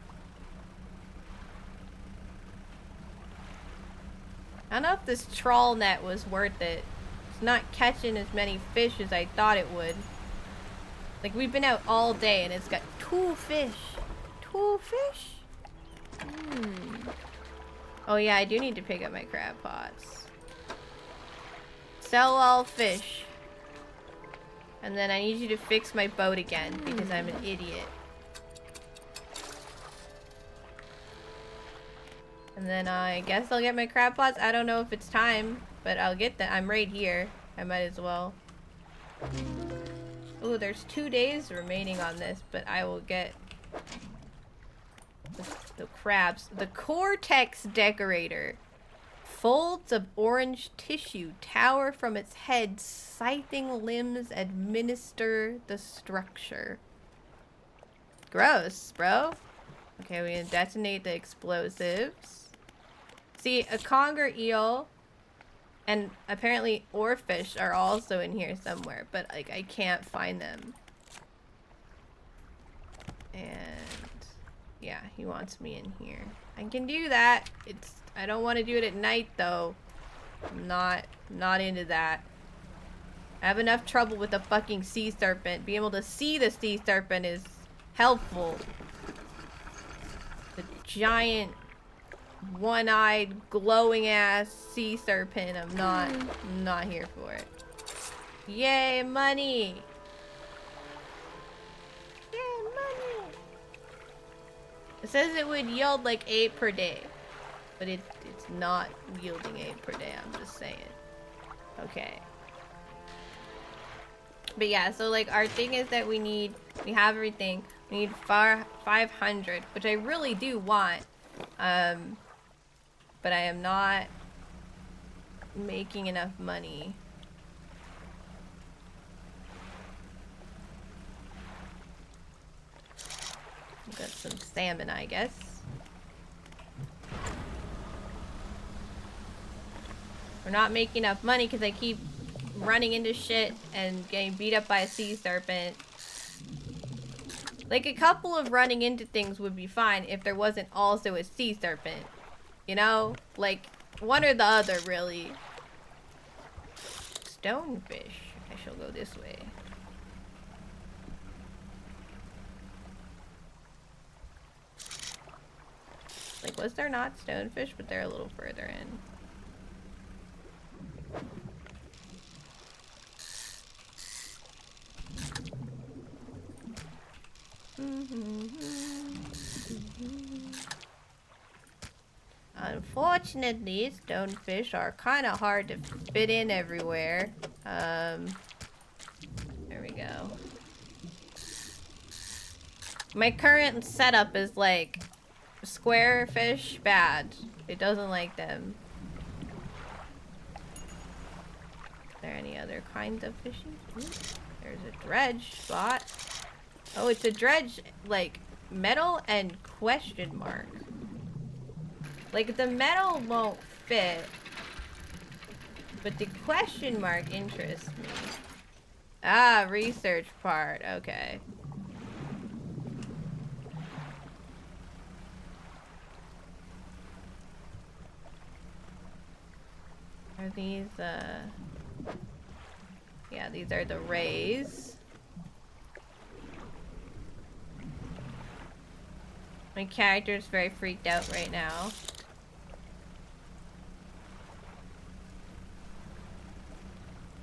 I don't know if this trawl net was worth it. It's not catching as many fish as I thought it would. Like, we've been out all day and it's got 2 fish. 2 fish? Oh yeah, I do need to pick up my crab pots. Sell all fish. And then I need you to fix my boat again because I'm an idiot. And then I guess I'll get my crab pots. I don't know if it's time, but I'll get them. I'm right here. I might as well. Ooh, there's 2 days remaining on this, but I will get the crabs. The Cortex Decorator. Folds of orange tissue tower from its head. Scything limbs administer the structure. Gross, bro. Okay, we're gonna detonate the explosives. See, a conger eel and apparently oarfish are also in here somewhere, but like I can't find them. And yeah, he wants me in here. I can do that. I don't want to do it at night though. I'm not into that. I have enough trouble with the fucking sea serpent. Being able to see the sea serpent is helpful. The giant one-eyed glowing ass sea serpent. I'm not here for it. Yay, money! Yay, money! It says it would yield like 8 per day. But it's not yielding 8 per day, I'm just saying. Okay. But yeah, so like our thing is that we have everything. We need 500, which I really do want. But I am not making enough money. Got some salmon, I guess. We're not making enough money because I keep running into shit and getting beat up by a sea serpent. Like, a couple of running into things would be fine if there wasn't also a sea serpent. You know? Like, one or the other, really. Stonefish. I shall go this way. Like, was there not stonefish? But they're a little further in. Unfortunately, stonefish are kind of hard to fit in everywhere. There we go. My current setup is like square fish bad. It doesn't like them. Is there any other kinds of fishing? Ooh, there's a dredge spot. Oh, it's a dredge, like metal and question mark. Like the metal won't fit, but the question mark interests me. Ah, research part. Okay. Are these, yeah, these are the rays. My character's very freaked out right now.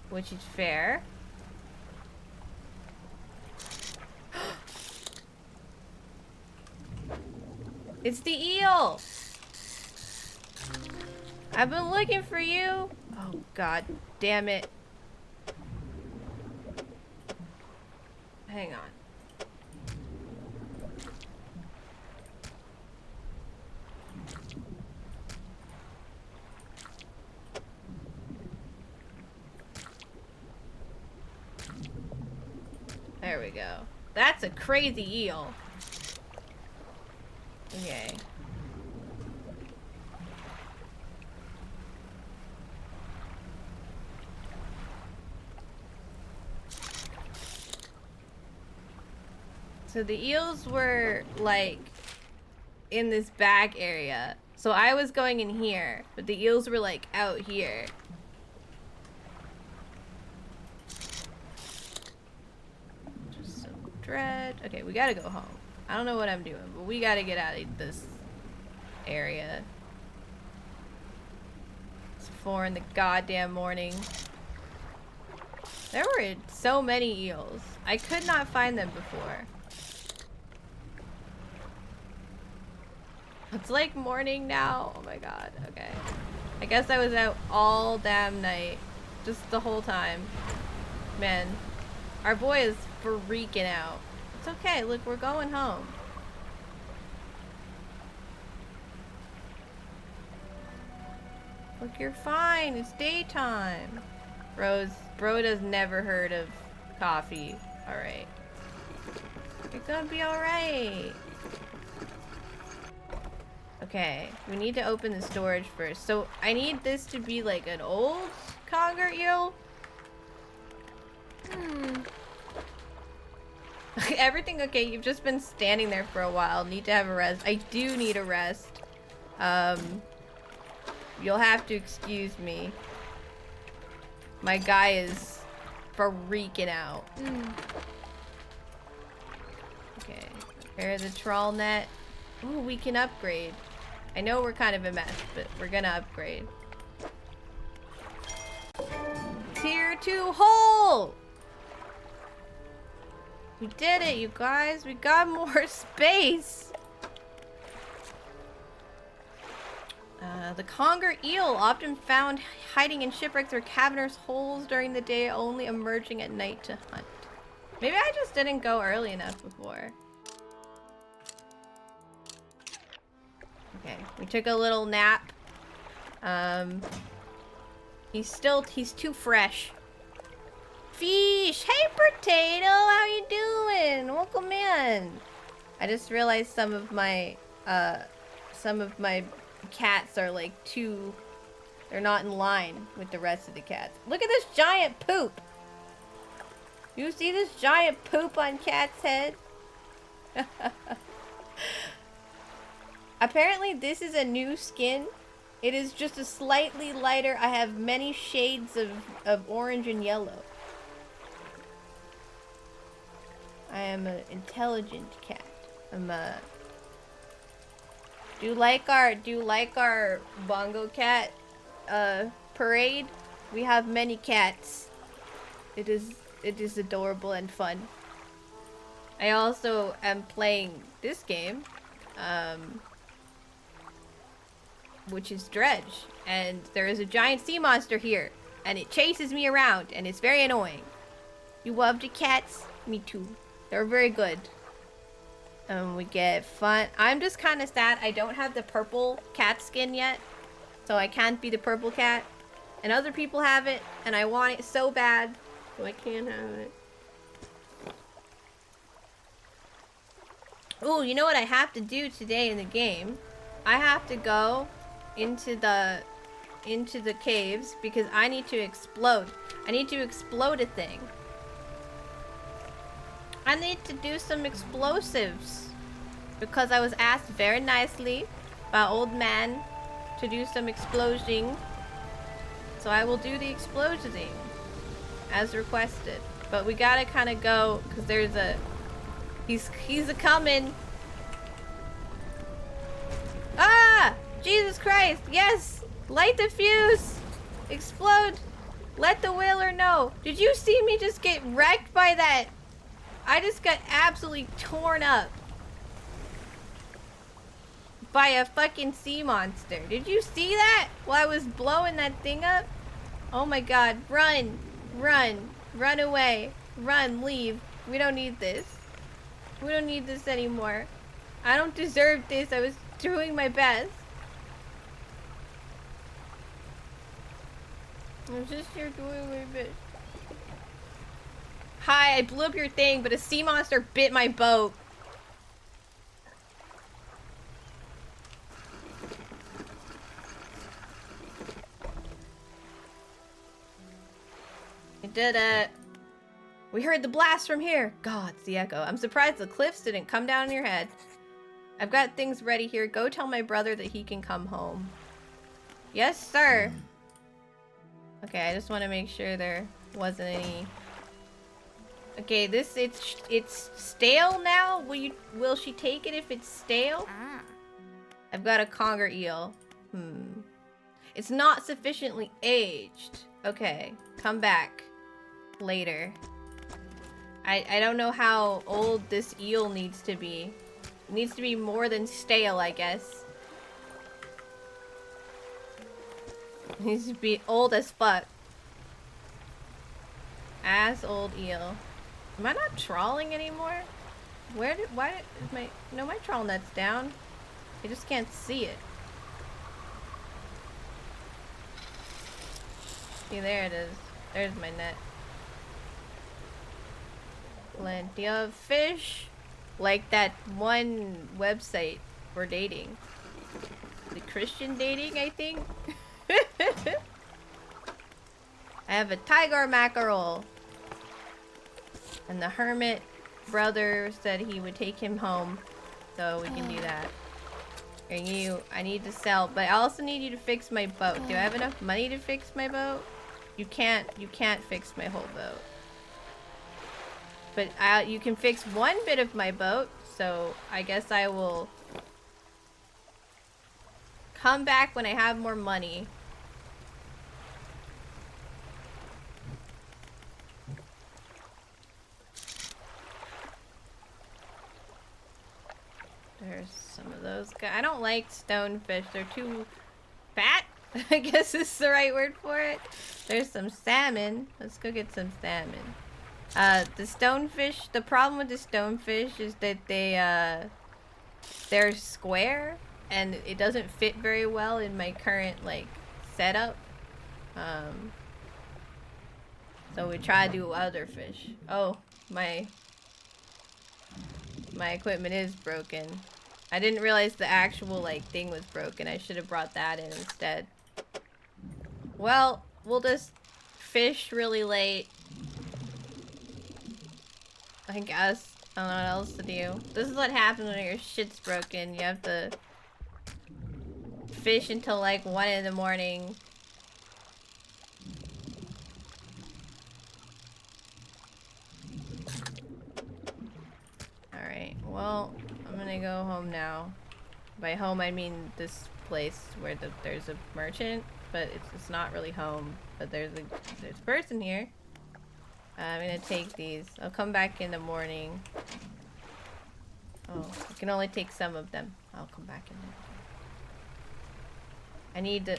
Which is fair. It's the eel! I've been looking for you! Oh, god damn it. Hang on. There we go. That's a crazy eel. Okay. So the eels were like in this back area. So I was going in here, but the eels were like out here. Dread. Okay, we gotta go home. I don't know what I'm doing, but we gotta get out of this area. It's 4 in the goddamn morning. There were so many eels. I could not find them before. It's like morning now. Oh my god. Okay. I guess I was out all damn night. Just the whole time. Man. Our boy is freaking out. It's okay, look, we're going home. Look, you're fine, it's daytime. Bro has never heard of coffee. Alright. You're gonna be alright. Okay, we need to open the storage first. So I need this to be like an old conger eel. Everything okay? You've just been standing there for a while. Need to have a rest. I do need a rest. You'll have to excuse me. My guy is freaking out. Okay. Repair the trawl net. Ooh, we can upgrade. I know we're kind of a mess, but we're gonna upgrade. Tier 2 hole! We did it, you guys. We got more space. The conger eel, often found hiding in shipwrecks or cavernous holes during the day, only emerging at night to hunt. Maybe I just didn't go early enough before. Okay, we took a little nap. He's too fresh. Fish! Hey, Potato! How you doing? Welcome in. I just realized some of my cats are like they're not in line with the rest of the cats. Look at this giant poop! You see this giant poop on Cat's head? Apparently this is a new skin. It is just a slightly lighter. I have many shades of orange and yellow. I am an intelligent cat. Do you like our bongo cat parade? We have many cats. It is adorable and fun. I also am playing this game, which is Dredge, and there is a giant sea monster here, and it chases me around, and it's very annoying. You love the cats? Me too. They're very good. We get fun. I'm just kind of sad I don't have the purple cat skin yet, so I can't be the purple cat. And other people have it, and I want it so bad, so I can't have it. Ooh, you know what I have to do today in the game? I have to go into the caves because I need to explode. I need to explode a thing. I need to do some explosives because I was asked very nicely by old man to do some exploding. So I will do the exploding as requested. But we gotta kind of go because there's a he's a coming. Ah! Jesus Christ! Yes! Light the fuse! Explode! Let the whaler know. Did you see me just get wrecked by that? I just got absolutely torn up by a fucking sea monster. Did you see that? While I was blowing that thing up? Oh my god. Run! Run! Run away! Run! Leave! We don't need this. We don't need this anymore. I don't deserve this. I was doing my best. I'm just here doing my best. Hi, I blew up your thing, but a sea monster bit my boat. I did it. We heard the blast from here. God, it's the echo. I'm surprised the cliffs didn't come down on your head. I've got things ready here. Go tell my brother that he can come home. Yes, sir. Okay, I just want to make sure there wasn't any... Okay, it's stale now? Will she take it if it's stale? I've got a conger eel. It's not sufficiently aged. Okay, come back later. I don't know how old this eel needs to be. It needs to be more than stale, I guess. It needs to be old as fuck. Ass old eel. Am I not trawling anymore? Why is my... No, my trawl net's down. I just can't see it. See, there it is. There's my net. Plenty of fish. Like that one website for dating. The Christian dating, I think? I have a tiger mackerel. And the hermit brother said he would take him home. So we can do that. And I need to sell, but I also need you to fix my boat. Do I have enough money to fix my boat? You can't fix my whole boat. But you can fix one bit of my boat, so I guess I will come back when I have more money. There's some of those guys. I don't like stonefish. They're too fat. I guess is the right word for it. There's some salmon. Let's go get some salmon. The stonefish, the problem with the stonefish is that they're square and it doesn't fit very well in my current, like, setup. So we try to do other fish. Oh, my equipment is broken. I didn't realize the actual, like, thing was broken. I should have brought that in instead. Well, we'll just fish really late. I guess. I don't know what else to do. This is what happens when your shit's broken. You have to fish until like 1 in the morning. Alright, well, I'm gonna go home now. By home, I mean this place where there's a merchant, but it's not really home. But there's a person here. I'm gonna take these. I'll come back in the morning. Oh, I can only take some of them. I'll come back in there. I need the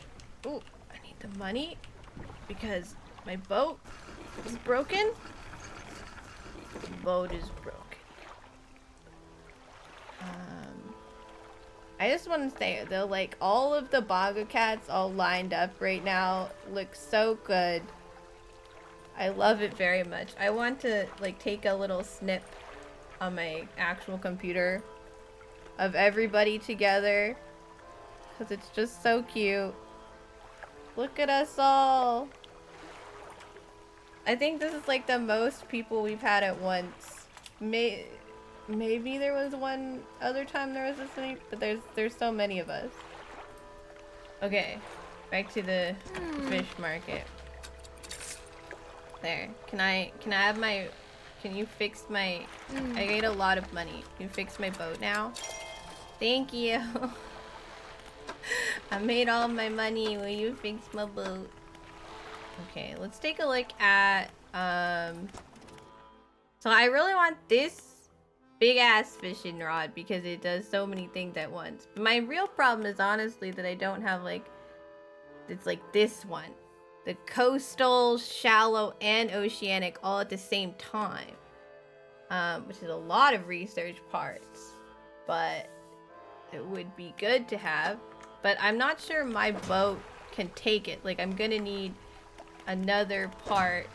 money because my boat is broken. The boat is broken. I just want to say though, like all of the bongo cats all lined up right now look so good. I love it very much. I want to like take a little snip on my actual computer of everybody together because it's just so cute. Look at us all. I think this is like the most people we've had at once. Maybe there was one other time there was this many, but there's so many of us. Okay, back to the fish market. There. Can I have my... Can you fix my... I made a lot of money. Can you fix my boat now? Thank you. I made all my money. Will you fix my boat? Okay, let's take a look at... So I really want this big ass fishing rod because it does so many things at once. But my real problem is honestly that I don't have like... It's like this one. The coastal, shallow, and oceanic all at the same time. Which is a lot of research parts. But it would be good to have. But I'm not sure my boat can take it. Like, I'm gonna need another part.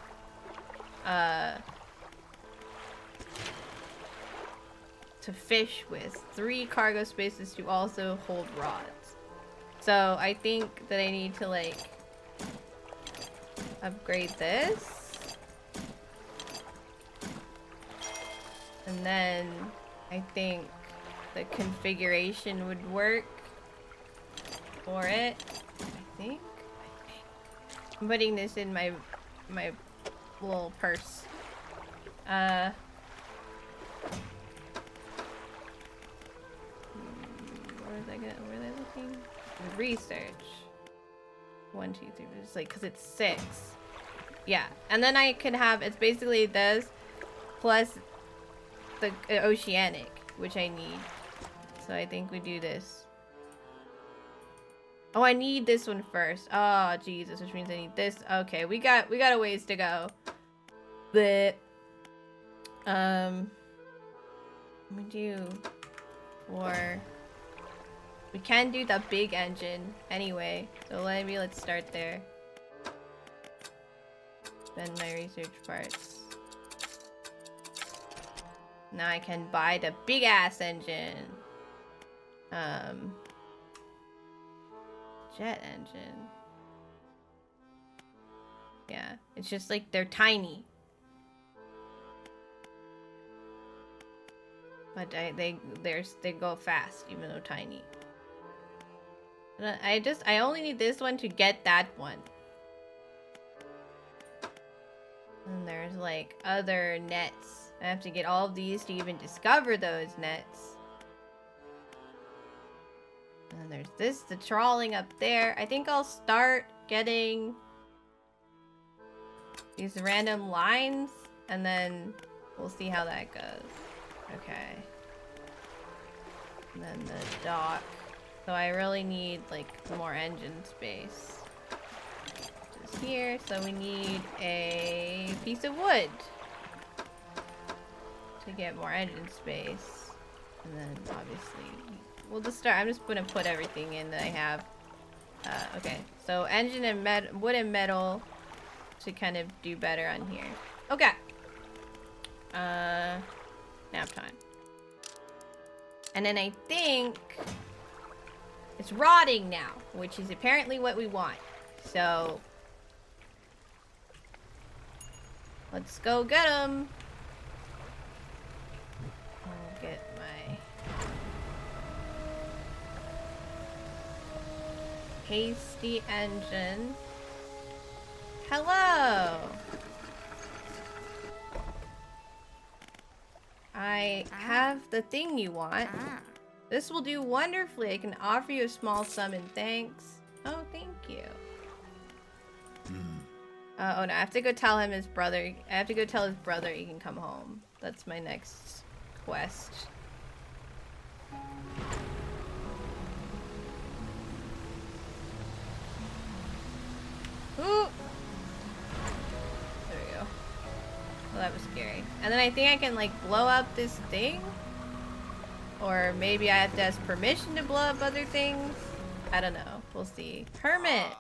To fish with. 3 cargo spaces to also hold rods. So, I think that I need to, like... upgrade this. And then I think the configuration would work for it. I think. I'm putting this in my little purse. Where are they looking? Research. 1, 2, 3. It's like, because it's 6. Yeah. And then I could have, it's basically this plus the oceanic, which I need. So I think we do this. Oh, I need this one first. Oh, Jesus, which means I need this. Okay, we got a ways to go. But, we do for... We can do the big engine anyway, so let's start there. Spend my research parts. Now I can buy the big ass engine. Jet engine. Yeah, it's just like they're tiny. But they go fast, even though tiny. I only need this one to get that one. And there's like other nets. I have to get all of these to even discover those nets. And there's this, the trawling up there. I think I'll start getting these random lines and then we'll see how that goes. Okay. And then the dock. So I really need like more engine space. Just here, so we need a piece of wood to get more engine space. And then obviously we'll just start. I'm just gonna put everything in that I have. Okay, so engine and wood and metal to kind of do better on here. Okay. Nap time. And then I think it's rotting now, which is apparently what we want. So let's go get them. I'll get my hasty engine. Hello. I have the thing you want. This will do wonderfully. I can offer you a small sum in thanks. Oh, thank you. Oh no, I have to go tell him his brother. I have to go tell his brother he can come home. That's my next quest. Ooh! There we go. Well, that was scary. And then I think I can, like, blow up this thing? Or maybe I have to ask permission to blow up other things? I don't know. We'll see. Hermit!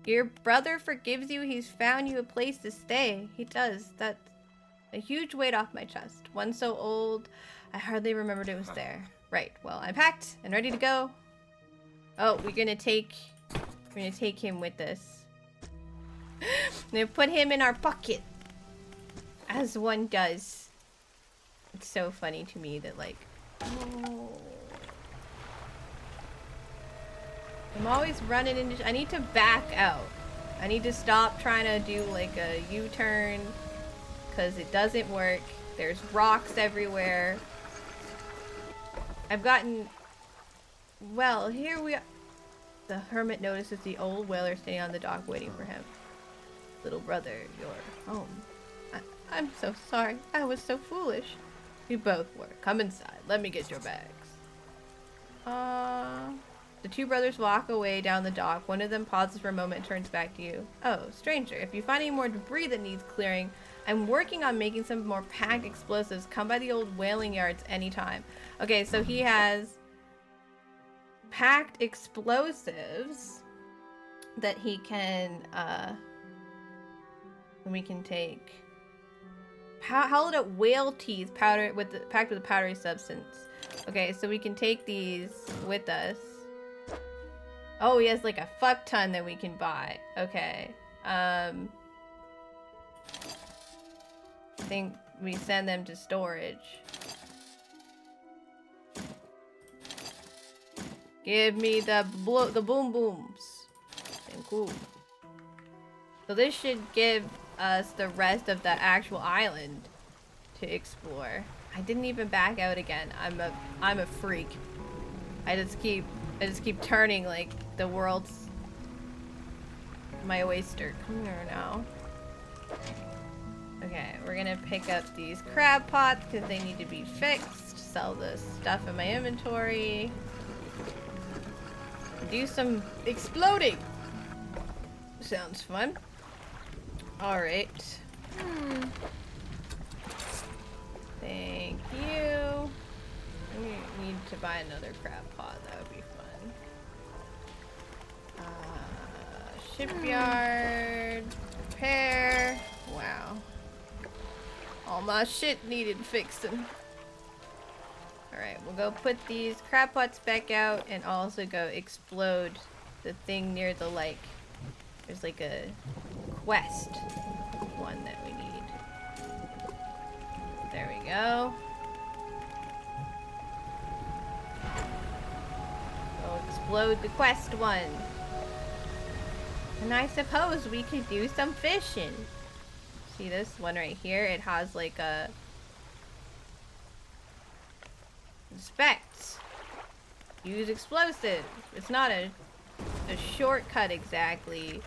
Your brother forgives you. He's found you a place to stay. He does. That's a huge weight off my chest. One so old, I hardly remembered it was there. Right. Well, I'm packed and ready to go. Oh, we're gonna take him with us. We're gonna put him in our pocket, as one does. It's so funny to me that, like, oh, I'm always running into. I need to back out. I need to stop trying to do like a U-turn because it doesn't work. There's rocks everywhere. I've gotten. Well, here we are. The hermit notices the old whaler standing on the dock waiting for him. Little brother, you're home. I'm so sorry. I was so foolish. We both were. Come inside. Let me get your bags. The two brothers walk away down the dock. One of them pauses for a moment and turns back to you. Oh, stranger, if you find any more debris that needs clearing, I'm working on making some more packed explosives. Come by the old whaling yards anytime. Okay, so he has packed explosives that he can, we can take. Hollowed out whale teeth packed with a powdery substance. Okay, so we can take these with us. Oh, he has like a fuck ton that we can buy. Okay. I think we send them to storage. Give me the boom booms. Cool. So this should give us the rest of the actual island to explore. I didn't even back out again. I'm a freak. I just keep turning like the world's my oyster. Come here now. Okay, we're gonna pick up these crab pots because they need to be fixed. Sell the stuff in my inventory. Do some exploding. Sounds fun. Alright. Thank you. We need to buy another crab pot. That would be fun. Shipyard. Repair. Wow. All my shit needed fixing. Alright, we'll go put these crab pots back out and also go explode the thing near the lake. There's like a quest one that we need. There we go. We'll explode the quest one. And I suppose we could do some fishing. See this one right here? It has like a specs. Use explosives. It's not a shortcut exactly.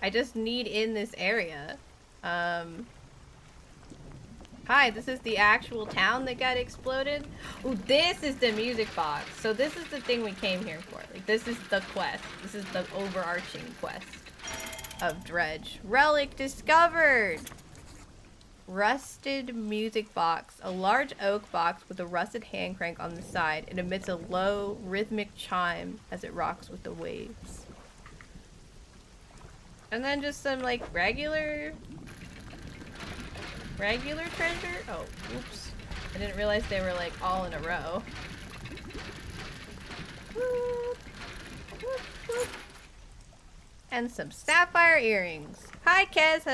I just need in this area. Hi, this is the actual town that got exploded. Oh, this is the music box. So this is the thing we came here for. Like, this is the quest. This is the overarching quest of Dredge. Relic discovered! Rusted music box. A large oak box with a rusted hand crank on the side. It emits a low, rhythmic chime as it rocks with the waves. And then just some, like, regular treasure? Oh, oops. I didn't realize they were, like, all in a row. Whoop, whoop, whoop. And some sapphire earrings. Hi, Kez.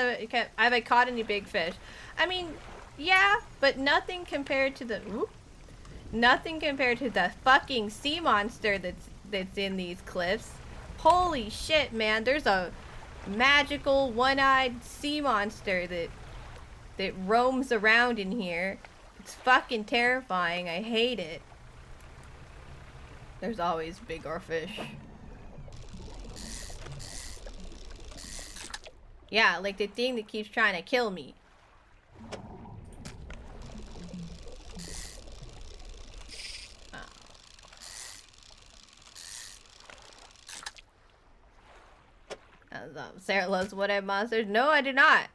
Have I caught any big fish? I mean, yeah, but nothing compared to the... Ooh, nothing compared to the fucking sea monster that's in these cliffs. Holy shit, man. There's a magical one-eyed sea monster that roams around in here. It's fucking terrifying. I hate it. There's always bigger fish. Yeah, like the thing that keeps trying to kill me. Sarah loves what-if monsters. No, I do not.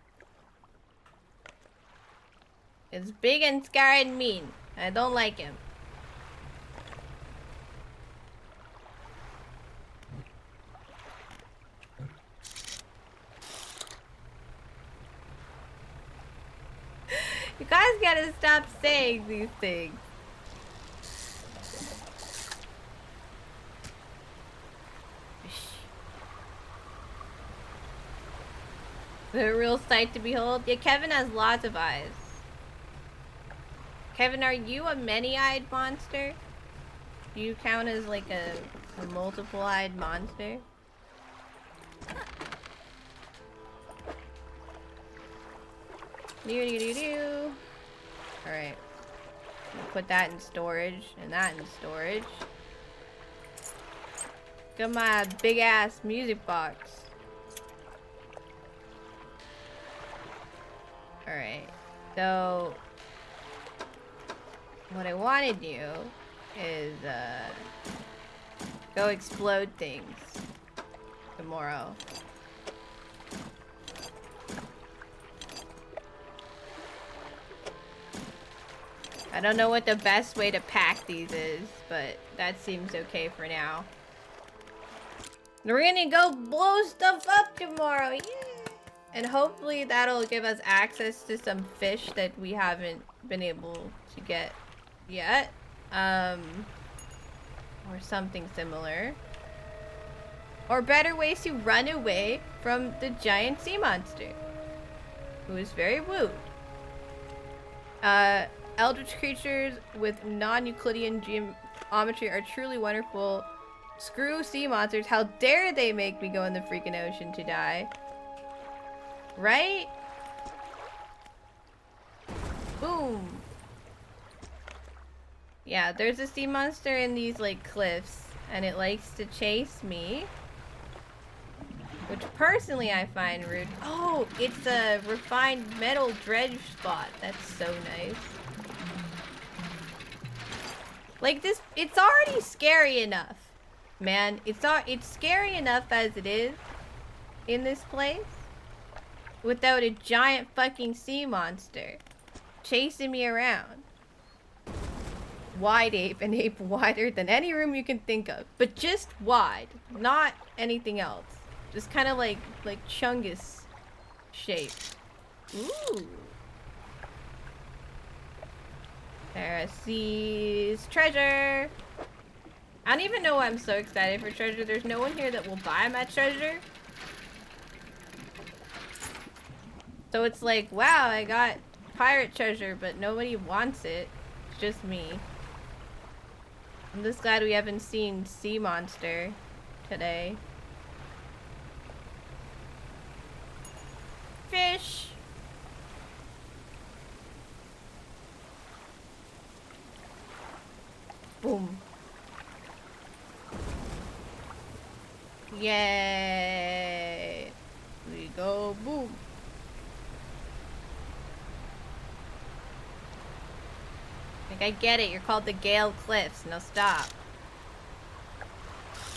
It's big and scary and mean. I don't like him. You guys gotta stop saying these things. The real sight to behold. Yeah, Kevin has lots of eyes. Kevin, are you a many-eyed monster? Do you count as like a multiple-eyed monster? Do. Alright. Put that in storage and that in storage. Got my big-ass music box. Alright, so what I want to do is go explode things tomorrow. I don't know what the best way to pack these is, but that seems okay for now. We're gonna go blow stuff up tomorrow, yeah! And hopefully that'll give us access to some fish that we haven't been able to get yet. Or something similar. Or better ways to run away from the giant sea monster, who is very rude. Eldritch creatures with non-Euclidean geometry are truly wonderful. Screw sea monsters. How dare they make me go in the freaking ocean to die. Right? Boom. Yeah, there's a sea monster in these, like, cliffs, and it likes to chase me. Which, personally, I find rude. Oh, it's a refined metal dredge spot. That's so nice. Like, this, it's already scary enough. Man, it's scary enough as it is in this place. Without a giant fucking sea monster chasing me around. Wide ape, an ape wider than any room you can think of. But just wide, not anything else. Just kind of like Chungus shape. Ooh. Pharisees treasure. I don't even know why I'm so excited for treasure. There's no one here that will buy my treasure. So it's like, wow, I got pirate treasure, but nobody wants it. It's just me. I'm just glad we haven't seen sea monster today. Fish! Boom. Yay! We go boom. Like, I get it, you're called the Gale Cliffs. Now stop.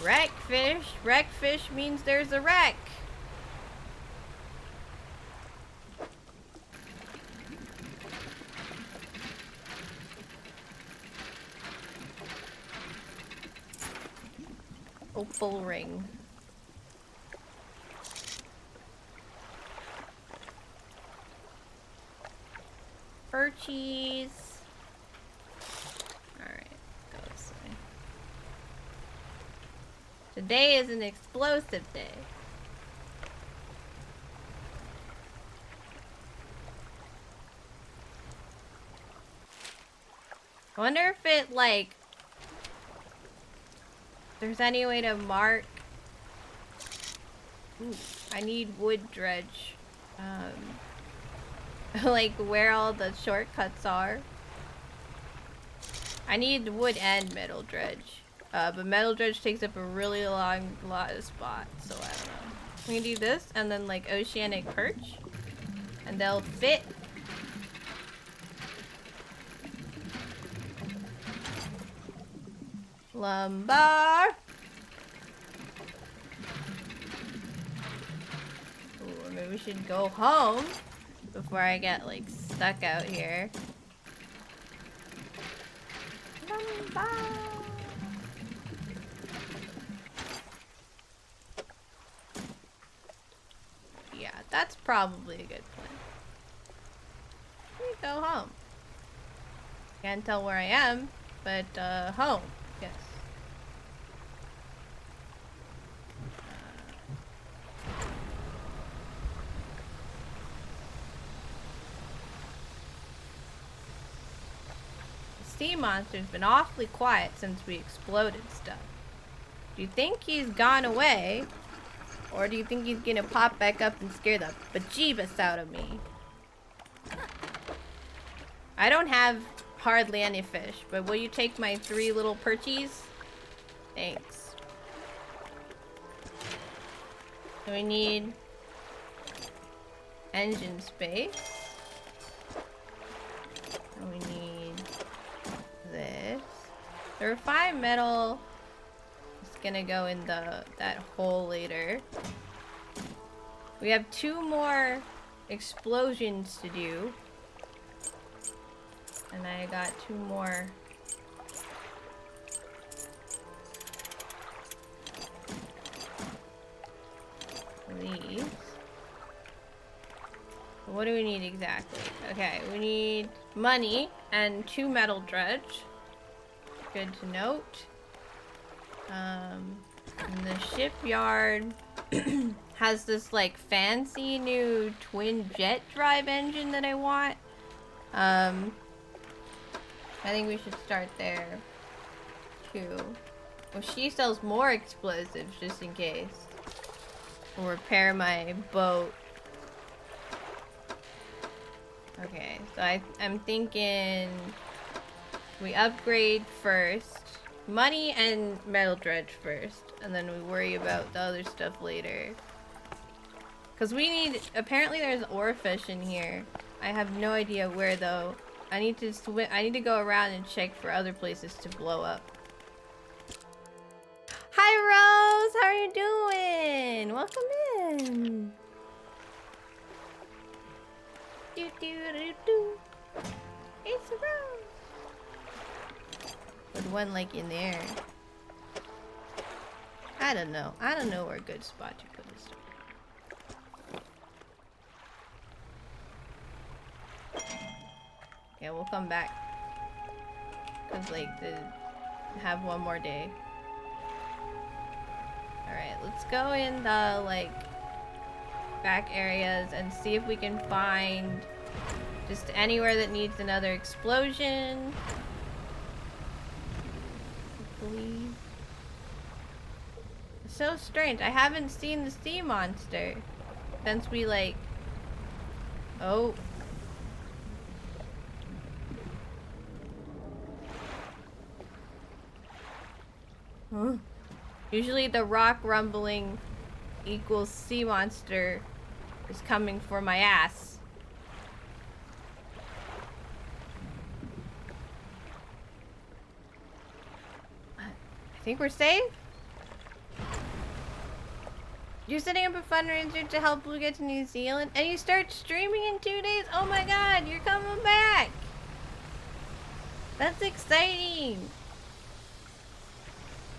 Wreckfish. Wreckfish means there's a wreck. Opal ring. Birchies. Alright, go this way. Today is an explosive day. I wonder if it, like, there's any way to mark. Ooh, I need wood dredge. Like where all the shortcuts are. I need wood and metal dredge. But metal dredge takes up a really lot of spots, so I don't know. We can do this and then like oceanic perch, and they'll fit. Lumbar. Ooh, maybe we should go home before I get like stuck out here. Lumbar. Yeah, that's probably a good plan. We go home. Can't tell where I am, but home, yes. The sea monster's been awfully quiet since we exploded stuff. Do you think he's gone away? Or do you think he's gonna pop back up and scare the bejeebus out of me? I don't have hardly any fish, but will you take my 3 little perchies? Thanks. So we need engine space. And we need this. The refined metal is gonna go in that hole later. We have 2 more explosions to do. And I got 2 more. These. What do we need exactly? Okay, we need money and 2 metal dredge. Good to note. And the shipyard has this like fancy new twin jet drive engine that I want. I think we should start there too. Well, she sells more explosives just in case. We'll repair my boat. Okay, so I'm thinking we upgrade first. Money and metal dredge first, and then we worry about the other stuff later. Cause we need, apparently there's oarfish in here. I have no idea where though. I need to go around and check for other places to blow up. Hi Rose, how are you doing? Welcome in. Do do do do. It's a Rose. With one like in there. I don't know. I don't know where a good spot to put this. Yeah, we'll come back. Cause like to have one more day. Alright, let's go in the like back areas and see if we can find just anywhere that needs another explosion. Hopefully. It's so strange. I haven't seen the sea monster since we like. Oh. Huh. Usually the rock rumbling equals sea monster is coming for my ass. I think we're safe? You're setting up a fundraiser to help Blue get to New Zealand and you start streaming in 2 days? Oh my god, you're coming back! That's exciting!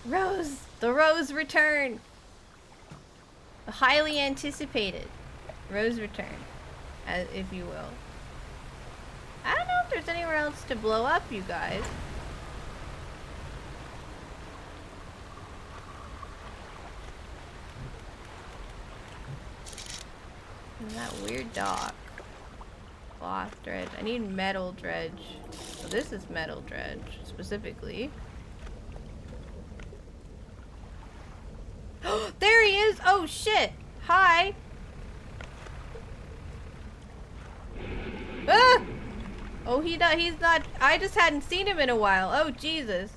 Rose! The Rose return! The highly anticipated Rose return, if you will. I don't know if there's anywhere else to blow up, you guys. And that weird dock. Cloth dredge. I need metal dredge. So this is metal dredge, specifically. There he is! Oh shit! Hi! Ah! Oh, he's not. I just hadn't seen him in a while. Oh, Jesus.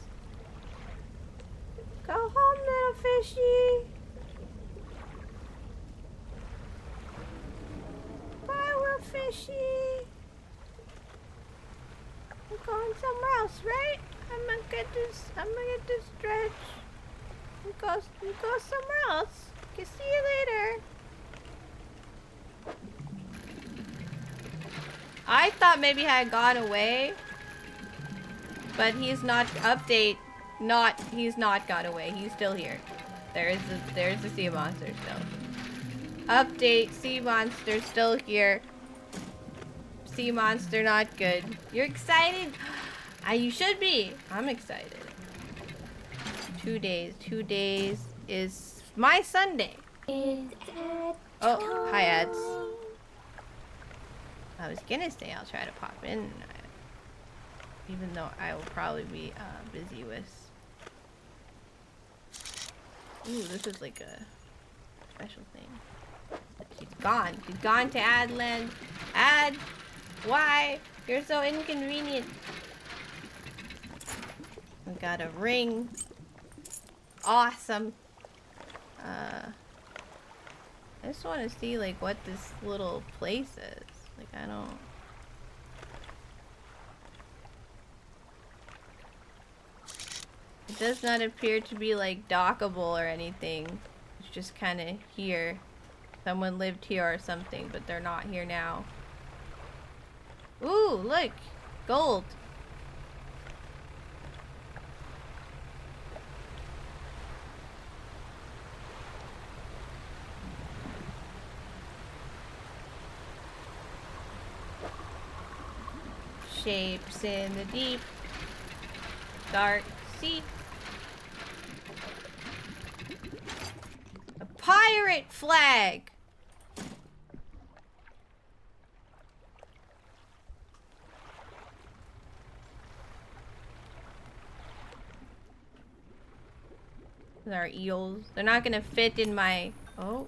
Go home, little fishy. Bye, little fishy. We're going somewhere else, right? I'm gonna get this stretch. We go somewhere else. Okay, see you later. I thought maybe I had gone away, but he's not. Update. He's not got away. He's still here. There's the sea monster still. Update. Sea monster still here. Sea monster not good. You're excited? You should be. I'm excited. 2 days. 2 days is my Sunday. Oh, hi ads. I was gonna say I'll try to pop in, even though I will probably be busy with. Ooh, this is like a special thing. She's gone. She's gone to Adland. Ad, why? You're so inconvenient. We got a ring. Awesome. I just want to see like what this little place is. Like I don't. It does not appear to be like dockable or anything. It's just kind of here. Someone lived here or something, but they're not here now. Ooh, look! Gold! Shapes in the deep, dark sea. A pirate flag! Those are eels. They're not gonna fit in my... Oh.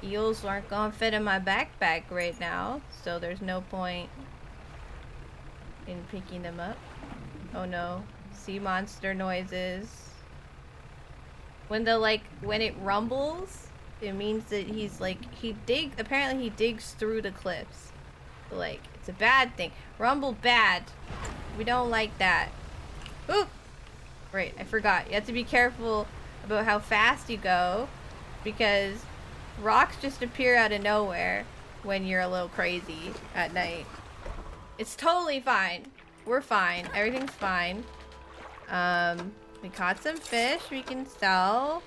Eels aren't gonna fit in my backpack right now, so there's no point in picking them up. Oh no, sea monster noises. When it rumbles, it means that he's like, apparently he digs through the cliffs. So like, it's a bad thing. Rumble bad. We don't like that. Ooh! Right, I forgot. You have to be careful about how fast you go, because rocks just appear out of nowhere when you're a little crazy at night. It's totally fine. We're fine. Everything's fine. We caught some fish we can sell.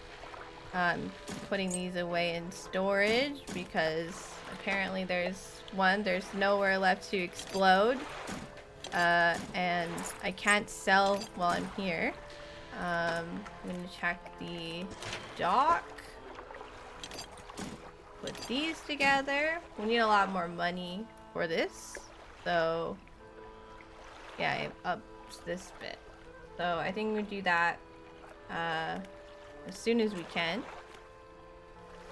Putting these away in storage because apparently there's nowhere left to explode. And I can't sell while I'm here. I'm gonna check the dock. Put these together. We need a lot more money for this. So, yeah, I upped this bit. So I think we do that as soon as we can.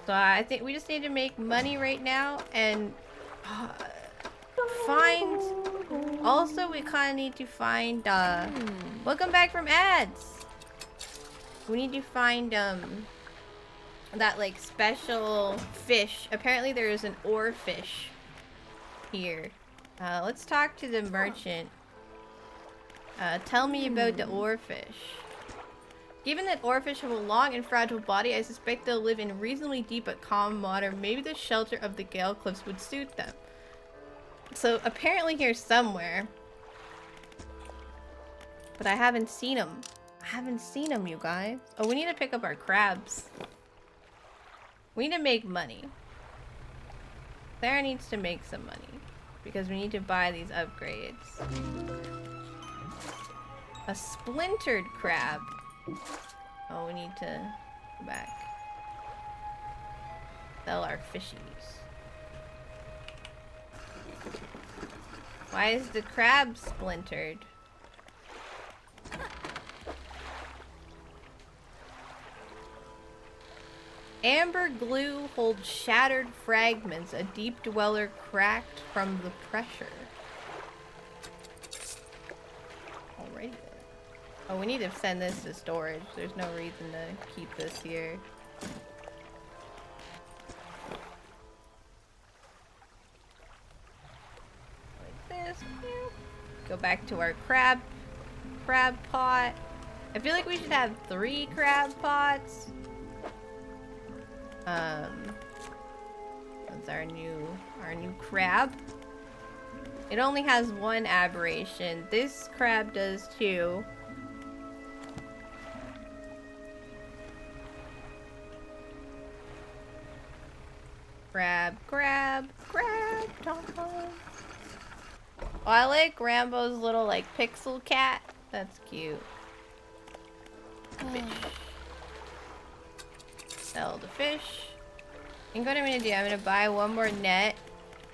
So I think we just need to make money right now and find... Also, we kind of need to find... Welcome back from ads! We need to find that like special fish. Apparently there is an oarfish here. Let's talk to the merchant. Tell me about the oarfish. Given that oarfish have a long and fragile body, I suspect they'll live in reasonably deep but calm water. Maybe the shelter of the Gale Cliffs would suit them. So apparently here somewhere. But I haven't seen them. I haven't seen them, you guys. Oh, we need to pick up our crabs. We need to make money. Sarah needs to make some money. Because we need to buy these upgrades. A splintered crab. Oh, we need to go back. Sell our fishies. Why is the crab splintered? Amber glue holds shattered fragments. A deep dweller cracked from the pressure. Alrighty then. Oh, we need to send this to storage. There's no reason to keep this here. Like this. Go back to our crab pot. I feel like we should have 3 crab pots. That's our new crab. It only has 1 aberration. This crab does 2. Crab, Tom. Oh, I like Rambo's little like pixel cat. That's cute. Fish. Sell the fish. And what I'm gonna do, I'm gonna buy 1 more net.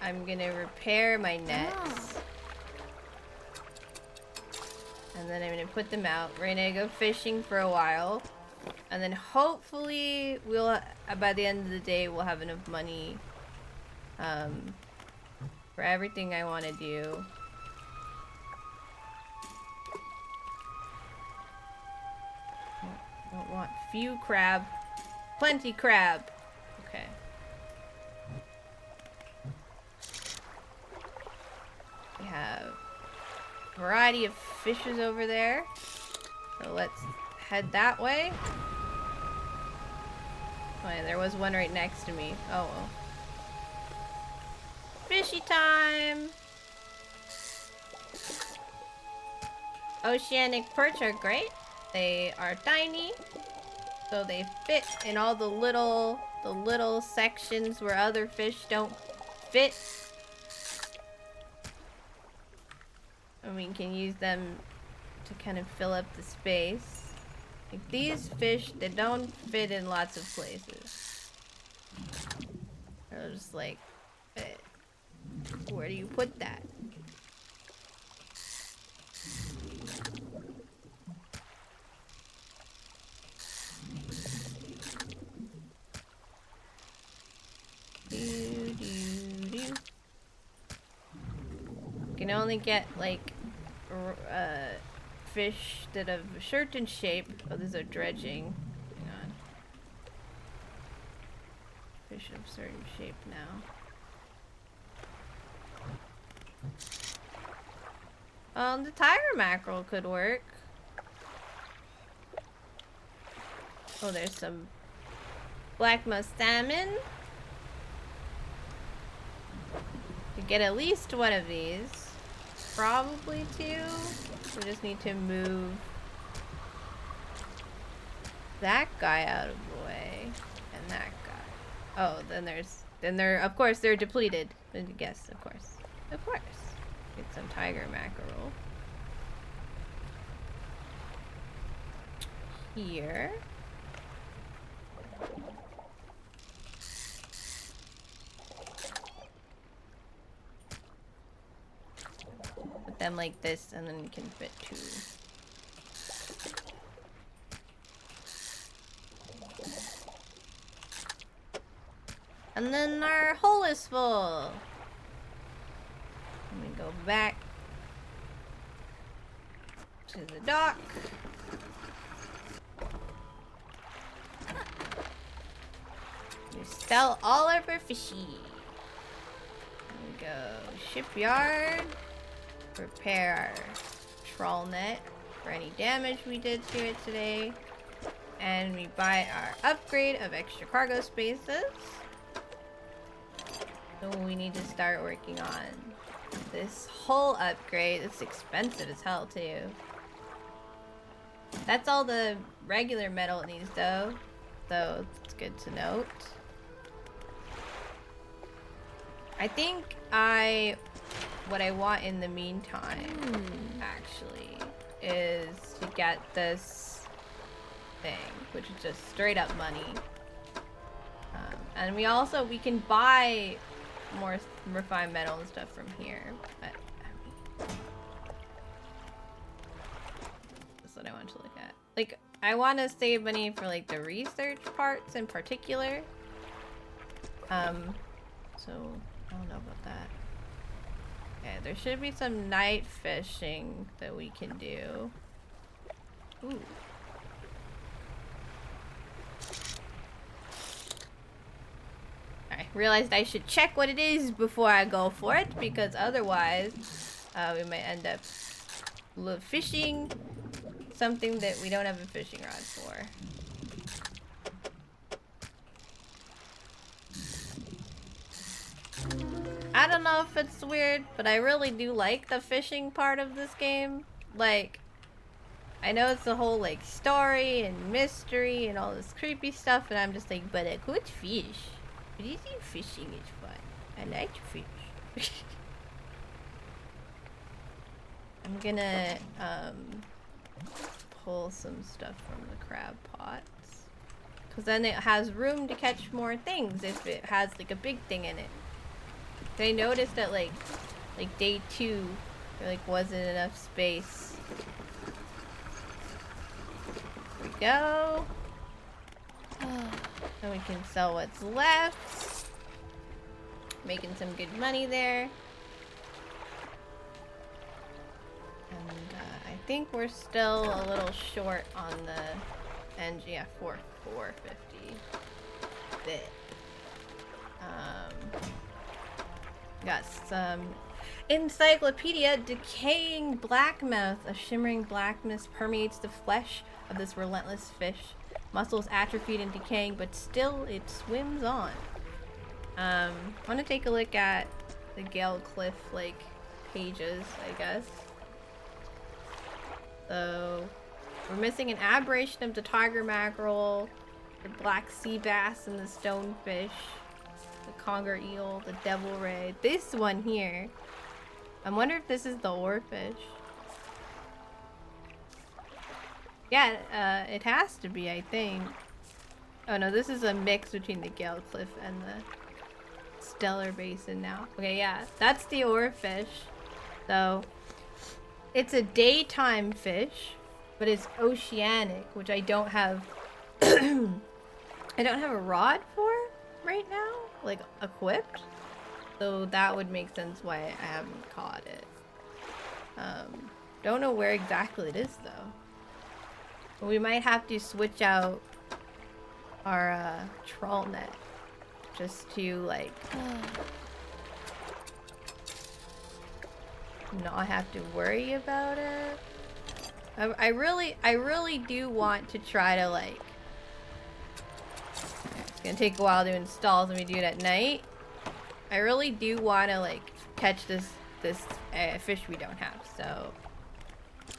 I'm gonna repair my nets. And then I'm gonna put them out. We're gonna go fishing for a while. And then hopefully we'll, by the end of the day, we'll have enough money for everything I want to do. Don't want few crab. Plenty crab. Okay. We have a variety of fishes over there. So let's head that way. Oh, yeah, there was one right next to me. Oh well. Fishy time! Oceanic perch are great. They are tiny, so they fit in all the little sections where other fish don't fit. And we can use them to kind of fill up the space. Like these fish, they don't fit in lots of places. They're just like, where do you put that? You can only get like fish that have a certain shape. Oh, these are dredging. Hang on. Fish of certain shape now. The tiger mackerel could work. Oh, there's some black musk salmon. To get at least 1 of these. Probably 2. We just need to move that guy out of the way. And that guy. Oh, then they're, of course, they're depleted. Yes, of course. Of course. Get some tiger mackerel. Here. Put them like this, and then you can fit 2. And then our hole is full. Let me go back to the dock. We sell all of our fishy. We go shipyard. Repair our trawl net for any damage we did to it today. And we buy our upgrade of extra cargo spaces. So we need to start working on this whole upgrade. It's expensive as hell too. That's all the regular metal it needs though. So it's good to note. I think what I want in the meantime actually is to get this thing, which is just straight up money. And we can buy more refined metal and stuff from here, but that's what I want to look at. Like, I want to save money for like the research parts in particular. So I don't know about that. Okay, there should be some night fishing that we can do. Ooh. I realized I should check what it is before I go for it, because otherwise we might end up fishing something that we don't have a fishing rod for. I don't know if it's weird, but I really do like the fishing part of this game. Like, I know it's the whole like story and mystery and all this creepy stuff, and I'm just like, but I could fish. But easy fishing is fun. I like to fish. I'm gonna pull some stuff from the crab pots, because then it has room to catch more things if it has like a big thing in it. I noticed that like day 2 there like wasn't enough space. Here we go. Then we can sell what's left. Making some good money there. And I think we're still a little short on the engine. Yeah, 450. Bit. Got some encyclopedia. Decaying black mouth. A shimmering black mist permeates the flesh of this relentless fish. Muscles atrophied and decaying, but still it swims on. I want to take a look at the Gale Cliff like pages, I guess. So we're missing an aberration of the tiger mackerel, the black sea bass, and the stonefish, the conger eel, the devil ray. This one here, I wonder if this is the oarfish. Yeah, it has to be, I think. Oh no, this is a mix between the Gale Cliff and the Stellar Basin now. Okay, yeah, that's the oarfish. So it's a daytime fish, but it's oceanic, which I don't have I don't have a rod for right now, like equipped. So that would make sense why I haven't caught it. Don't know where exactly it is though. We might have to switch out our trawl net just to like not have to worry about it. I really do want to try to like. It's gonna take a while to install, so we do it at night. I really do want to like catch this fish we don't have, so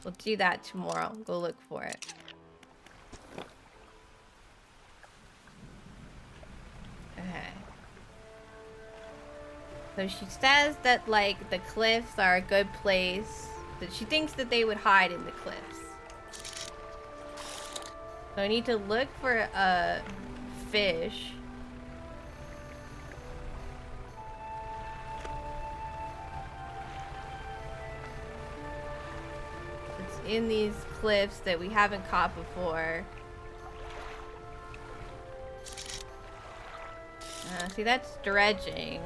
we'll do that tomorrow. Go look for it. Okay. So she says that like the cliffs are a good place, that she thinks that they would hide in the cliffs. So I need to look for a fish. It's in these cliffs that we haven't caught before. See, that's dredging.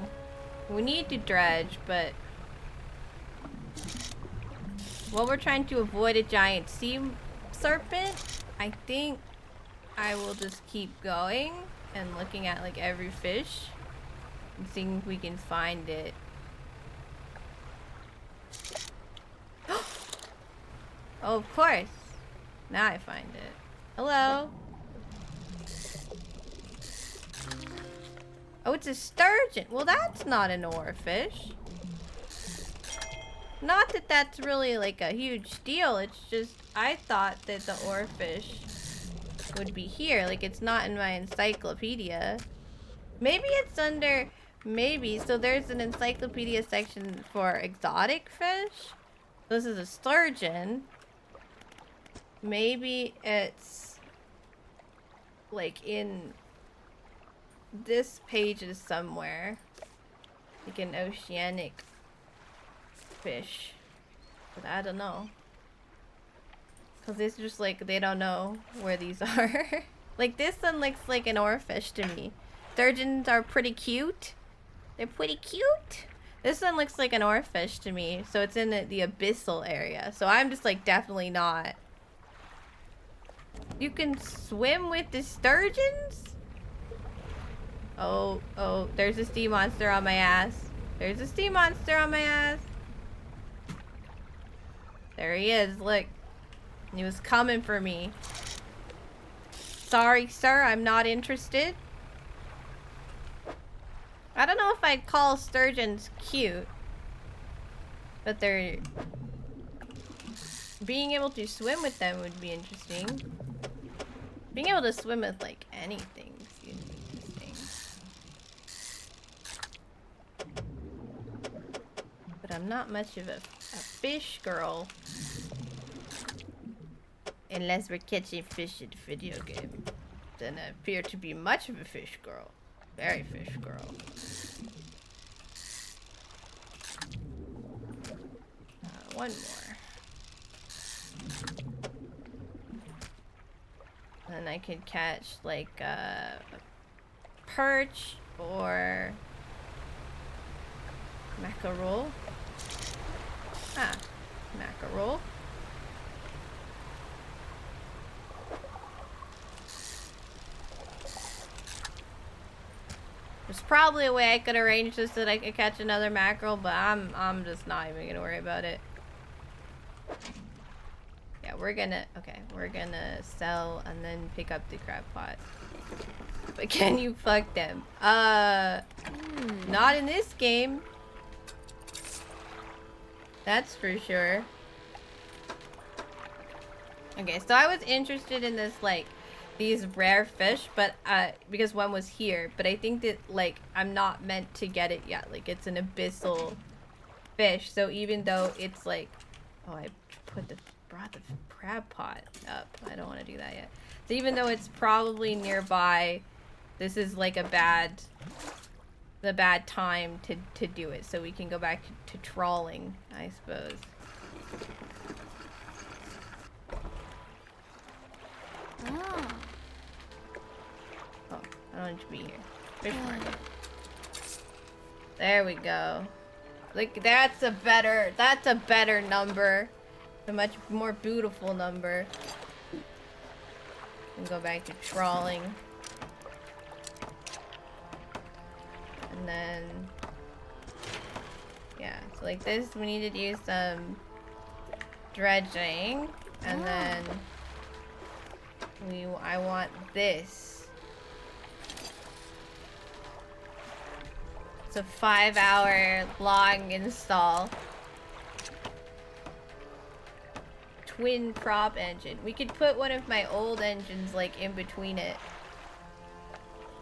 We need to dredge, but while we're trying to avoid a giant sea serpent, I think I will just keep going and looking at like every fish and seeing if we can find it. Oh, of course. Now I find it. Hello. Oh, it's a sturgeon. Well, that's not an oarfish. Not that that's really like a huge deal. It's just I thought that the oarfish would be here. Like it's not in my encyclopedia. Maybe it's under, maybe. So there's an encyclopedia section for exotic fish. This is a sturgeon. Maybe it's like in this page is somewhere. Like an oceanic fish. But I don't know. Cause it's just like they don't know where these are. Like this one looks like an oarfish to me. Sturgeons are pretty cute. They're pretty cute. This one looks like an oarfish to me, so it's in the abyssal area. So I'm just like definitely not. You can swim with the sturgeons? Oh, there's a sea monster on my ass. There's a sea monster on my ass. There he is, look. He was coming for me. Sorry, sir, I'm not interested. I don't know if I'd call sturgeons cute. But they're... Being able to swim with them would be interesting. Being able to swim with, like, anything would be interesting. But I'm not much of a fish girl. Unless we're catching fish in the video game. Then I appear to be much of a fish girl. Very fish girl. One more. Then I could catch like a perch or mackerel. Mackerel. There's probably a way I could arrange this so that I could catch another mackerel, but I'm just not even gonna worry about it. Yeah, we're gonna sell and then pick up the crab pot. But can you fuck them? Not in this game. That's for sure. Okay, so I was interested in this, like, these rare fish, but because one was here, but I think that, like, I'm not meant to get it yet. Like, it's an abyssal fish, so even though it's like, oh, I brought the crab pot up. I don't want to do that yet. So even though it's probably nearby, this is like the bad time to do it, so we can go back to trawling, I suppose. Oh, I don't need to be here. Fish market. There we go. Like, that's a better number. A much more beautiful number. And go back to trawling. And then, yeah, so like this, we need to do some dredging. And then I want this. It's a 5-hour long install. Twin prop engine. We could put one of my old engines like in between it.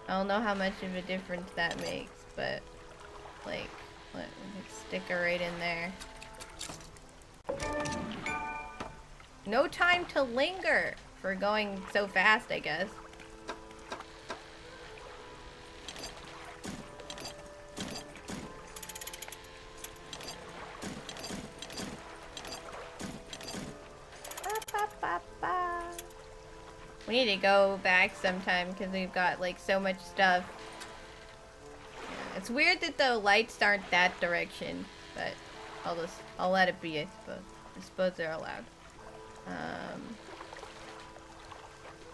I don't know how much of a difference that makes, but like, let me stick her right in there. No time to linger for going so fast, I guess. We need to go back sometime because we've got like so much stuff. Yeah, it's weird that the lights aren't that direction, but I'll let it be, I suppose. I suppose they're allowed.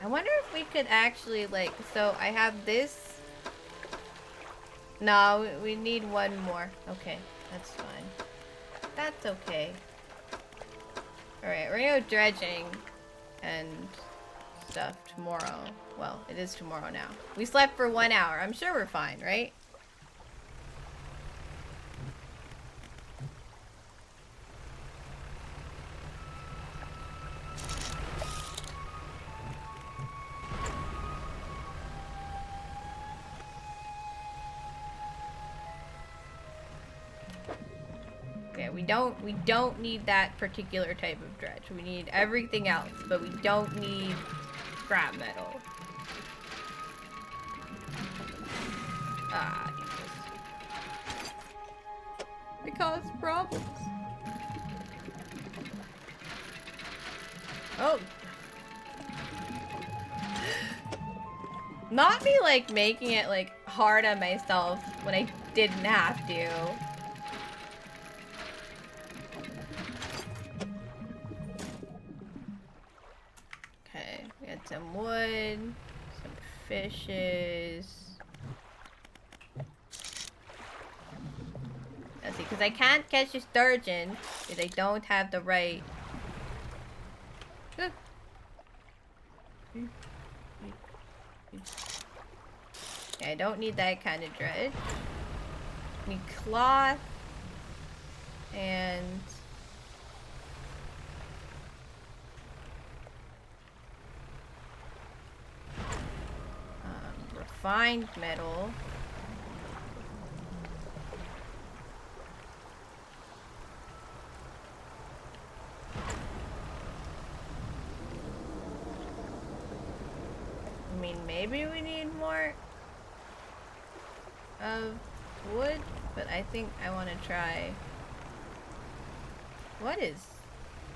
I wonder if we could actually like, so I have this. No, we need one more. Okay, that's fine. That's okay. Alright, we're gonna go dredging and stuff tomorrow. Well, it is tomorrow now. We slept for 1 hour. I'm sure we're fine, right? Okay, we don't need that particular type of dredge. We need everything else, but we don't need scrap metal. Ah, Jesus. It caused problems. Oh. Not me, like, making it, like, hard on myself when I didn't have to. Okay, we got some wood, some fishes. Let's see, because I can't catch a sturgeon if I don't have the right... Okay, I don't need that kind of dredge. I need cloth. And... refined metal. I mean, maybe we need more of wood, but I think I want to try... What is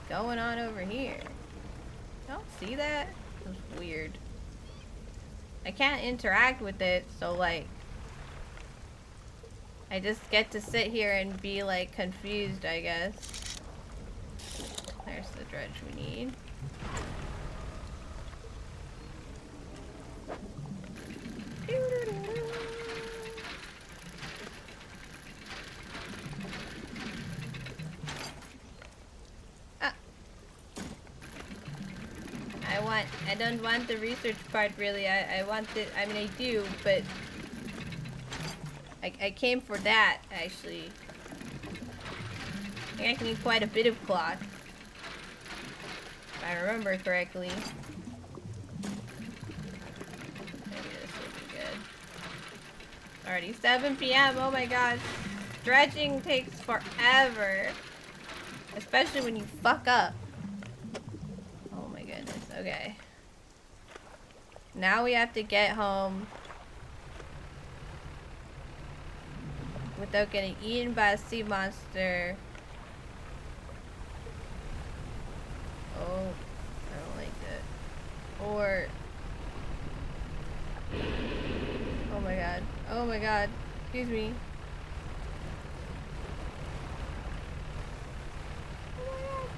going on over here? Don't see that? That's weird. I can't interact with it, so like... I just get to sit here and be like confused, I guess. There's the dredge we need. I don't want the research part really. I want it, I mean I do, but I came for that actually. I think I need quite a bit of cloth. If I remember correctly. Maybe this will be good. Already 7 PM, oh my god. Dredging takes forever. Especially when you fuck up. Oh my goodness, okay. Now we have to get home without getting eaten by a sea monster. Oh, I don't like that. Or... Oh my god. Oh my god. Excuse me. Oh my god.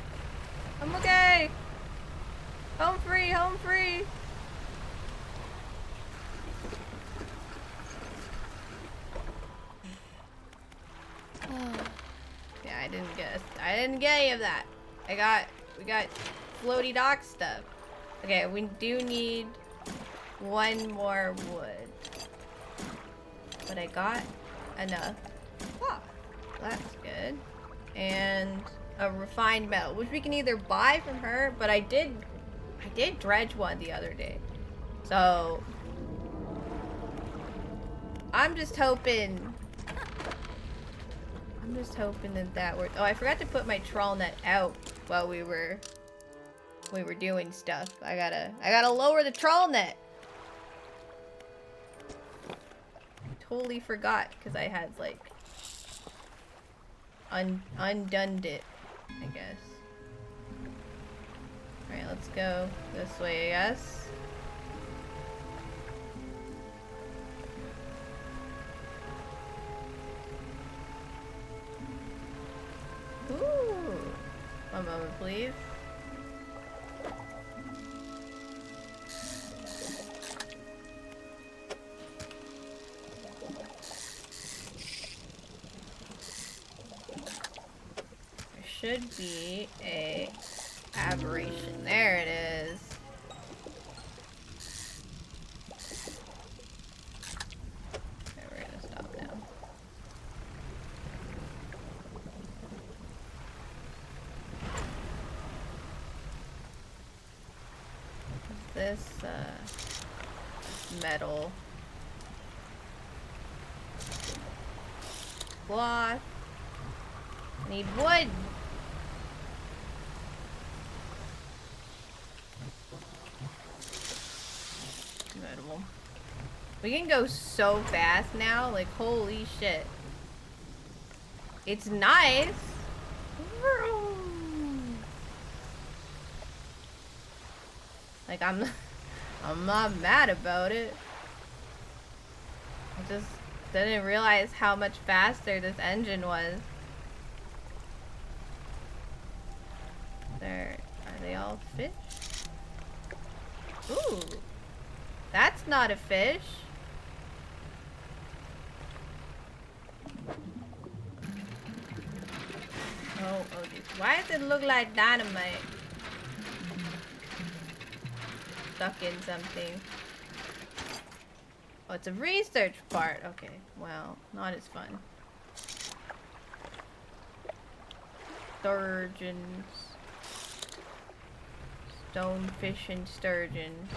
I'm okay. Home free, home free. Yeah, I didn't get any of that. We got floaty dock stuff. Okay, we do need one more wood. But I got enough. Oh, that's good. And a refined metal, which we can either buy from her, but I did dredge one the other day. So I'm just hoping that works. Oh, I forgot to put my trawl net out while we were doing stuff. I gotta lower the trawl net. Totally forgot because I had like undone it, I guess. All right, let's go this way, I guess. Ooh. One moment, please. There should be a aberration. There it is. Okay, we're gonna stop now. This metal cloth. I need wood. Metal. We can go so fast now, like holy shit. It's nice. Like, I'm not mad about it. I just didn't realize how much faster this engine was. Are they all fish? Ooh, that's not a fish. Oh, geez. Why does it look like dynamite? Stuck in something. Oh, it's a research part. Okay, well, not as fun. Sturgeons. Stonefish and sturgeons.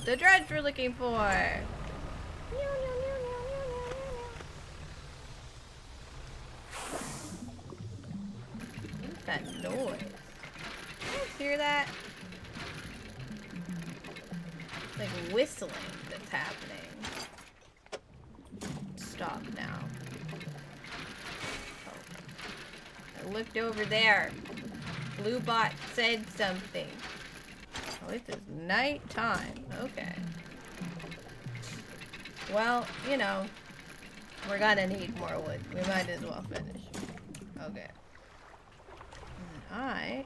The dredge we're looking for. What's that noise? You guys hear that? It's like whistling that's happening. Stop now. Oh. I looked over there. Bluebot said something. Oh, it is nighttime. Okay. Well, you know, we're gonna need more wood. We might as well finish. Okay. And I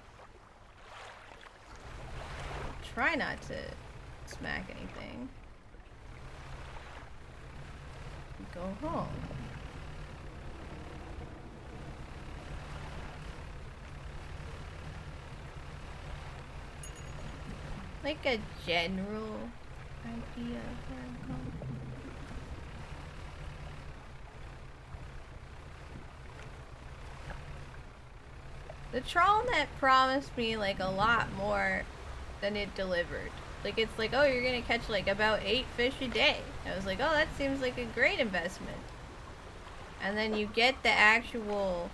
try not to smack anything. Go home. Like a general idea of where I'm going. The trawl net promised me like a lot more than it delivered. Like it's like, oh, you're gonna catch like about 8 fish a day. I was like, oh, that seems like a great investment. And then you get the actual...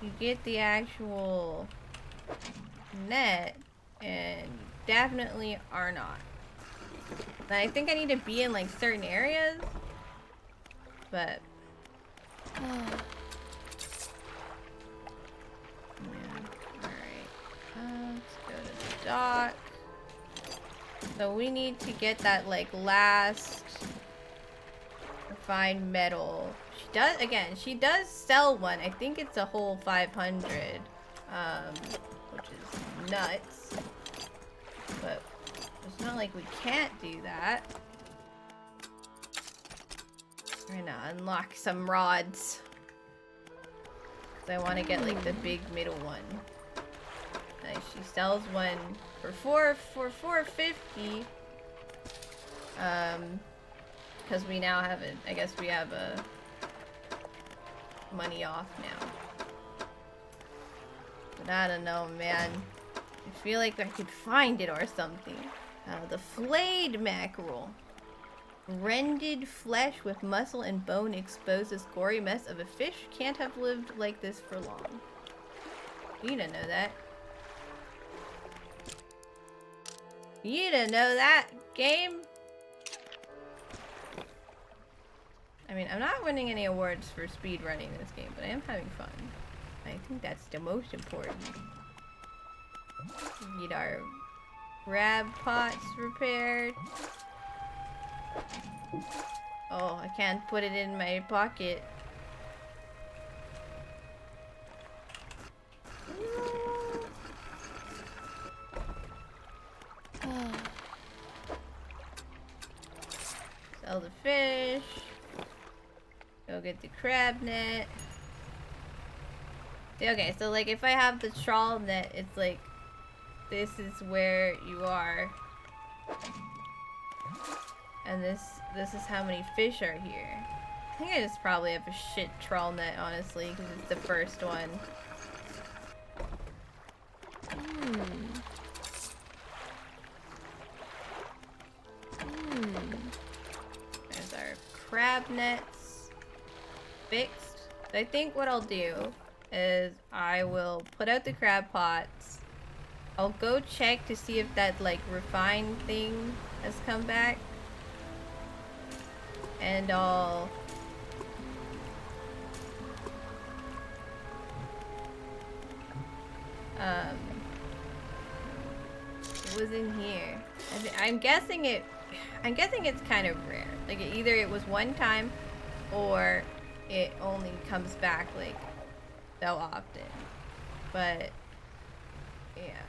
You get the actual net, and you definitely are not. And I think I need to be in like certain areas, but... Man. Alright. Let's go to the dock. So we need to get that like last refined metal. She does sell one. I think it's a whole 500, which is nuts. But it's not like we can't do that. We're gonna unlock some rods. Cause I want to get like the big middle one. Nice. She sells one for $450. Because we now have it. I guess we have a money off now. But I don't know, man. I feel like I could find it or something. The flayed mackerel. Rended flesh with muscle and bone exposed as gory mess of a fish can't have lived like this for long. You didn't know that. You didn't know that, game? I mean, I'm not winning any awards for speed running this game, but I am having fun. I think that's the most important. We need our crab pots repaired. Oh, I can't put it in my pocket. Sell the fish. Go get the crab net. Okay, so like if I have the trawl net, it's like this is where you are. And this is how many fish are here. I think I just probably have a shit trawl net, honestly, because it's the first one. There's our crab nets fixed. So I think what I'll do is I will put out the crab pots. I'll go check to see if that like refined thing has come back. And I'll it was in here. I'm guessing it's kind of rare. Like either it was one time or it only comes back like so often. But yeah.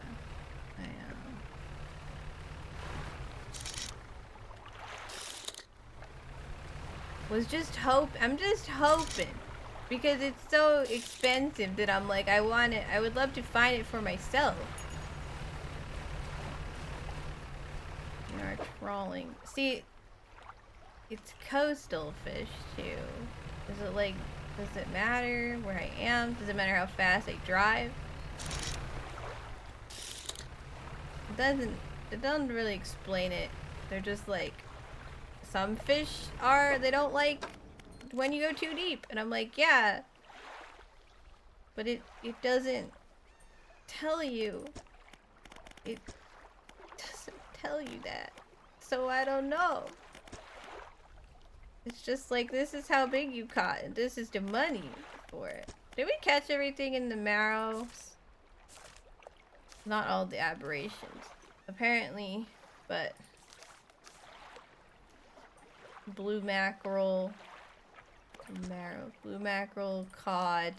I'm just hoping because it's so expensive that I'm like I would love to find it for myself. We are trawling. See, it's coastal fish too. Does it matter where I am? Does it matter how fast I drive? It doesn't really explain it. They're just like, some fish they don't like when you go too deep. And I'm like, yeah. But it doesn't tell you. It doesn't tell you that. So I don't know. It's just like, this is how big you caught, and this is the money for it. Did we catch everything in the marrows? Not all the aberrations. Apparently, but... blue mackerel, cod,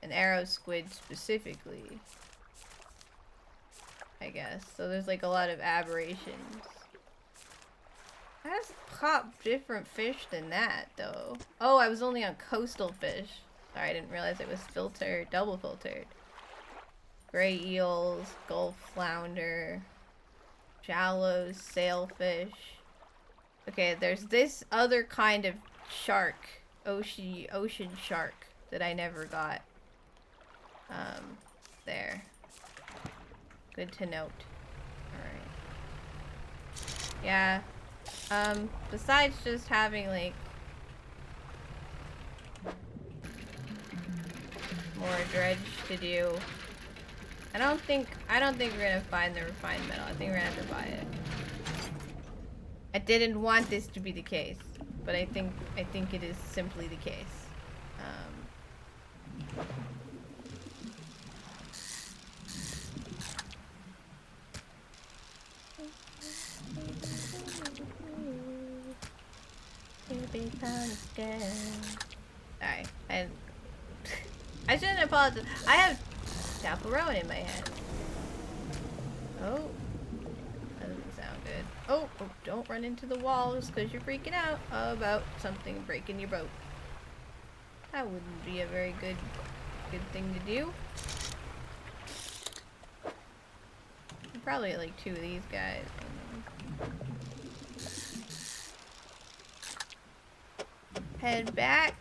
and arrow squid specifically. I guess. So there's like a lot of aberrations. I just caught different fish than that, though. Oh, I was only on coastal fish. Sorry, I didn't realize it was filtered, double filtered. Gray eels, gulf flounder, shallows, sailfish. Okay, there's this other kind of shark, ocean shark, that I never got. There. Good to note. Alright. Yeah. Besides just having, like, more dredge to do, I don't think we're gonna find the refined metal. I think we're gonna have to buy it. I didn't want this to be the case, but I think it is simply the case. Sorry, I shouldn't apologize. I have chaperone in my head. Oh. That doesn't sound good. Oh, don't run into the walls because you're freaking out about something breaking your boat. That wouldn't be a very good thing to do. Probably like 2 of these guys. Head back.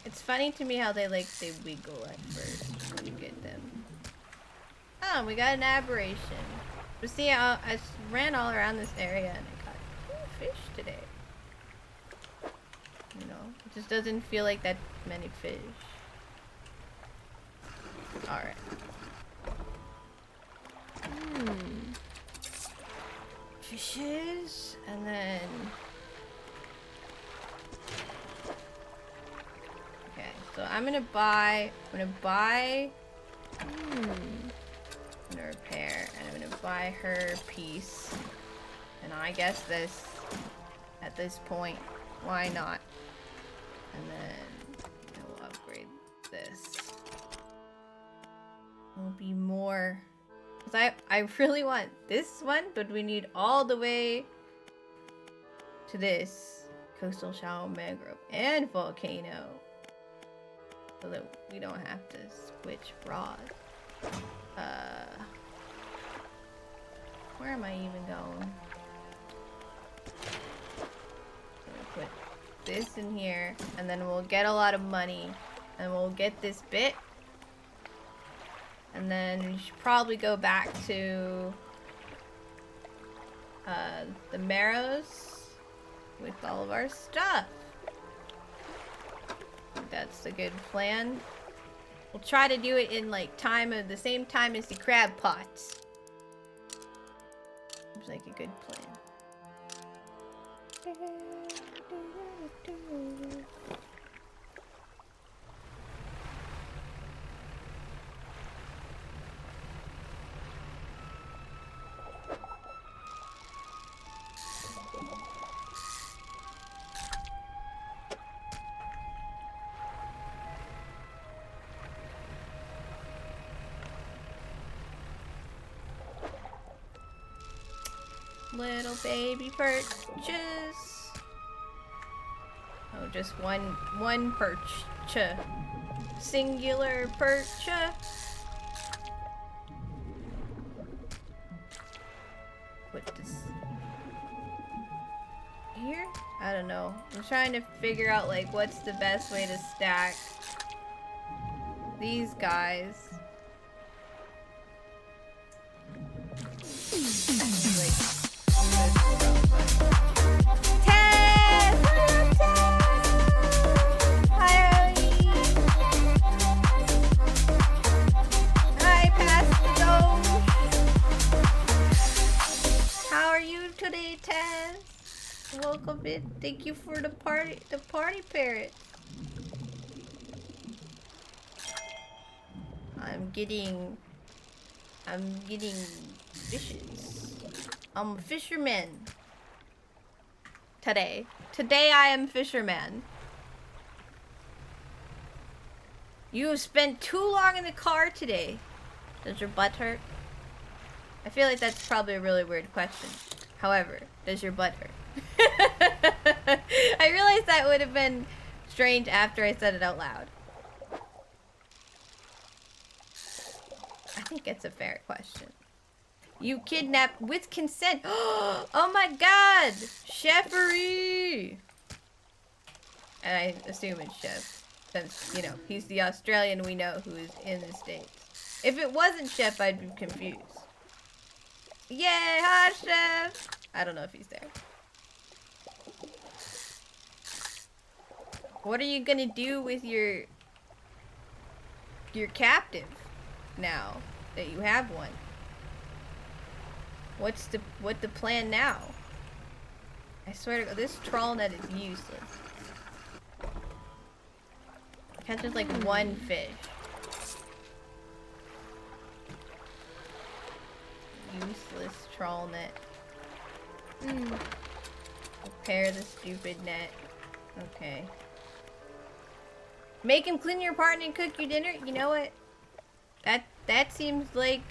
It's funny to me how they wiggle at first when you get them. Oh, we got an aberration. But see, I ran all around this area and I got 2 fish today. You know, it just doesn't feel like that many fish. Alright. Fishes, and then... Okay, so I'm gonna buy... I'm gonna repair, and I'm gonna buy her piece. And I guess this, at this point, why not? And then we'll upgrade this. There'll be more. Because I really want this one, but we need all the way to this coastal shallow mangrove and volcano. So that we don't have to switch broad. Where am I even going? Put this in here, and then we'll get a lot of money, and we'll get this bit, and then we should probably go back to the Marrows with all of our stuff. I think that's a good plan. We'll try to do it in like the same time as the crab pots. Seems like a good plan. Little baby perches. Oh, just one perch. Singular perch. Put this here? I don't know. I'm trying to figure out like what's the best way to stack these guys. Today, Taz. Welcome in. Thank you for the party parrot. I'm getting fishes. I'm a fisherman. Today I am fisherman. You have spent too long in the car today. Does your butt hurt? I feel like that's probably a really weird question. However, does your butt hurt? I realized that would have been strange after I said it out loud. I think it's a fair question. You kidnapped with consent. Oh my god! Chefery! And I assume it's Chef. Since, you know, he's the Australian we know who is in the States. If it wasn't Chef, I'd be confused. Yay! Hi, Chef! I don't know if he's there. What are you gonna do with your captive now that you have one? What's the plan now? I swear to God, this trawl net is useless. It catches like one fish. Useless trawl net. Repair the stupid net. Okay. Make him clean your apartment and cook your dinner? You know what? That seems like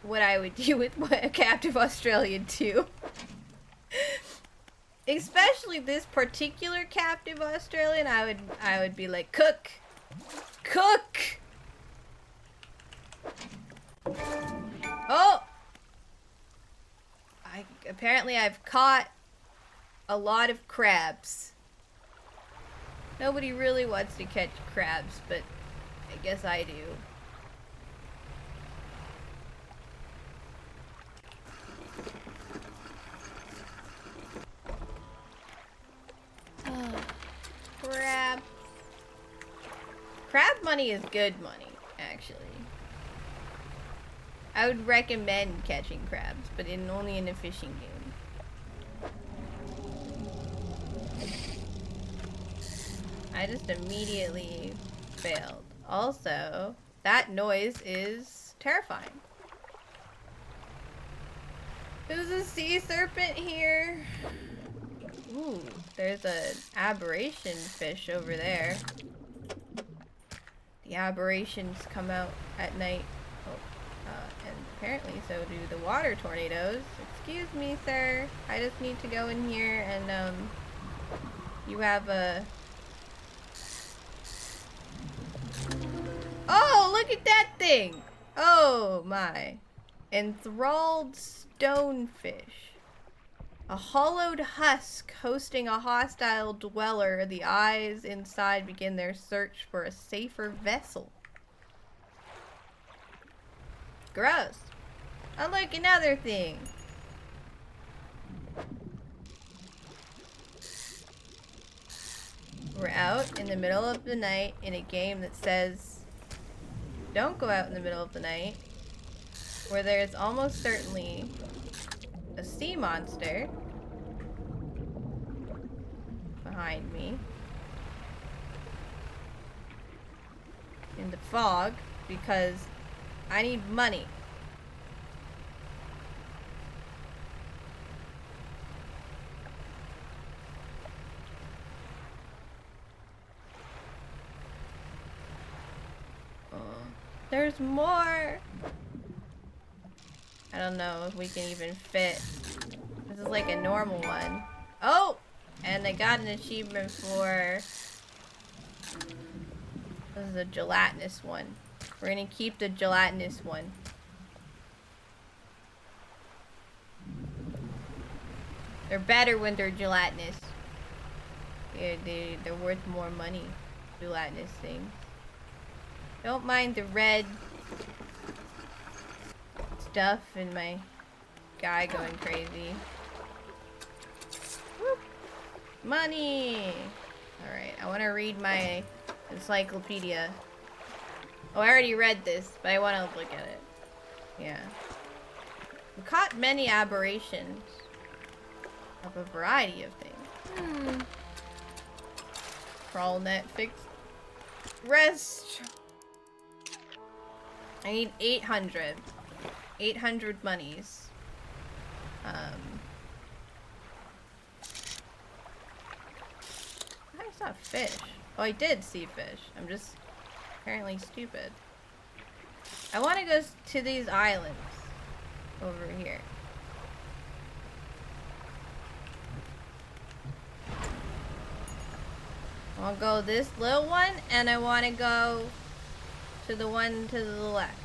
what I would do with a captive Australian too. Especially this particular captive Australian, I would be like, cook! Cook! Oh! Apparently I've caught a lot of crabs. Nobody really wants to catch crabs, but I guess I do. Crab. Crab money is good money, actually. I would recommend catching crabs, but only in a fishing game. I just immediately failed. Also, that noise is terrifying. There's a sea serpent here. Ooh, there's an aberration fish over there. The aberrations come out at night. And apparently so do the water tornadoes. Excuse me, sir. I just need to go in here and, you have a... Oh, look at that thing! Oh, my. Enthralled stonefish. A hollowed husk hosting a hostile dweller. The eyes inside begin their search for a safer vessel. Gross. Oh, look, another thing. We're out in the middle of the night in a game that says don't go out in the middle of the night, where there's almost certainly a sea monster behind me in the fog, because I need money. There's more! I don't know if we can even fit. This is like a normal one. Oh! And I got an achievement for... This is a gelatinous one. We're gonna keep the gelatinous one. They're better when they're gelatinous. Yeah, they're worth more money. Gelatinous things. Don't mind the red stuff and my guy going crazy. Whoop. Money! Alright, I want to read my encyclopedia. Oh, I already read this, but I want to look at it. Yeah. We caught many aberrations of a variety of things. Crawl net fix. Rest! I need 800. 800 monies. I saw fish. Oh, I did see fish. I'm just apparently stupid. I want to go to these islands over here. I'll go this little one, and I want to go to the one to the left.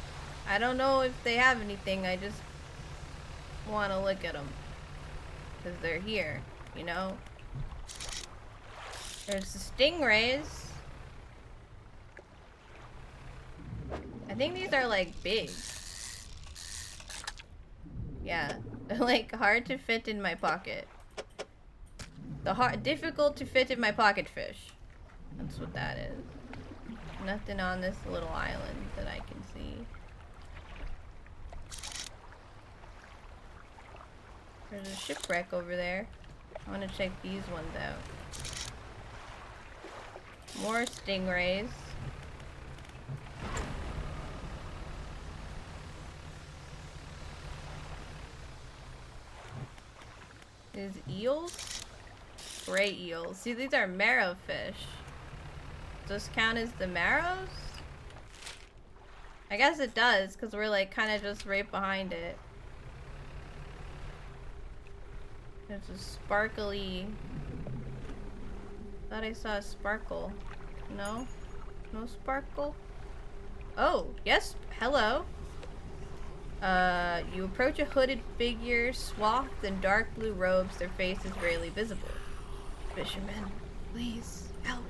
I don't know if they have anything, I just want to look at them. Because they're here, you know? There's the stingrays. I think these are like big. Yeah, they're like hard to fit in my pocket. Difficult to fit in my pocket fish. That's what that is. Nothing on this little island that I can see. There's a shipwreck over there. I want to check these ones out. More stingrays. There's eels? Gray eels. See, these are marrow fish. Does this count as the marrows? I guess it does, because we're like kind of just right behind it. There's a sparkly... Thought I saw a sparkle. No? No sparkle? Oh, yes. Hello. You approach a hooded figure swathed in dark blue robes. Their face is rarely visible. Fishermen, please help.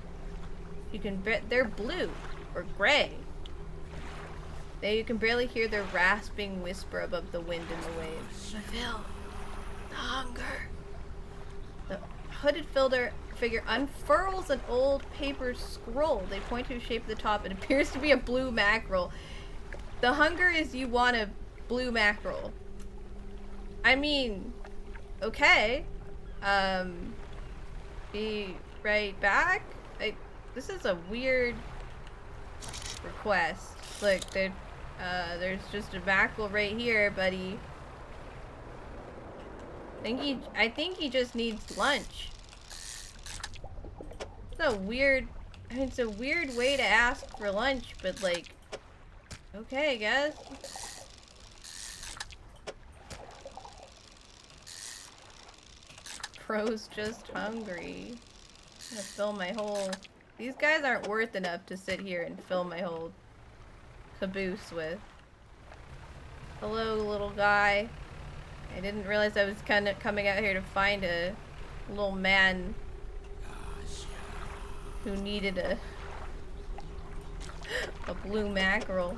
You can they're blue or gray. You can barely hear their rasping whisper above the wind and the waves. I feel the hunger. The hooded figure unfurls an old paper scroll. They point to a shape at the top. It appears to be a blue mackerel. The hunger is you want a blue mackerel. I mean, okay. Be right back. This is a weird request. Look, there's just a mackerel right here, buddy. I think he just needs lunch. It's a weird, I mean, it's a weird way to ask for lunch, but like, okay, I guess. Bro's just hungry. I'm gonna fill my whole... These guys aren't worth enough to sit here and fill my whole caboose with. Hello, little guy. I didn't realize I was kind of coming out here to find a little man who needed a blue mackerel.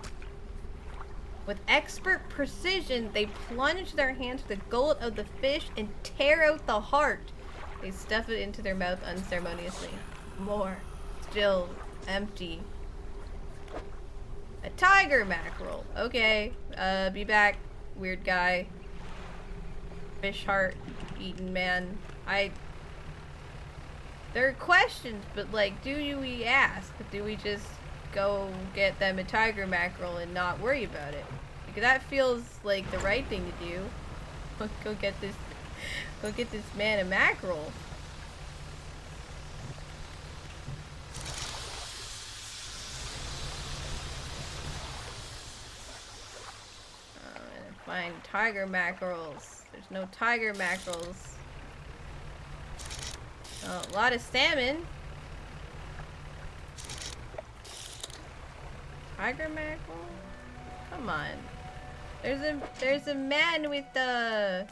With expert precision, they plunge their hand to the gullet of the fish and tear out the heart. They stuff it into their mouth unceremoniously. More. Still empty. A tiger mackerel. Okay. Be back, weird guy. Fish heart eating man. There are questions, but like, we ask? Do we just go get them a tiger mackerel and not worry about it? Because that feels like the right thing to do. Go get this man a mackerel. Find tiger mackerels. There's no tiger mackerels. Oh, a lot of salmon. Tiger mackerel? Come on. There's a man with a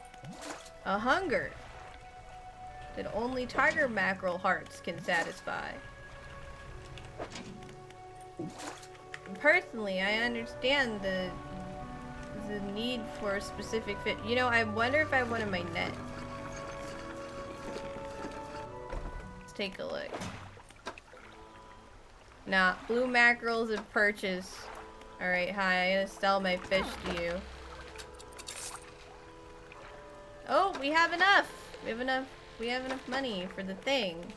hunger that only tiger mackerel hearts can satisfy. Personally, I understand the need for a specific fit. You know, I wonder if I have one in my net. Let's take a look. Nah, blue mackerels and perches. Alright, hi, I'm gonna sell my fish to you. Oh, we have enough! We have enough money for the thing.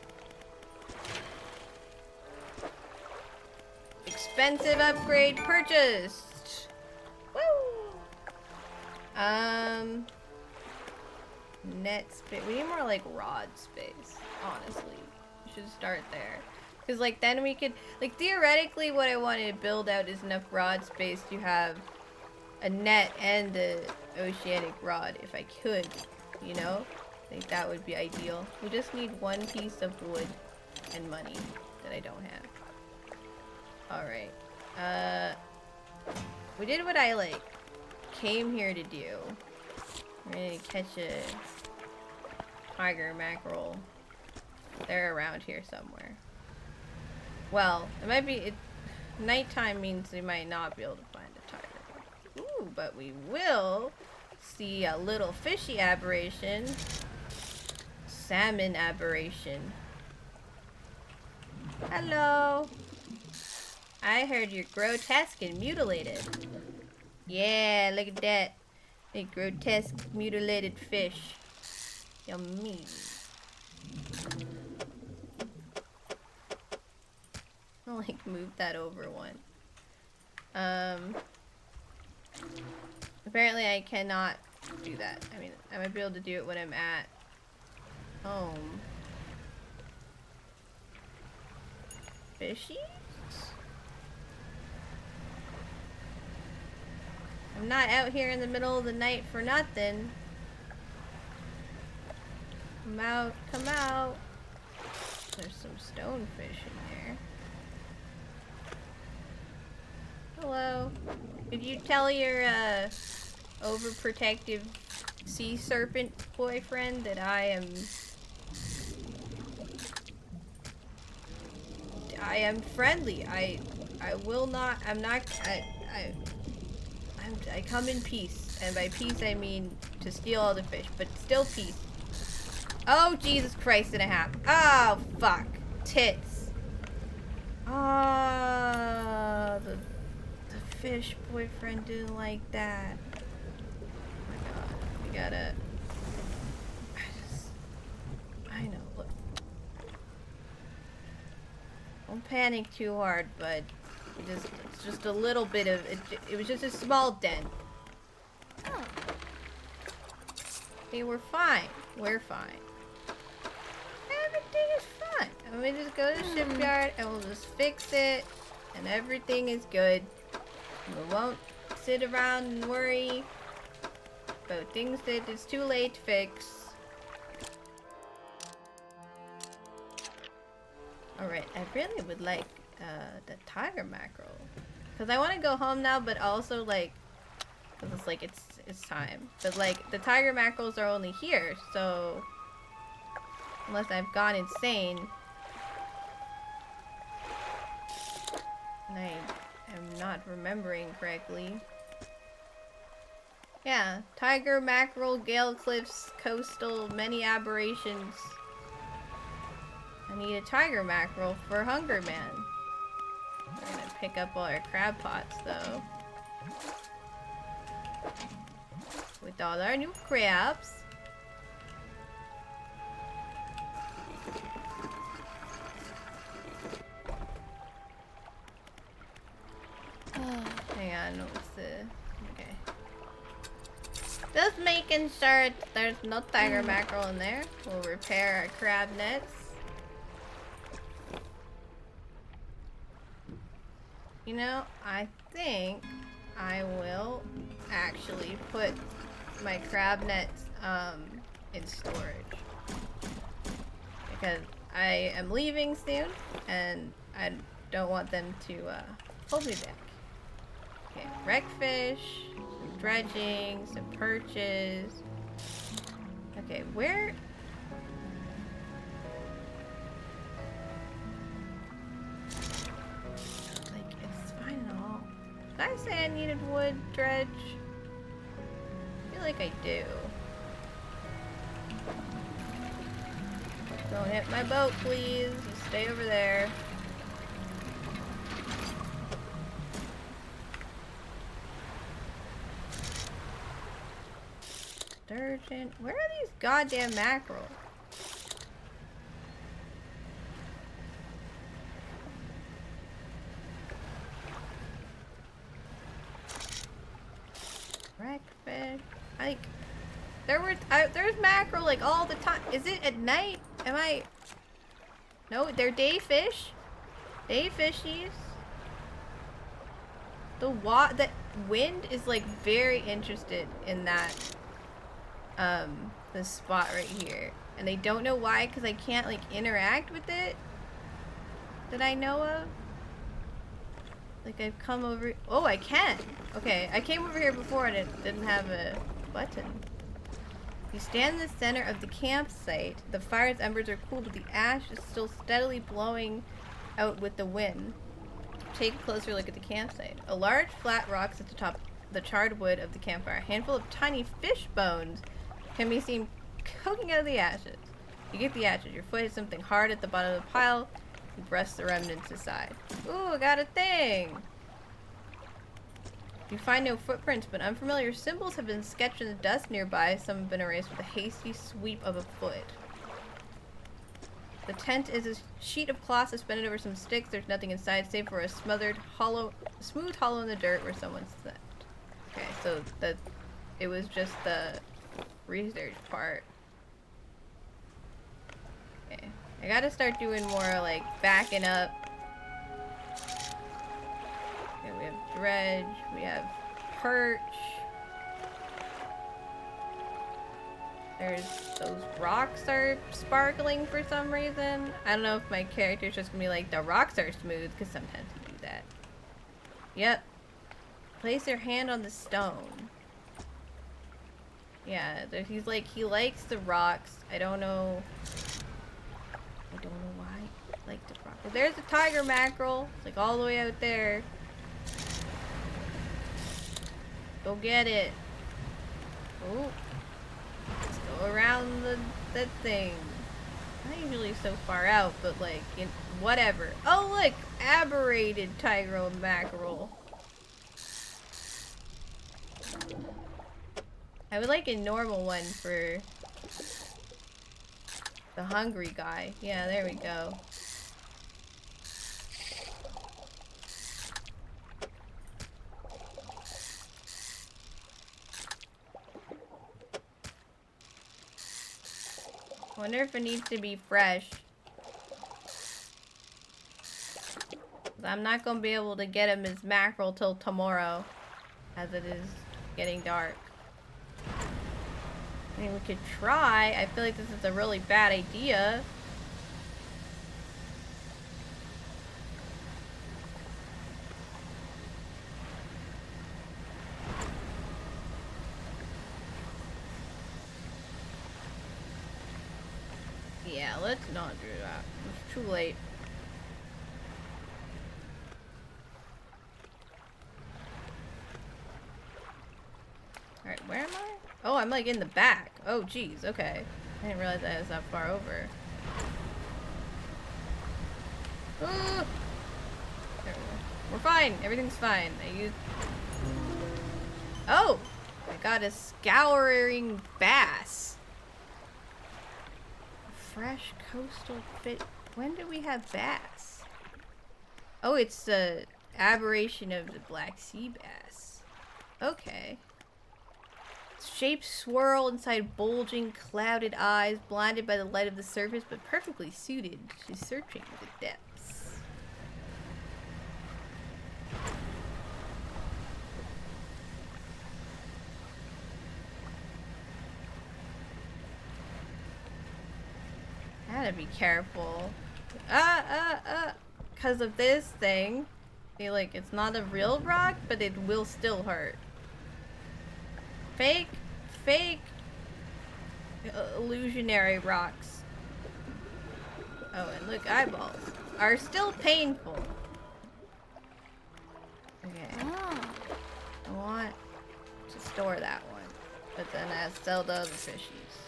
Expensive upgrade purchased! Woo! Net space. We need more like rod space, honestly. We should start there. Because like then we could, like theoretically what I wanted to build out is enough rod space to have a net and the oceanic rod if I could, you know? I think that would be ideal. We just need one piece of wood and money that I don't have. Alright. We did what I like came here to do. We're gonna catch a tiger mackerel. They're around here somewhere. Well, it might be... nighttime means we might not be able to find a tiger. Ooh, but we will see a little fishy aberration. Salmon aberration. Hello. I heard you're grotesque and mutilated. Yeah, look at that. A grotesque mutilated fish. Yummy. I'll like move that over one. Apparently I cannot do that. I mean, I might be able to do it when I'm at home. Fishies? I'm not out here in the middle of the night for nothing. Come out, come out. There's some stonefish in there. Hello. Could you tell your overprotective sea serpent boyfriend that I am friendly. I will not, I come in peace, and by peace I mean to steal all the fish, but still peace. Oh, Jesus Christ and a half. Oh, fuck. Tits. Ah, the fish boyfriend didn't like that. Oh my god. We gotta... I know, look. Don't panic too hard, but it's just a little bit of... It was just a small dent. Oh. Okay, we're fine. We're fine. Everything is fine. And we just go to the shipyard and we'll just fix it. And everything is good. We won't sit around and worry about things that it's too late to fix. Alright, I really would like the tiger mackerel. Because I want to go home now, but also like... Because it's like, it's time. But like, the tiger mackerels are only here, so... Unless I've gone insane. And I am not remembering correctly. Yeah, tiger, mackerel, Gale Cliffs, coastal, many aberrations. I need a tiger mackerel for Hunger Man. We're gonna pick up all our crab pots, though. With all our new crabs. Hang on, what's the... Okay. Just making sure there's no tiger mackerel in there. We'll repair our crab nets. You know, I think I will actually put my crab nets in storage. Because I am leaving soon and I don't want them to hold me back. Okay, wreckfish, some dredging, some perches. Okay, where? Like, it's fine and all. Did I say I needed wood dredge? I feel like I do. Don't hit my boat, please. You stay over there. Sturgeon. Where are these goddamn mackerel? Wreckfish. Like, there's mackerel like all the time. Is it at night? Am I? No, they're day fish. Day fishies. The wind is like very interested in that. This spot right here, and they don't know why, because I can't like interact with it that I know of. Like, I've come over. Oh, I can. Okay, I came over here before and it didn't have a button. You stand in the center of the campsite. The fire's embers are cooled, but the ash is still steadily blowing out with the wind. Take a closer look at the campsite. A large flat rock sits atop the charred wood of the campfire. A handful of tiny fish bones can be seen poking out of the ashes. You get the ashes. Your foot hits something hard at the bottom of the pile. You brush the remnants aside. Ooh, I got a thing! You find no footprints, but unfamiliar symbols have been sketched in the dust nearby. Some have been erased with a hasty sweep of a foot. The tent is a sheet of cloth suspended over some sticks. There's nothing inside save for a smooth hollow in the dirt where someone slept. Okay, so it was just the research part. Okay, I gotta start doing more like backing up. Okay, we have dredge, we have perch. There's those rocks are sparkling for some reason. I don't know if my character's just gonna be like, the rocks are smooth, because sometimes you do that. Yep. Place your hand on the stone. Yeah, he's like, he likes the rocks. I don't know why I like the rock. Well, there's a tiger mackerel. It's like all the way out there. Go get it. Oh. Let's go around that thing. Not usually so far out, but like, whatever. Oh look! Aberrated tiger mackerel. I would like a normal one for the hungry guy. Yeah, there we go. Wonder if it needs to be fresh. I'm not gonna be able to get him as mackerel till tomorrow, as it is getting dark. I mean, we could try. I feel like this is a really bad idea. Yeah, let's not do that. It's too late. Alright, where am I? Oh, I'm like in the back. Oh, geez. Okay. I didn't realize I was that far over. Ooh. There we go. We're fine. Everything's fine. Oh! I got a scouring bass. Fresh coastal fish. When did we have bass? Oh, it's the aberration of the Black Sea bass. Okay. Shapes swirl inside bulging, clouded eyes, blinded by the light of the surface, but perfectly suited to searching the depths. Gotta be careful. Because of this thing. See, like, it's not a real rock, but it will still hurt. Fake illusionary rocks. Oh, and look, eyeballs are still painful. Okay. I want to store that one, but then I sell the other fishies.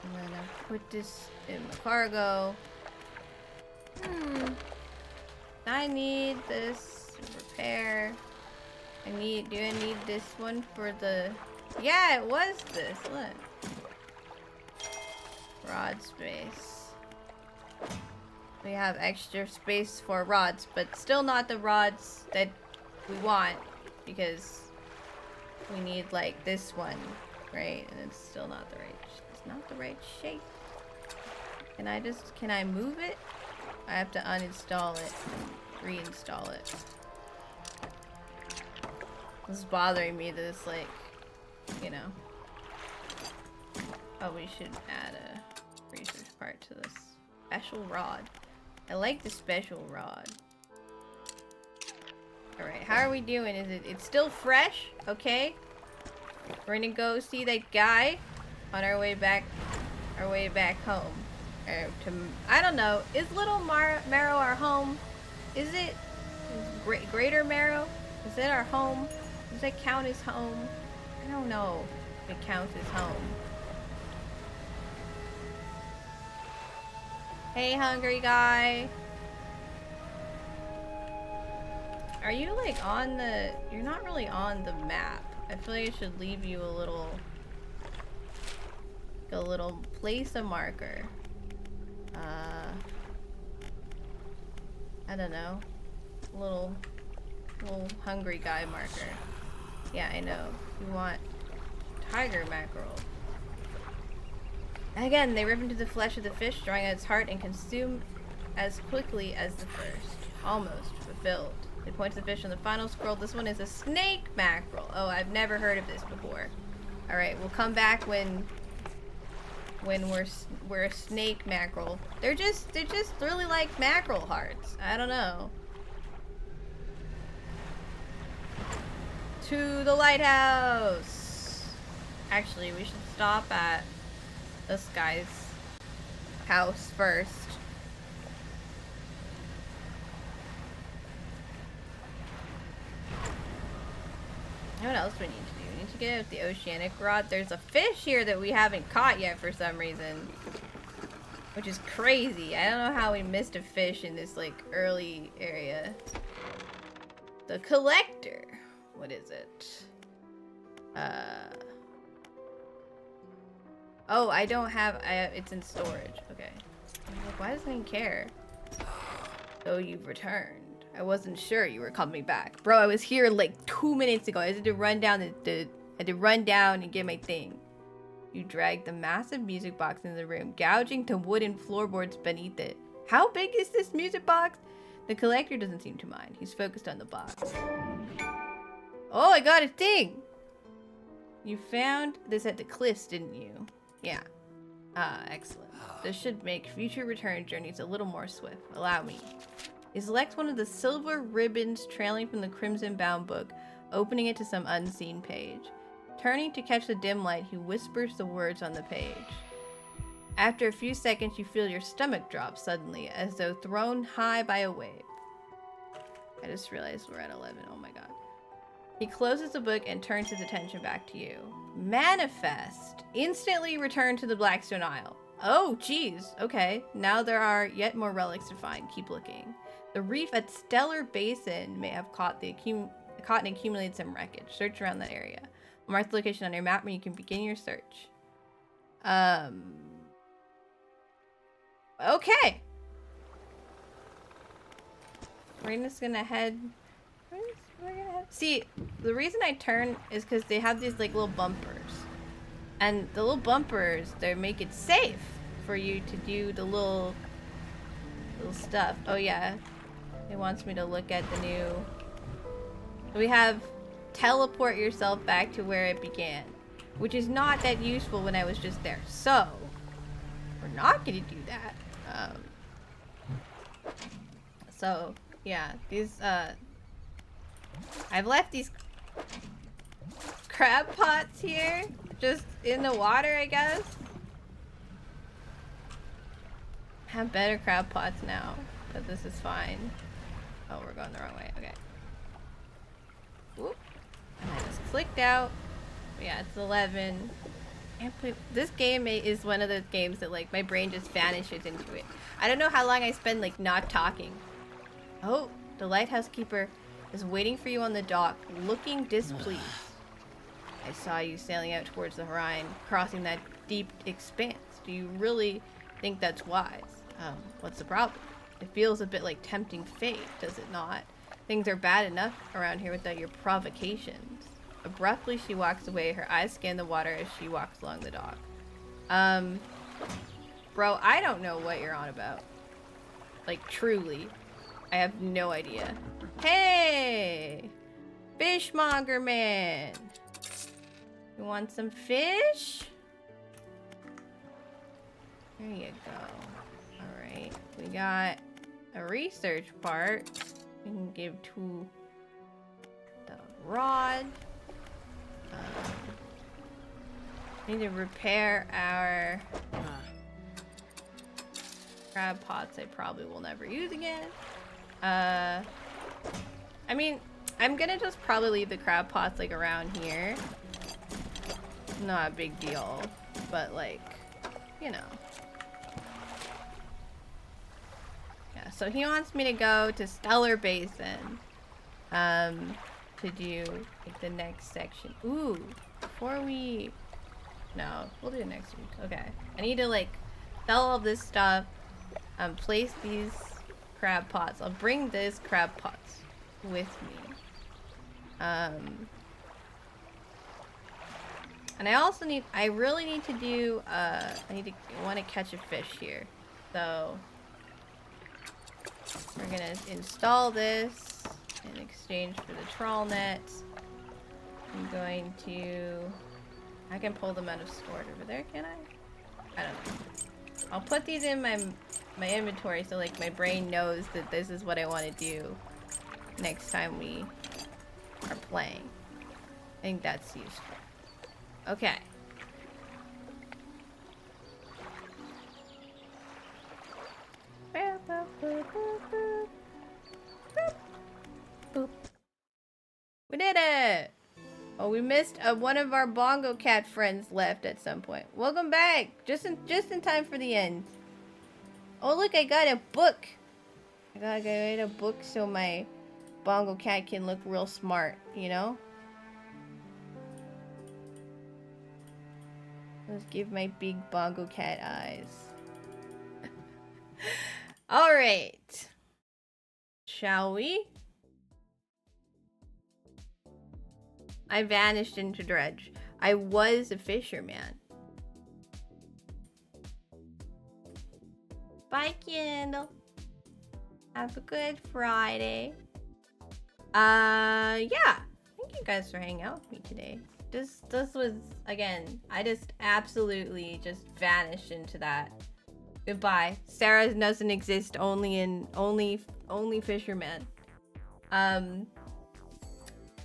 And then I put this in the cargo. I need this repair. Do I need this one for the... Yeah, it was this. Look. Rod space. We have extra space for rods, but still not the rods that we want, because we need, like, this one, right? And it's still not the right... It's not the right shape. Can I move it? I have to uninstall it and reinstall it. This is bothering me that it's like, you know. Oh, we should add a research part to this. Special rod. I like the special rod. Alright, how are we doing? It's still fresh? Okay. We're gonna go see that guy on our way back home. I don't know. Is Little Marrow our home? Is Greater Marrow? Is it our home? Does that count as home? I don't know if it counts as home. Hey, hungry guy. Are you like on the... You're not really on the map. I feel like it should leave you a little place a marker. I don't know. Little hungry guy marker. Yeah, I know. You want tiger mackerel. Again, they rip into the flesh of the fish, drawing out its heart, and consume as quickly as the first. Almost fulfilled. They point to the fish on the final scroll. This one is a snake mackerel. Oh, I've never heard of this before. Alright, we'll come back when we're a snake mackerel. They're just really like mackerel hearts. I don't know. To the lighthouse. Actually, we should stop at this guy's house first. What else do we need to do? We need to get out the oceanic rod. There's a fish here that we haven't caught yet for some reason. Which is crazy. I don't know how we missed a fish in this, like, early area. The collector. What is it? Oh, I don't have... it's in storage. Okay. I'm like, why doesn't he care? So you've returned. I wasn't sure you were coming back. Bro, I was here like 2 minutes ago. I had to run down and get my thing. You dragged the massive music box into the room, gouging to wooden floorboards beneath it. How big is this music box? The collector doesn't seem to mind. He's focused on the box. Oh, I got a thing! You found this at the cliffs, didn't you? Yeah. Ah, excellent. This should make future return journeys a little more swift. Allow me. He selects one of the silver ribbons trailing from the crimson-bound book, opening it to some unseen page. Turning to catch the dim light, he whispers the words on the page. After a few seconds, you feel your stomach drop suddenly, as though thrown high by a wave. I just realized we're at 11. Oh my god. He closes the book and turns his attention back to you. Manifest. Instantly return to the Blackstone Isle. Oh, geez. Okay. Now there are yet more relics to find. Keep looking. The reef at Stellar Basin may have caught and accumulated some wreckage. Search around that area. Mark the location on your map where you can begin your search. Okay. We're just gonna head. See, the reason I turn is because they have these like little bumpers, and the little bumpers they make it safe for you to do the little stuff. Oh yeah, it wants me to look at the new. We have teleport yourself back to where it began, which is not that useful when I was just there. So we're not gonna do that. So yeah, these I've left these crab pots here, just in the water, I guess. I have better crab pots now, but this is fine. Oh, we're going the wrong way. Okay. Whoop. And I just clicked out. But yeah, it's 11. This game is one of those games that like my brain just vanishes into it. I don't know how long I spend like not talking. Oh, the lighthouse keeper is waiting for you on the dock, looking displeased. I saw you sailing out towards the horizon, crossing that deep expanse. Do you really think that's wise? What's the problem? It feels a bit like tempting fate, does it not? Things are bad enough around here without your provocations. Abruptly, she walks away. Her eyes scan the water as she walks along the dock. Bro, I don't know what you're on about. Like, truly. I have no idea. Hey! Fishmonger man! You want some fish? There you go. Alright, we got a research part. We can give to the rod. Need to repair our crab pots I probably will never use again. I mean, I'm gonna just probably leave the crab pots like around here. Not a big deal, but like, you know. Yeah, so he wants me to go to Stellar Basin to do like the next section. Ooh, before we... No, we'll do it next week. Okay. I need to like sell all this stuff, place these crab pots. I'll bring this crab pots with me. And I also need, I really need to do, I want to catch a fish here. So we're gonna install this in exchange for the trawl net. I'm going to, I can pull them out of storage over there, can I? I don't know. I'll put these in my inventory so like my brain knows that this is what I want to do next time we are playing. I think that's useful. Okay. We did it! Oh, we missed one of our bongo cat friends left at some point. Welcome back! Just in time for the end. Oh look, I got a book! I gotta get a book so my bongo cat can look real smart, you know? Let's give my big bongo cat eyes. Alright. Shall we? I vanished into dredge. I was a fisherman. Bye, Kendall. Have a good Friday. Yeah. Thank you guys for hanging out with me today. This was, again, I just absolutely just vanished into that. Goodbye. Sarah doesn't exist only fisherman.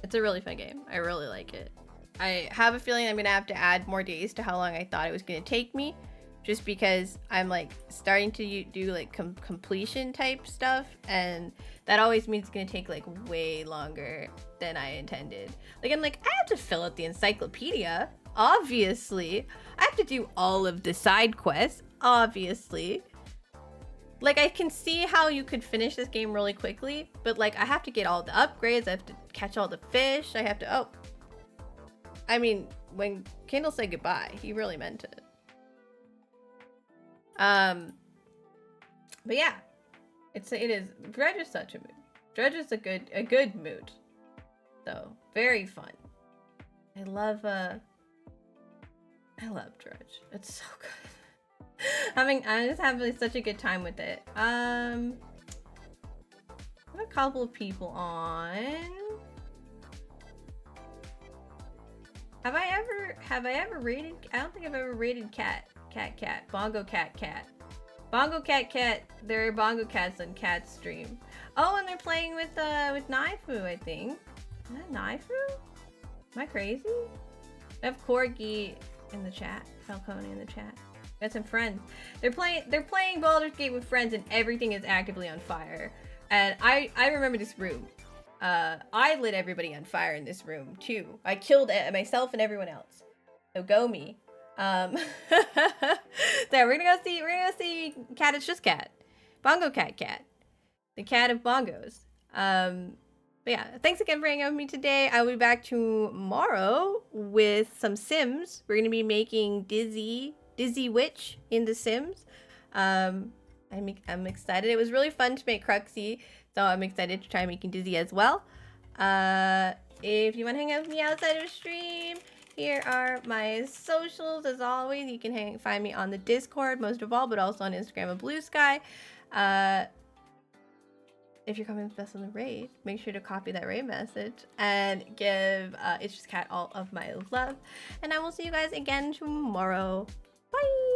It's a really fun game. I really like it. I have a feeling I'm gonna have to add more days to how long I thought it was gonna take me, just because I'm like starting to do like completion type stuff, and that always means it's gonna take like way longer than I intended. Like I'm like, I have to fill out the encyclopedia, obviously. I have to do all of the side quests, obviously. like, I can see how you could finish this game really quickly, but like, I have to get all the upgrades, I have to catch all the fish, I have to, I mean, when Kendall said goodbye, he really meant it. But yeah, it is, Dredge is such a mood. Dredge is a good mood. So, very fun. I love Dredge. It's so good. I'm just having such a good time with it. I have a couple of people on. Have I ever rated? I don't think I've ever rated cat. Bongo cat. Bongo cat. There are bongo cats on Cat's stream. Oh, and they're playing with Naifu, I think. Is that Naifu? Am I crazy? I have Corgi in the chat. Falcone in the chat. Got some friends. They're playing Baldur's Gate with friends, and everything is actively on fire. And I remember this room. I lit everybody on fire in this room too. I killed myself and everyone else. So go me. So we're gonna go see Cat. It's just Cat. Bongo cat. The cat of bongos. But yeah, thanks again for hanging out with me today. I'll be back tomorrow with some Sims. We're gonna be making Dizzy Witch in The Sims. I'm excited. It was really fun to make Cruxy, so I'm excited to try making Dizzy as well. If you want to hang out with me outside of stream, here are my socials. As always, you can find me on the Discord most of all, but also on Instagram and Blue Sky. If you're coming with us on the raid, make sure to copy that raid message and give It's Just Cat all of my love. And I will see you guys again tomorrow. Bye!